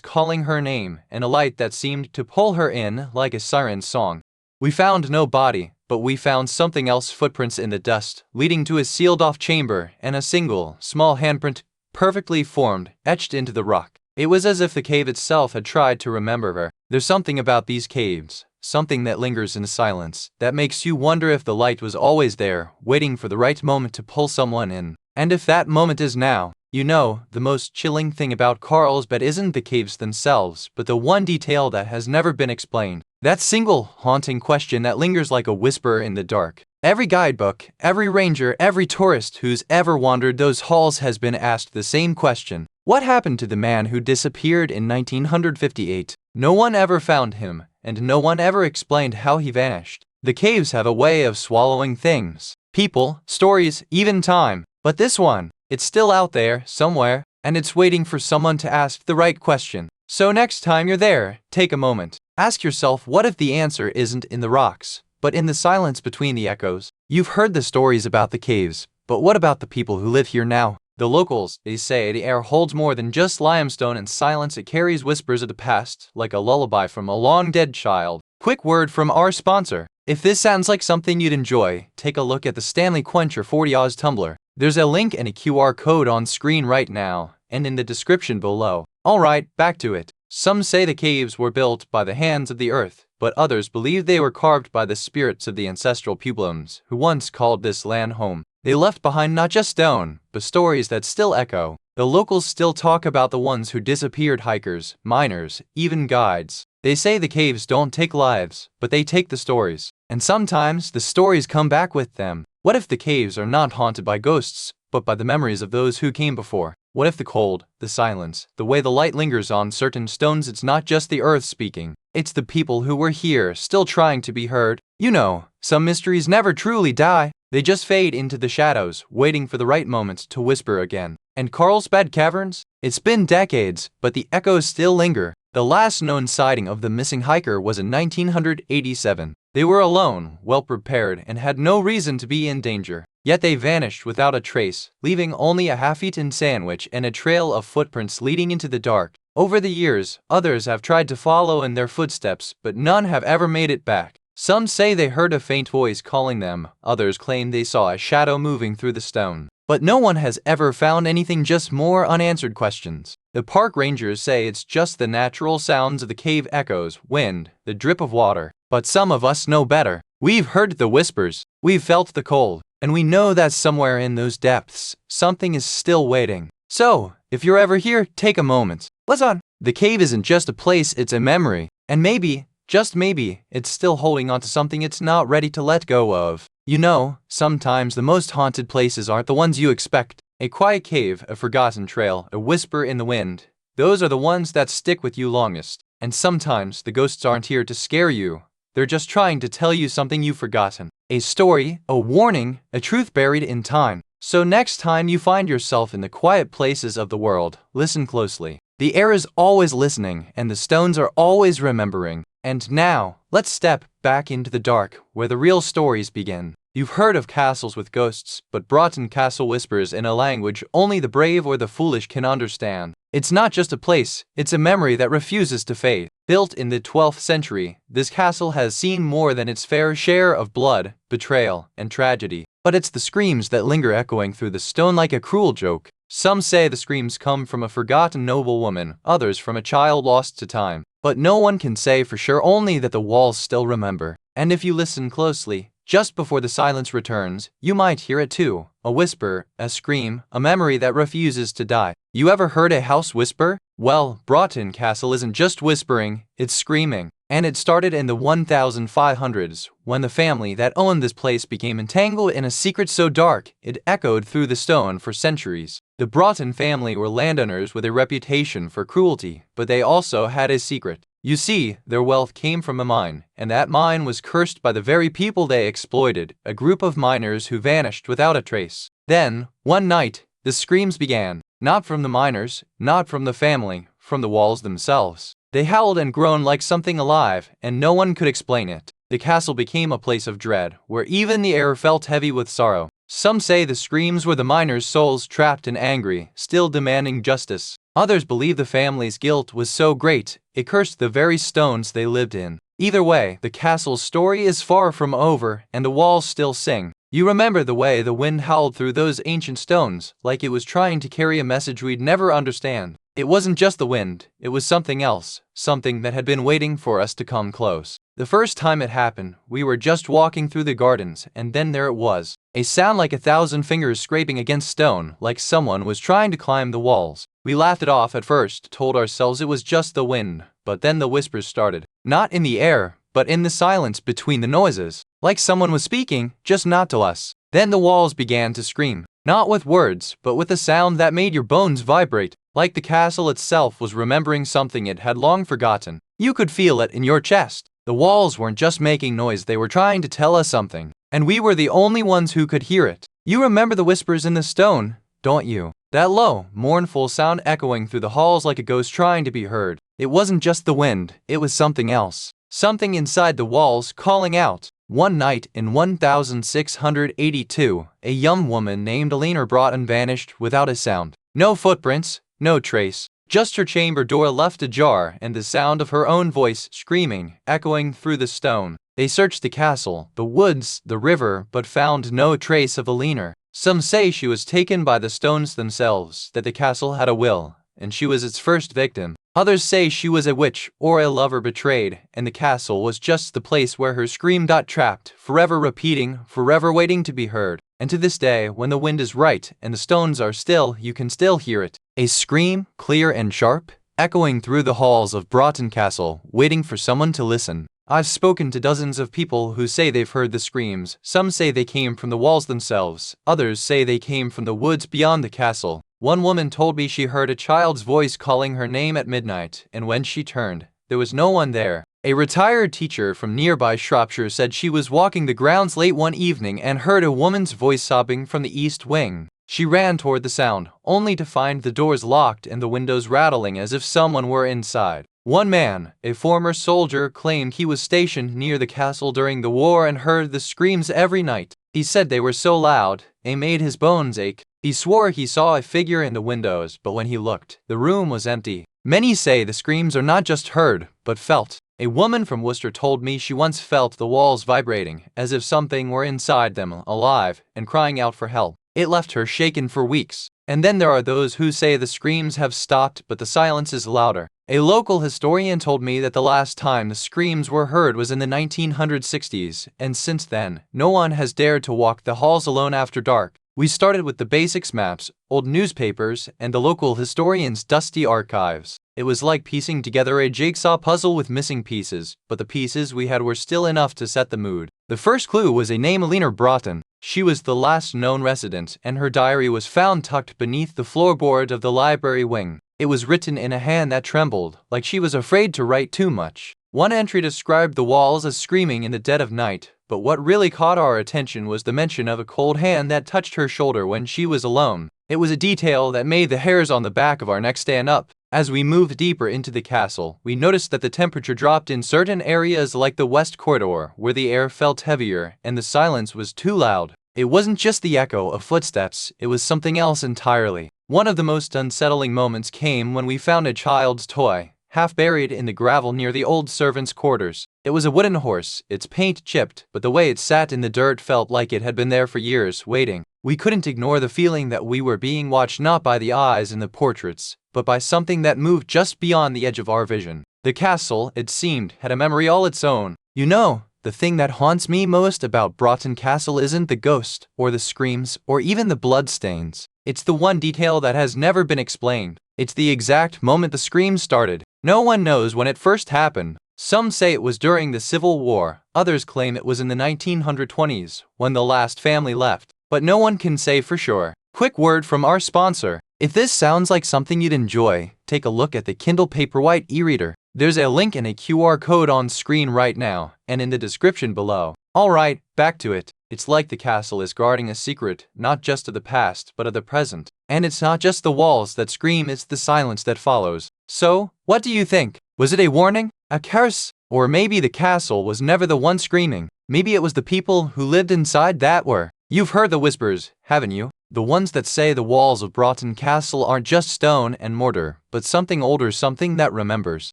calling her name and a light that seemed to pull her in like a siren's song. We found no body, but we found something else: footprints in the dust, leading to a sealed-off chamber, and a single, small handprint, perfectly formed, etched into the rock. It was as if the cave itself had tried to remember her. There's something about these caves, something that lingers in silence, that makes you wonder if the light was always there, waiting for the right moment to pull someone in. And if that moment is now. You know, the most chilling thing about Carlsbad isn't the caves themselves, but the one detail that has never been explained. That single, haunting question that lingers like a whisper in the dark. Every guidebook, every ranger, every tourist who's ever wandered those halls has been asked the same question. What happened to the man who disappeared in 1958? No one ever found him, and no one ever explained how he vanished. The caves have a way of swallowing things. People, stories, even time. But this one, it's still out there, somewhere, and it's waiting for someone to ask the right question. So next time you're there, take a moment. Ask yourself, what if the answer isn't in the rocks, but in the silence between the echoes? You've heard the stories about the caves, but what about the people who live here now? The locals, they say the air holds more than just limestone and silence. It carries whispers of the past, like a lullaby from a long-dead child. Quick word from our sponsor. If this sounds like something you'd enjoy, take a look at the Stanley Quencher 40 Oz tumbler. There's a link and a QR code on screen right now, and in the description below. Alright, back to it. Some say the caves were built by the hands of the earth, but others believe they were carved by the spirits of the ancestral Puebloans, who once called this land home. They left behind not just stone, but stories that still echo. The locals still talk about the ones who disappeared: hikers, miners, even guides. They say the caves don't take lives, but they take the stories. And sometimes the stories come back with them. What if the caves are not haunted by ghosts, but by the memories of those who came before? What if the cold, the silence, the way the light lingers on certain stones, it's not just the earth speaking, it's the people who were here still trying to be heard? You know, some mysteries never truly die. They just fade into the shadows, waiting for the right moment to whisper again. And Carlsbad Caverns? It's been decades, but the echoes still linger. The last known sighting of the missing hiker was in 1987. They were alone, well prepared, and had no reason to be in danger. Yet they vanished without a trace, leaving only a half-eaten sandwich and a trail of footprints leading into the dark. Over the years, others have tried to follow in their footsteps, but none have ever made it back. Some say they heard a faint voice calling them, others claim they saw a shadow moving through the stone. But no one has ever found anything, just more unanswered questions. The park rangers say it's just the natural sounds of the cave echoes, wind, the drip of water. But some of us know better. We've heard the whispers, we've felt the cold, and we know that somewhere in those depths, something is still waiting. So, if you're ever here, take a moment. Listen. The cave isn't just a place, it's a memory. And maybe, just maybe, it's still holding on to something it's not ready to let go of. You know, sometimes the most haunted places aren't the ones you expect. A quiet cave, a forgotten trail, a whisper in the wind. Those are the ones that stick with you longest. And sometimes the ghosts aren't here to scare you. They're just trying to tell you something you've forgotten. A story, a warning, a truth buried in time. So next time you find yourself in the quiet places of the world, listen closely. The air is always listening, and the stones are always remembering. And now, let's step back into the dark, where the real stories begin. You've heard of castles with ghosts, but Broughton Castle whispers in a language only the brave or the foolish can understand. It's not just a place, it's a memory that refuses to fade. Built in the 12th century, this castle has seen more than its fair share of blood, betrayal, and tragedy. But it's the screams that linger echoing through the stone like a cruel joke. Some say the screams come from a forgotten noblewoman, others from a child lost to time. But no one can say for sure, only that the walls still remember. And if you listen closely, just before the silence returns, you might hear it too. A whisper, a scream, a memory that refuses to die. You ever heard a house whisper? Well, Broughton Castle isn't just whispering, it's screaming. And it started in the 1500s, when the family that owned this place became entangled in a secret so dark, it echoed through the stone for centuries. The Broughton family were landowners with a reputation for cruelty, but they also had a secret. You see, their wealth came from a mine, and that mine was cursed by the very people they exploited, a group of miners who vanished without a trace. Then, one night, the screams began, not from the miners, not from the family, from the walls themselves. They howled and groaned like something alive, and no one could explain it. The castle became a place of dread, where even the air felt heavy with sorrow. Some say the screams were the miners' souls trapped and angry, still demanding justice. Others believe the family's guilt was so great, it cursed the very stones they lived in. Either way, the castle's story is far from over, and the walls still sing. You remember the way the wind howled through those ancient stones, like it was trying to carry a message we'd never understand. It wasn't just the wind, it was something else, something that had been waiting for us to come close. The first time it happened, we were just walking through the gardens, and then there it was. A sound like 1,000 fingers scraping against stone, like someone was trying to climb the walls. We laughed it off at first, told ourselves it was just the wind, but then the whispers started. Not in the air, but in the silence between the noises. Like someone was speaking, just not to us. Then the walls began to scream. Not with words, but with a sound that made your bones vibrate. Like the castle itself was remembering something it had long forgotten. You could feel it in your chest. The walls weren't just making noise, they were trying to tell us something. And we were the only ones who could hear it. You remember the whispers in the stone, don't you? That low, mournful sound echoing through the halls like a ghost trying to be heard. It wasn't just the wind, it was something else. Something inside the walls calling out. One night in 1682, a young woman named Eleanor Broughton vanished without a sound. No footprints, no trace. Just her chamber door left ajar and the sound of her own voice screaming, echoing through the stone. They searched the castle, the woods, the river, but found no trace of Eleanor. Some say she was taken by the stones themselves, that the castle had a will, and she was its first victim. Others say she was a witch or a lover betrayed, and the castle was just the place where her scream got trapped, forever repeating, forever waiting to be heard. And to this day, when the wind is right and the stones are still, you can still hear it. A scream, clear and sharp, echoing through the halls of Broughton Castle, waiting for someone to listen. I've spoken to dozens of people who say they've heard the screams. Some say they came from the walls themselves. Others say they came from the woods beyond the castle. One woman told me she heard a child's voice calling her name at midnight, and when she turned, there was no one there. A retired teacher from nearby Shropshire said she was walking the grounds late one evening and heard a woman's voice sobbing from the east wing. She ran toward the sound, only to find the doors locked and the windows rattling as if someone were inside. One man, a former soldier, claimed he was stationed near the castle during the war and heard the screams every night. He said they were so loud, they made his bones ache. He swore he saw a figure in the windows, but when he looked, the room was empty. Many say the screams are not just heard, but felt. A woman from Worcester told me she once felt the walls vibrating, as if something were inside them, alive, and crying out for help. It left her shaken for weeks. And then there are those who say the screams have stopped, but the silence is louder. A local historian told me that the last time the screams were heard was in the 1960s, and since then, no one has dared to walk the halls alone after dark. We started with the basics: maps, old newspapers, and the local historian's dusty archives. It was like piecing together a jigsaw puzzle with missing pieces, but the pieces we had were still enough to set the mood. The first clue was a name, Linger Broughton. She was the last known resident, and her diary was found tucked beneath the floorboard of the library wing. It was written in a hand that trembled, like she was afraid to write too much. One entry described the walls as screaming in the dead of night, but what really caught our attention was the mention of a cold hand that touched her shoulder when she was alone. It was a detail that made the hairs on the back of our neck stand up. As we moved deeper into the castle, we noticed that the temperature dropped in certain areas like the west corridor, where the air felt heavier and the silence was too loud. It wasn't just the echo of footsteps, it was something else entirely. One of the most unsettling moments came when we found a child's toy, half buried in the gravel near the old servants' quarters. It was a wooden horse, its paint chipped, but the way it sat in the dirt felt like it had been there for years, waiting. We couldn't ignore the feeling that we were being watched not by the eyes in the portraits, but by something that moved just beyond the edge of our vision. The castle, it seemed, had a memory all its own. You know, the thing that haunts me most about Broughton Castle isn't the ghost, or the screams, or even the bloodstains. It's the one detail that has never been explained. It's the exact moment the screams started. No one knows when it first happened. Some say it was during the Civil War, others claim it was in the 1920s, when the last family left. But no one can say for sure. Quick word from our sponsor. If this sounds like something you'd enjoy, take a look at the Kindle Paperwhite e-reader. There's a link and a QR code on screen right now, and in the description below. Alright, back to it. It's like the castle is guarding a secret, not just of the past, but of the present. And it's not just the walls that scream, it's the silence that follows. So, what do you think? Was it a warning? A curse? Or maybe the castle was never the one screaming. Maybe it was the people who lived inside that were. You've heard the whispers, haven't you? The ones that say the walls of Broughton Castle aren't just stone and mortar, but something older, something that remembers.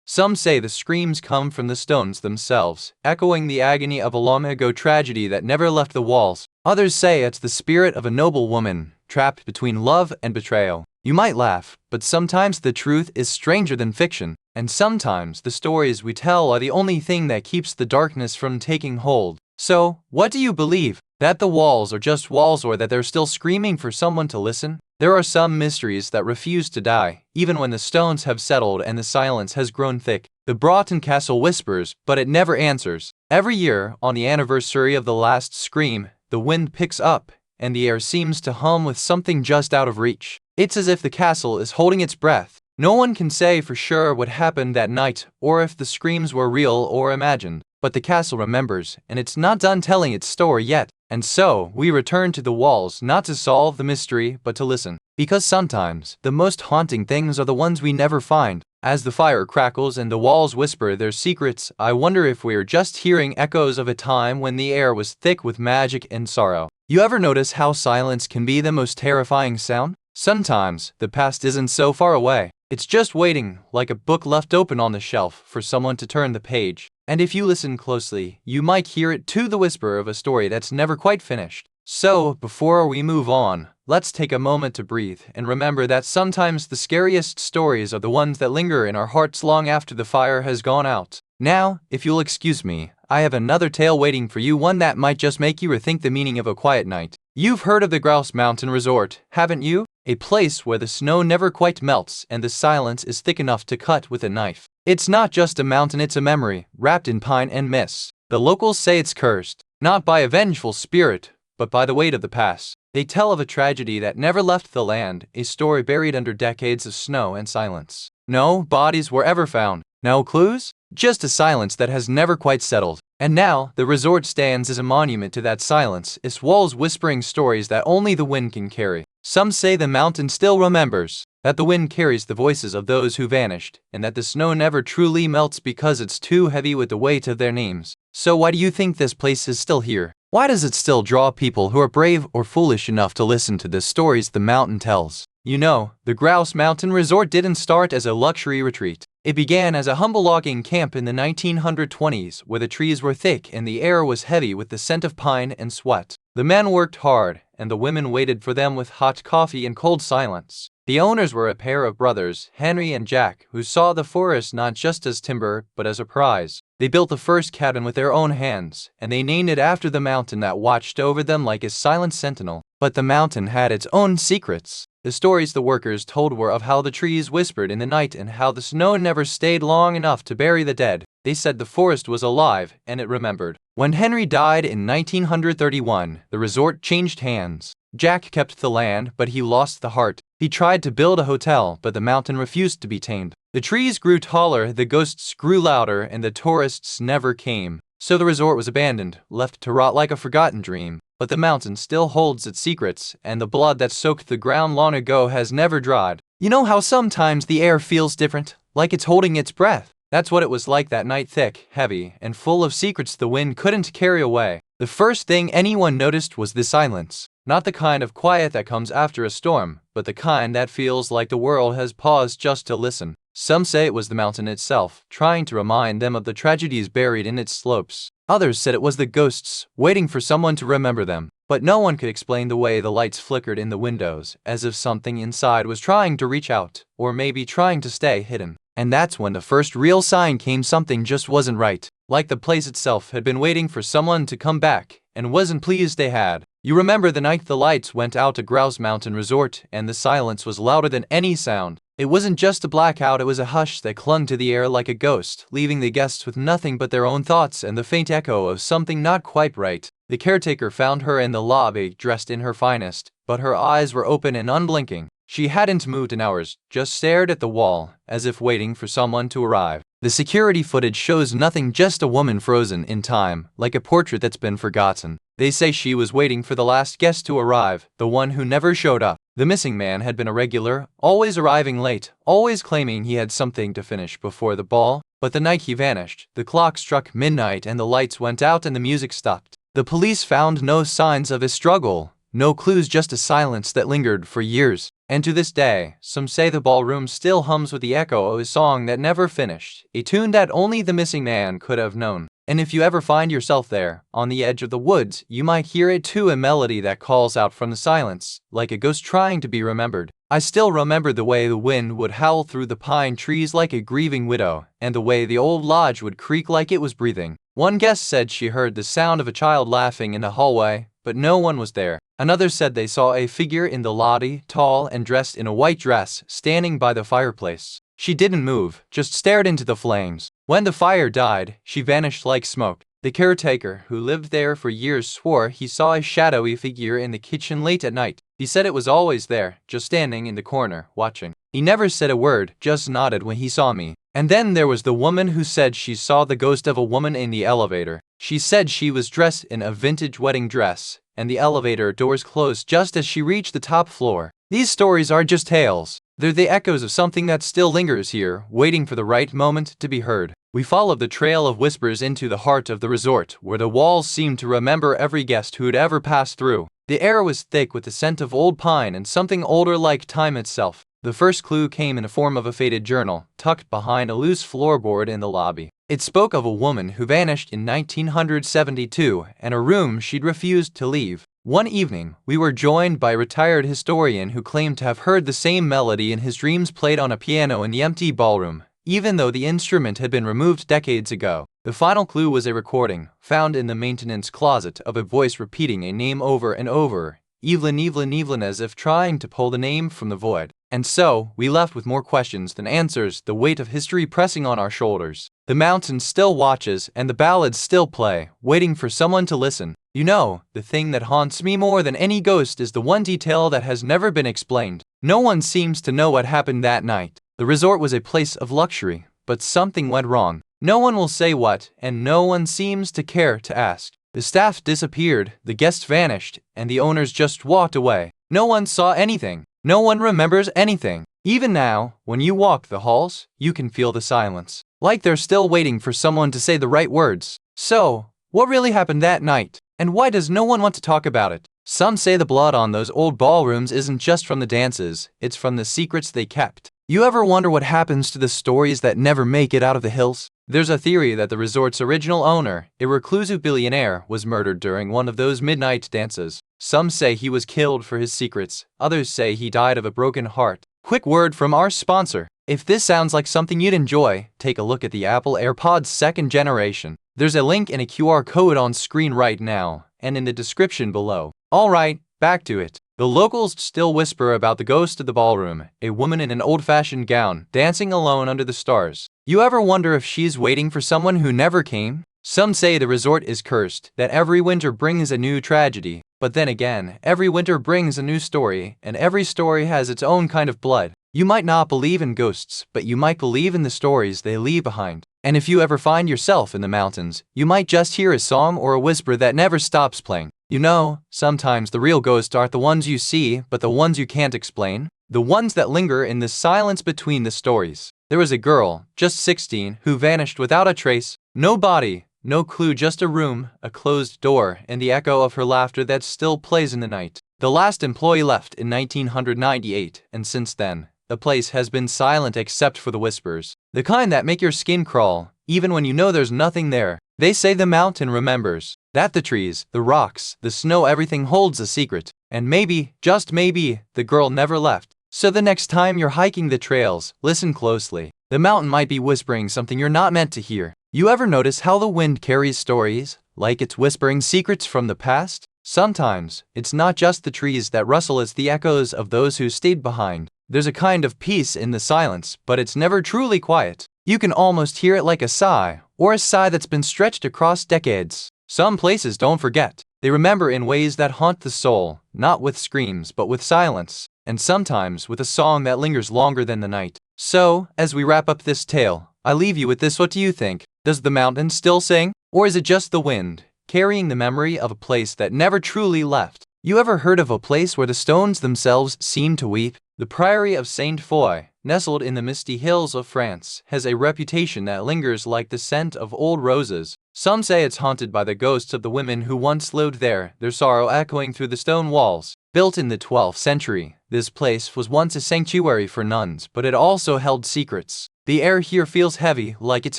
Some say the screams come from the stones themselves, echoing the agony of a long-ago tragedy that never left the walls. Others say it's the spirit of a noble woman, trapped between love and betrayal. You might laugh, but sometimes the truth is stranger than fiction, and sometimes the stories we tell are the only thing that keeps the darkness from taking hold. So, what do you believe? That the walls are just walls, or that they're still screaming for someone to listen? There are some mysteries that refuse to die, even when the stones have settled and the silence has grown thick. The Broughton Castle whispers, but it never answers. Every year, on the anniversary of the last scream, the wind picks up, and the air seems to hum with something just out of reach. It's as if the castle is holding its breath. No one can say for sure what happened that night, or if the screams were real or imagined. But the castle remembers, and it's not done telling its story yet. And so, we return to the walls, not to solve the mystery, but to listen. Because sometimes, the most haunting things are the ones we never find. As the fire crackles and the walls whisper their secrets, I wonder if we're just hearing echoes of a time when the air was thick with magic and sorrow. You ever notice how silence can be the most terrifying sound? Sometimes, the past isn't so far away. It's just waiting, like a book left open on the shelf, for someone to turn the page. And if you listen closely, you might hear it too, the whisper of a story that's never quite finished. So, before we move on, let's take a moment to breathe and remember that sometimes the scariest stories are the ones that linger in our hearts long after the fire has gone out. Now, if you'll excuse me, I have another tale waiting for you, one that might just make you rethink the meaning of a quiet night. You've heard of the Grouse Mountain Resort, haven't you? A place where the snow never quite melts and the silence is thick enough to cut with a knife. It's not just a mountain, it's a memory, wrapped in pine and mist. The locals say it's cursed, not by a vengeful spirit, but by the weight of the past. They tell of a tragedy that never left the land, a story buried under decades of snow and silence. No bodies were ever found. No clues? Just a silence that has never quite settled. And now, the resort stands as a monument to that silence, its walls whispering stories that only the wind can carry. Some say the mountain still remembers, that the wind carries the voices of those who vanished, and that the snow never truly melts because it's too heavy with the weight of their names. So why do you think this place is still here? Why does it still draw people who are brave or foolish enough to listen to the stories the mountain tells? You know, the Grouse Mountain Resort didn't start as a luxury retreat. It began as a humble logging camp in the 1920s, where the trees were thick and the air was heavy with the scent of pine and sweat. The men worked hard, and the women waited for them with hot coffee and cold silence. The owners were a pair of brothers, Henry and Jack, who saw the forest not just as timber, but as a prize. They built the first cabin with their own hands, and they named it after the mountain that watched over them like a silent sentinel. But the mountain had its own secrets. The stories the workers told were of how the trees whispered in the night and how the snow never stayed long enough to bury the dead. They said the forest was alive, and it remembered. When Henry died in 1931, the resort changed hands. Jack kept the land, but he lost the heart. He tried to build a hotel, but the mountain refused to be tamed. The trees grew taller, the ghosts grew louder, and the tourists never came. So the resort was abandoned, left to rot like a forgotten dream. But the mountain still holds its secrets, and the blood that soaked the ground long ago has never dried. You know how sometimes the air feels different, like it's holding its breath? That's what it was like that night, thick, heavy, and full of secrets the wind couldn't carry away. The first thing anyone noticed was the silence. Not the kind of quiet that comes after a storm, but the kind that feels like the world has paused just to listen. Some say it was the mountain itself, trying to remind them of the tragedies buried in its slopes. Others said it was the ghosts, waiting for someone to remember them. But no one could explain the way the lights flickered in the windows, as if something inside was trying to reach out, or maybe trying to stay hidden. And that's when the first real sign came. Something just wasn't right. Like the place itself had been waiting for someone to come back, and wasn't pleased they had. You remember the night the lights went out at Grouse Mountain Resort, and the silence was louder than any sound. It wasn't just a blackout, it was a hush that clung to the air like a ghost, leaving the guests with nothing but their own thoughts and the faint echo of something not quite right. The caretaker found her in the lobby, dressed in her finest, but her eyes were open and unblinking. She hadn't moved in hours, just stared at the wall, as if waiting for someone to arrive. The security footage shows nothing, just a woman frozen in time, like a portrait that's been forgotten. They say she was waiting for the last guest to arrive, the one who never showed up. The missing man had been a regular, always arriving late, always claiming he had something to finish before the ball. But the night he vanished, the clock struck midnight and the lights went out and the music stopped. The police found no signs of his struggle, no clues, just a silence that lingered for years. And to this day, some say the ballroom still hums with the echo of a song that never finished, a tune that only the missing man could have known. And if you ever find yourself there, on the edge of the woods, you might hear it too, a melody that calls out from the silence, like a ghost trying to be remembered. I still remember the way the wind would howl through the pine trees like a grieving widow, and the way the old lodge would creak like it was breathing. One guest said she heard the sound of a child laughing in the hallway, but no one was there. Another said they saw a figure in the lobby, tall and dressed in a white dress, standing by the fireplace. She didn't move, just stared into the flames. When the fire died, she vanished like smoke. The caretaker, who lived there for years, swore he saw a shadowy figure in the kitchen late at night. He said it was always there, just standing in the corner, watching. He never said a word, just nodded when he saw me. And then there was the woman who said she saw the ghost of a woman in the elevator. She said she was dressed in a vintage wedding dress, and the elevator doors closed just as she reached the top floor. These stories are just tales. They're the echoes of something that still lingers here, waiting for the right moment to be heard. We followed the trail of whispers into the heart of the resort, where the walls seemed to remember every guest who'd ever passed through. The air was thick with the scent of old pine and something older, like time itself. The first clue came in the form of a faded journal, tucked behind a loose floorboard in the lobby. It spoke of a woman who vanished in 1972 and a room she'd refused to leave. One evening, we were joined by a retired historian who claimed to have heard the same melody in his dreams played on a piano in the empty ballroom, even though the instrument had been removed decades ago. The final clue was a recording, found in the maintenance closet, of a voice repeating a name over and over, Evelyn, Evelyn, Evelyn, as if trying to pull the name from the void. And so, we left with more questions than answers, the weight of history pressing on our shoulders. The mountain still watches, and the ballads still play, waiting for someone to listen. You know, the thing that haunts me more than any ghost is the one detail that has never been explained. No one seems to know what happened that night. The resort was a place of luxury, but something went wrong. No one will say what, and no one seems to care to ask. The staff disappeared, the guests vanished, and the owners just walked away. No one saw anything. No one remembers anything. Even now, when you walk the halls, you can feel the silence. Like they're still waiting for someone to say the right words. So, what really happened that night? And why does no one want to talk about it? Some say the blood on those old ballrooms isn't just from the dances, it's from the secrets they kept. You ever wonder what happens to the stories that never make it out of the hills? There's a theory that the resort's original owner, a reclusive billionaire, was murdered during one of those midnight dances. Some say he was killed for his secrets, others say he died of a broken heart. Quick word from our sponsor. If this sounds like something you'd enjoy, take a look at the Apple AirPods 2nd generation. There's a link and a QR code on screen right now, and in the description below. Alright, back to it. The locals still whisper about the ghost of the ballroom, a woman in an old-fashioned gown, dancing alone under the stars. You ever wonder if she's waiting for someone who never came? Some say the resort is cursed, that every winter brings a new tragedy. But then again, every winter brings a new story, and every story has its own kind of blood. You might not believe in ghosts, but you might believe in the stories they leave behind. And if you ever find yourself in the mountains, you might just hear a song or a whisper that never stops playing. You know, sometimes the real ghosts aren't the ones you see, but the ones you can't explain. The ones that linger in the silence between the stories. There was a girl, just 16, who vanished without a trace. No body, no clue, just a room, a closed door, and the echo of her laughter that still plays in the night. The last employee left in 1998, and since then, the place has been silent except for the whispers. The kind that make your skin crawl, even when you know there's nothing there. They say the mountain remembers. That the trees, the rocks, the snow, everything holds a secret. And maybe, just maybe, the girl never left. So the next time you're hiking the trails, listen closely. The mountain might be whispering something you're not meant to hear. You ever notice how the wind carries stories, like it's whispering secrets from the past? Sometimes, it's not just the trees that rustle, it's the echoes of those who stayed behind. There's a kind of peace in the silence, but it's never truly quiet. You can almost hear it like a sigh, or a sigh that's been stretched across decades. Some places don't forget. They remember in ways that haunt the soul, not with screams but with silence, and sometimes with a song that lingers longer than the night. So, as we wrap up this tale, I leave you with this. What do you think? Does the mountain still sing? Or is it just the wind, carrying the memory of a place that never truly left? You ever heard of a place where the stones themselves seem to weep? The Priory of Saint Foy, nestled in the misty hills of France, has a reputation that lingers like the scent of old roses. Some say it's haunted by the ghosts of the women who once lived there, their sorrow echoing through the stone walls. Built in the 12th century, this place was once a sanctuary for nuns, but it also held secrets. The air here feels heavy, like it's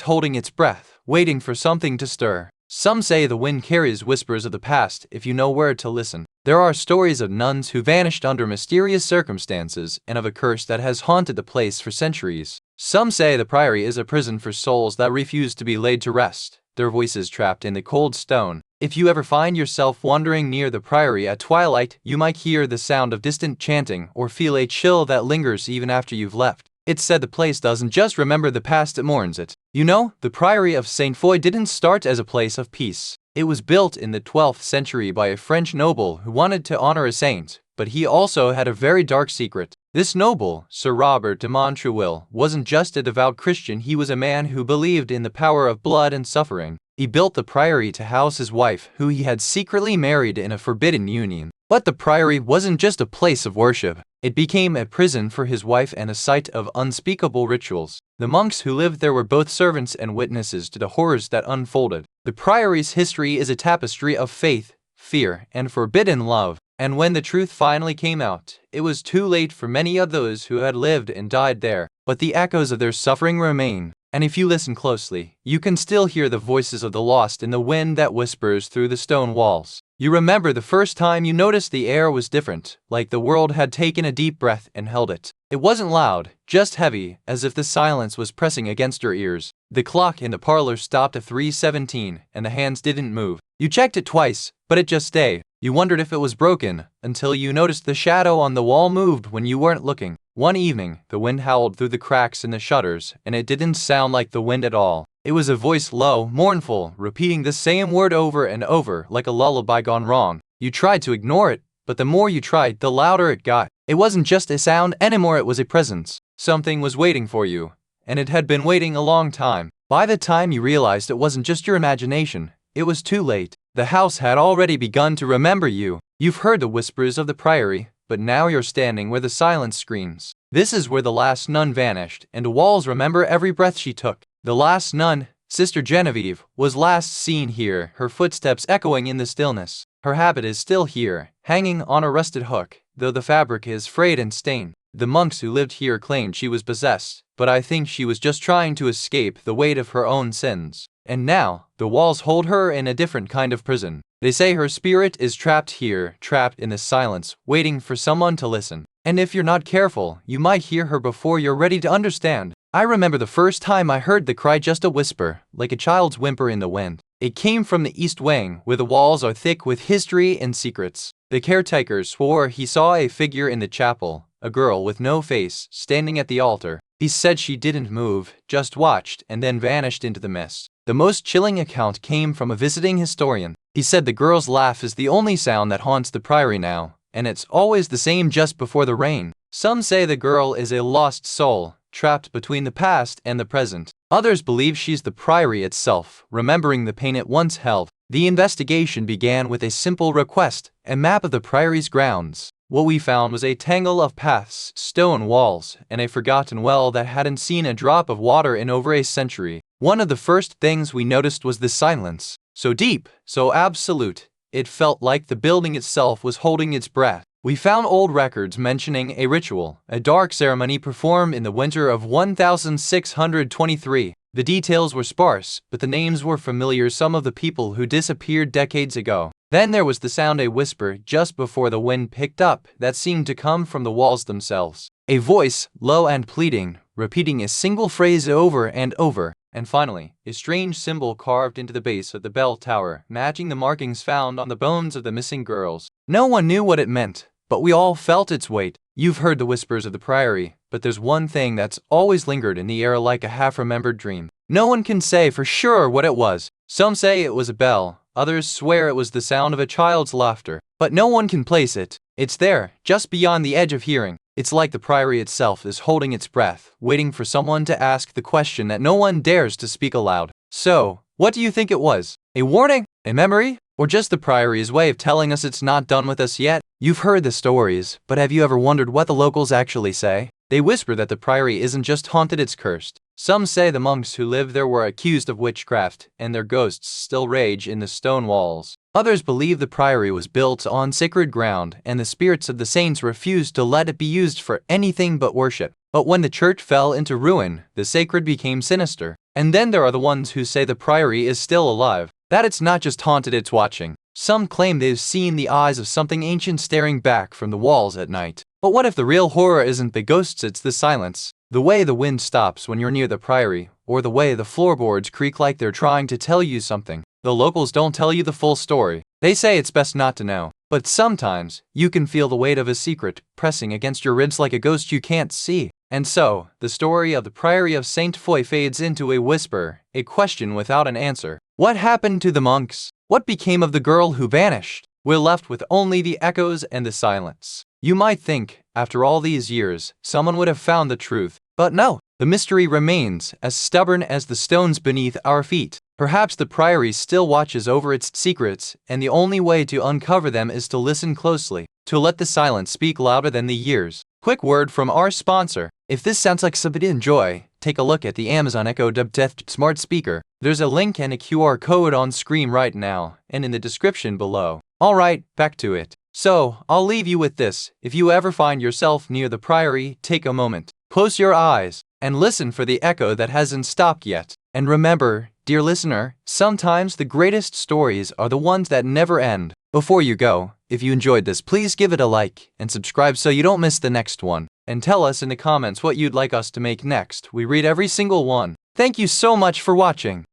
holding its breath, waiting for something to stir. Some say the wind carries whispers of the past if you know where to listen. There are stories of nuns who vanished under mysterious circumstances and of a curse that has haunted the place for centuries. Some say the priory is a prison for souls that refuse to be laid to rest, their voices trapped in the cold stone. If you ever find yourself wandering near the priory at twilight, you might hear the sound of distant chanting or feel a chill that lingers even after you've left. It's said the place doesn't just remember the past, it mourns it. You know, the Priory of Saint Foy didn't start as a place of peace. It was built in the 12th century by a French noble who wanted to honor a saint, but he also had a very dark secret. This noble, Sir Robert de Montreuil, wasn't just a devout Christian, he was a man who believed in the power of blood and suffering. He built the priory to house his wife, who he had secretly married in a forbidden union. But the priory wasn't just a place of worship. It became a prison for his wife and a site of unspeakable rituals. The monks who lived there were both servants and witnesses to the horrors that unfolded. The priory's history is a tapestry of faith, fear, and forbidden love. And when the truth finally came out, it was too late for many of those who had lived and died there. But the echoes of their suffering remain. And if you listen closely, you can still hear the voices of the lost in the wind that whispers through the stone walls. You remember the first time you noticed the air was different, like the world had taken a deep breath and held it. It wasn't loud, just heavy, as if the silence was pressing against your ears. The clock in the parlor stopped at 3:17, and the hands didn't move. You checked it twice, but it just stayed. You wondered if it was broken, until you noticed the shadow on the wall moved when you weren't looking. One evening, the wind howled through the cracks in the shutters, and it didn't sound like the wind at all. It was a voice low, mournful, repeating the same word over and over like a lullaby gone wrong. You tried to ignore it, but the more you tried, the louder it got. It wasn't just a sound anymore, it was a presence. Something was waiting for you, and it had been waiting a long time. By the time you realized it wasn't just your imagination, it was too late. The house had already begun to remember you. You've heard the whispers of the priory, but now you're standing where the silence screams. This is where the last nun vanished, and the walls remember every breath she took. The last nun, Sister Genevieve, was last seen here, her footsteps echoing in the stillness. Her habit is still here, hanging on a rusted hook, though the fabric is frayed and stained. The monks who lived here claimed she was possessed, but I think she was just trying to escape the weight of her own sins. And now, the walls hold her in a different kind of prison. They say her spirit is trapped here, trapped in the silence, waiting for someone to listen. And if you're not careful, you might hear her before you're ready to understand. I remember the first time I heard the cry, just a whisper, like a child's whimper in the wind. It came from the East Wing, where the walls are thick with history and secrets. The caretaker swore he saw a figure in the chapel, a girl with no face, standing at the altar. He said she didn't move, just watched, and then vanished into the mist. The most chilling account came from a visiting historian. He said the girl's laugh is the only sound that haunts the priory now, and it's always the same just before the rain. Some say the girl is a lost soul, trapped between the past and the present. Others believe she's the priory itself, remembering the pain it once held. The investigation began with a simple request, a map of the priory's grounds. What we found was a tangle of paths, stone walls, and a forgotten well that hadn't seen a drop of water in over a century. One of the first things we noticed was the silence. So deep, so absolute, it felt like the building itself was holding its breath. We found old records mentioning a ritual, a dark ceremony performed in the winter of 1623. The details were sparse, but the names were familiar, some of the people who disappeared decades ago. Then there was the sound, a whisper, just before the wind picked up, that seemed to come from the walls themselves. A voice, low and pleading, repeating a single phrase over and over. And finally, a strange symbol carved into the base of the bell tower, matching the markings found on the bones of the missing girls. No one knew what it meant, but we all felt its weight. You've heard the whispers of the priory, but there's one thing that's always lingered in the air like a half-remembered dream. No one can say for sure what it was. Some say it was a bell, others swear it was the sound of a child's laughter. But no one can place it. It's there, just beyond the edge of hearing. It's like the priory itself is holding its breath, waiting for someone to ask the question that no one dares to speak aloud. So, what do you think it was? A warning? A memory? Or just the priory's way of telling us it's not done with us yet? You've heard the stories, but have you ever wondered what the locals actually say? They whisper that the priory isn't just haunted, it's cursed. Some say the monks who lived there were accused of witchcraft, and their ghosts still rage in the stone walls. Others believe the priory was built on sacred ground, and the spirits of the saints refused to let it be used for anything but worship. But when the church fell into ruin, the sacred became sinister. And then there are the ones who say the priory is still alive, that it's not just haunted, it's watching. Some claim they've seen the eyes of something ancient staring back from the walls at night. But what if the real horror isn't the ghosts, it's the silence? The way the wind stops when you're near the priory, or the way the floorboards creak like they're trying to tell you something. The locals don't tell you the full story. They say it's best not to know. But sometimes, you can feel the weight of a secret pressing against your ribs like a ghost you can't see. And so, the story of the Priory of Saint Foy fades into a whisper, a question without an answer. What happened to the monks? What became of the girl who vanished? We're left with only the echoes and the silence. You might think, after all these years, someone would have found the truth. But no, the mystery remains, as stubborn as the stones beneath our feet. Perhaps the priory still watches over its secrets, and the only way to uncover them is to listen closely, to let the silence speak louder than the years. Quick word from our sponsor. If this sounds like something to enjoy, take a look at the Amazon Echo Dub Test Smart Speaker. There's a link and a QR code on screen right now, and in the description below. Alright, back to it. So, I'll leave you with this. If you ever find yourself near the priory, take a moment, close your eyes, and listen for the echo that hasn't stopped yet. And remember, dear listener, sometimes the greatest stories are the ones that never end. Before you go, if you enjoyed this, please give it a like and subscribe so you don't miss the next one. And tell us in the comments what you'd like us to make next. We read every single one. Thank you so much for watching.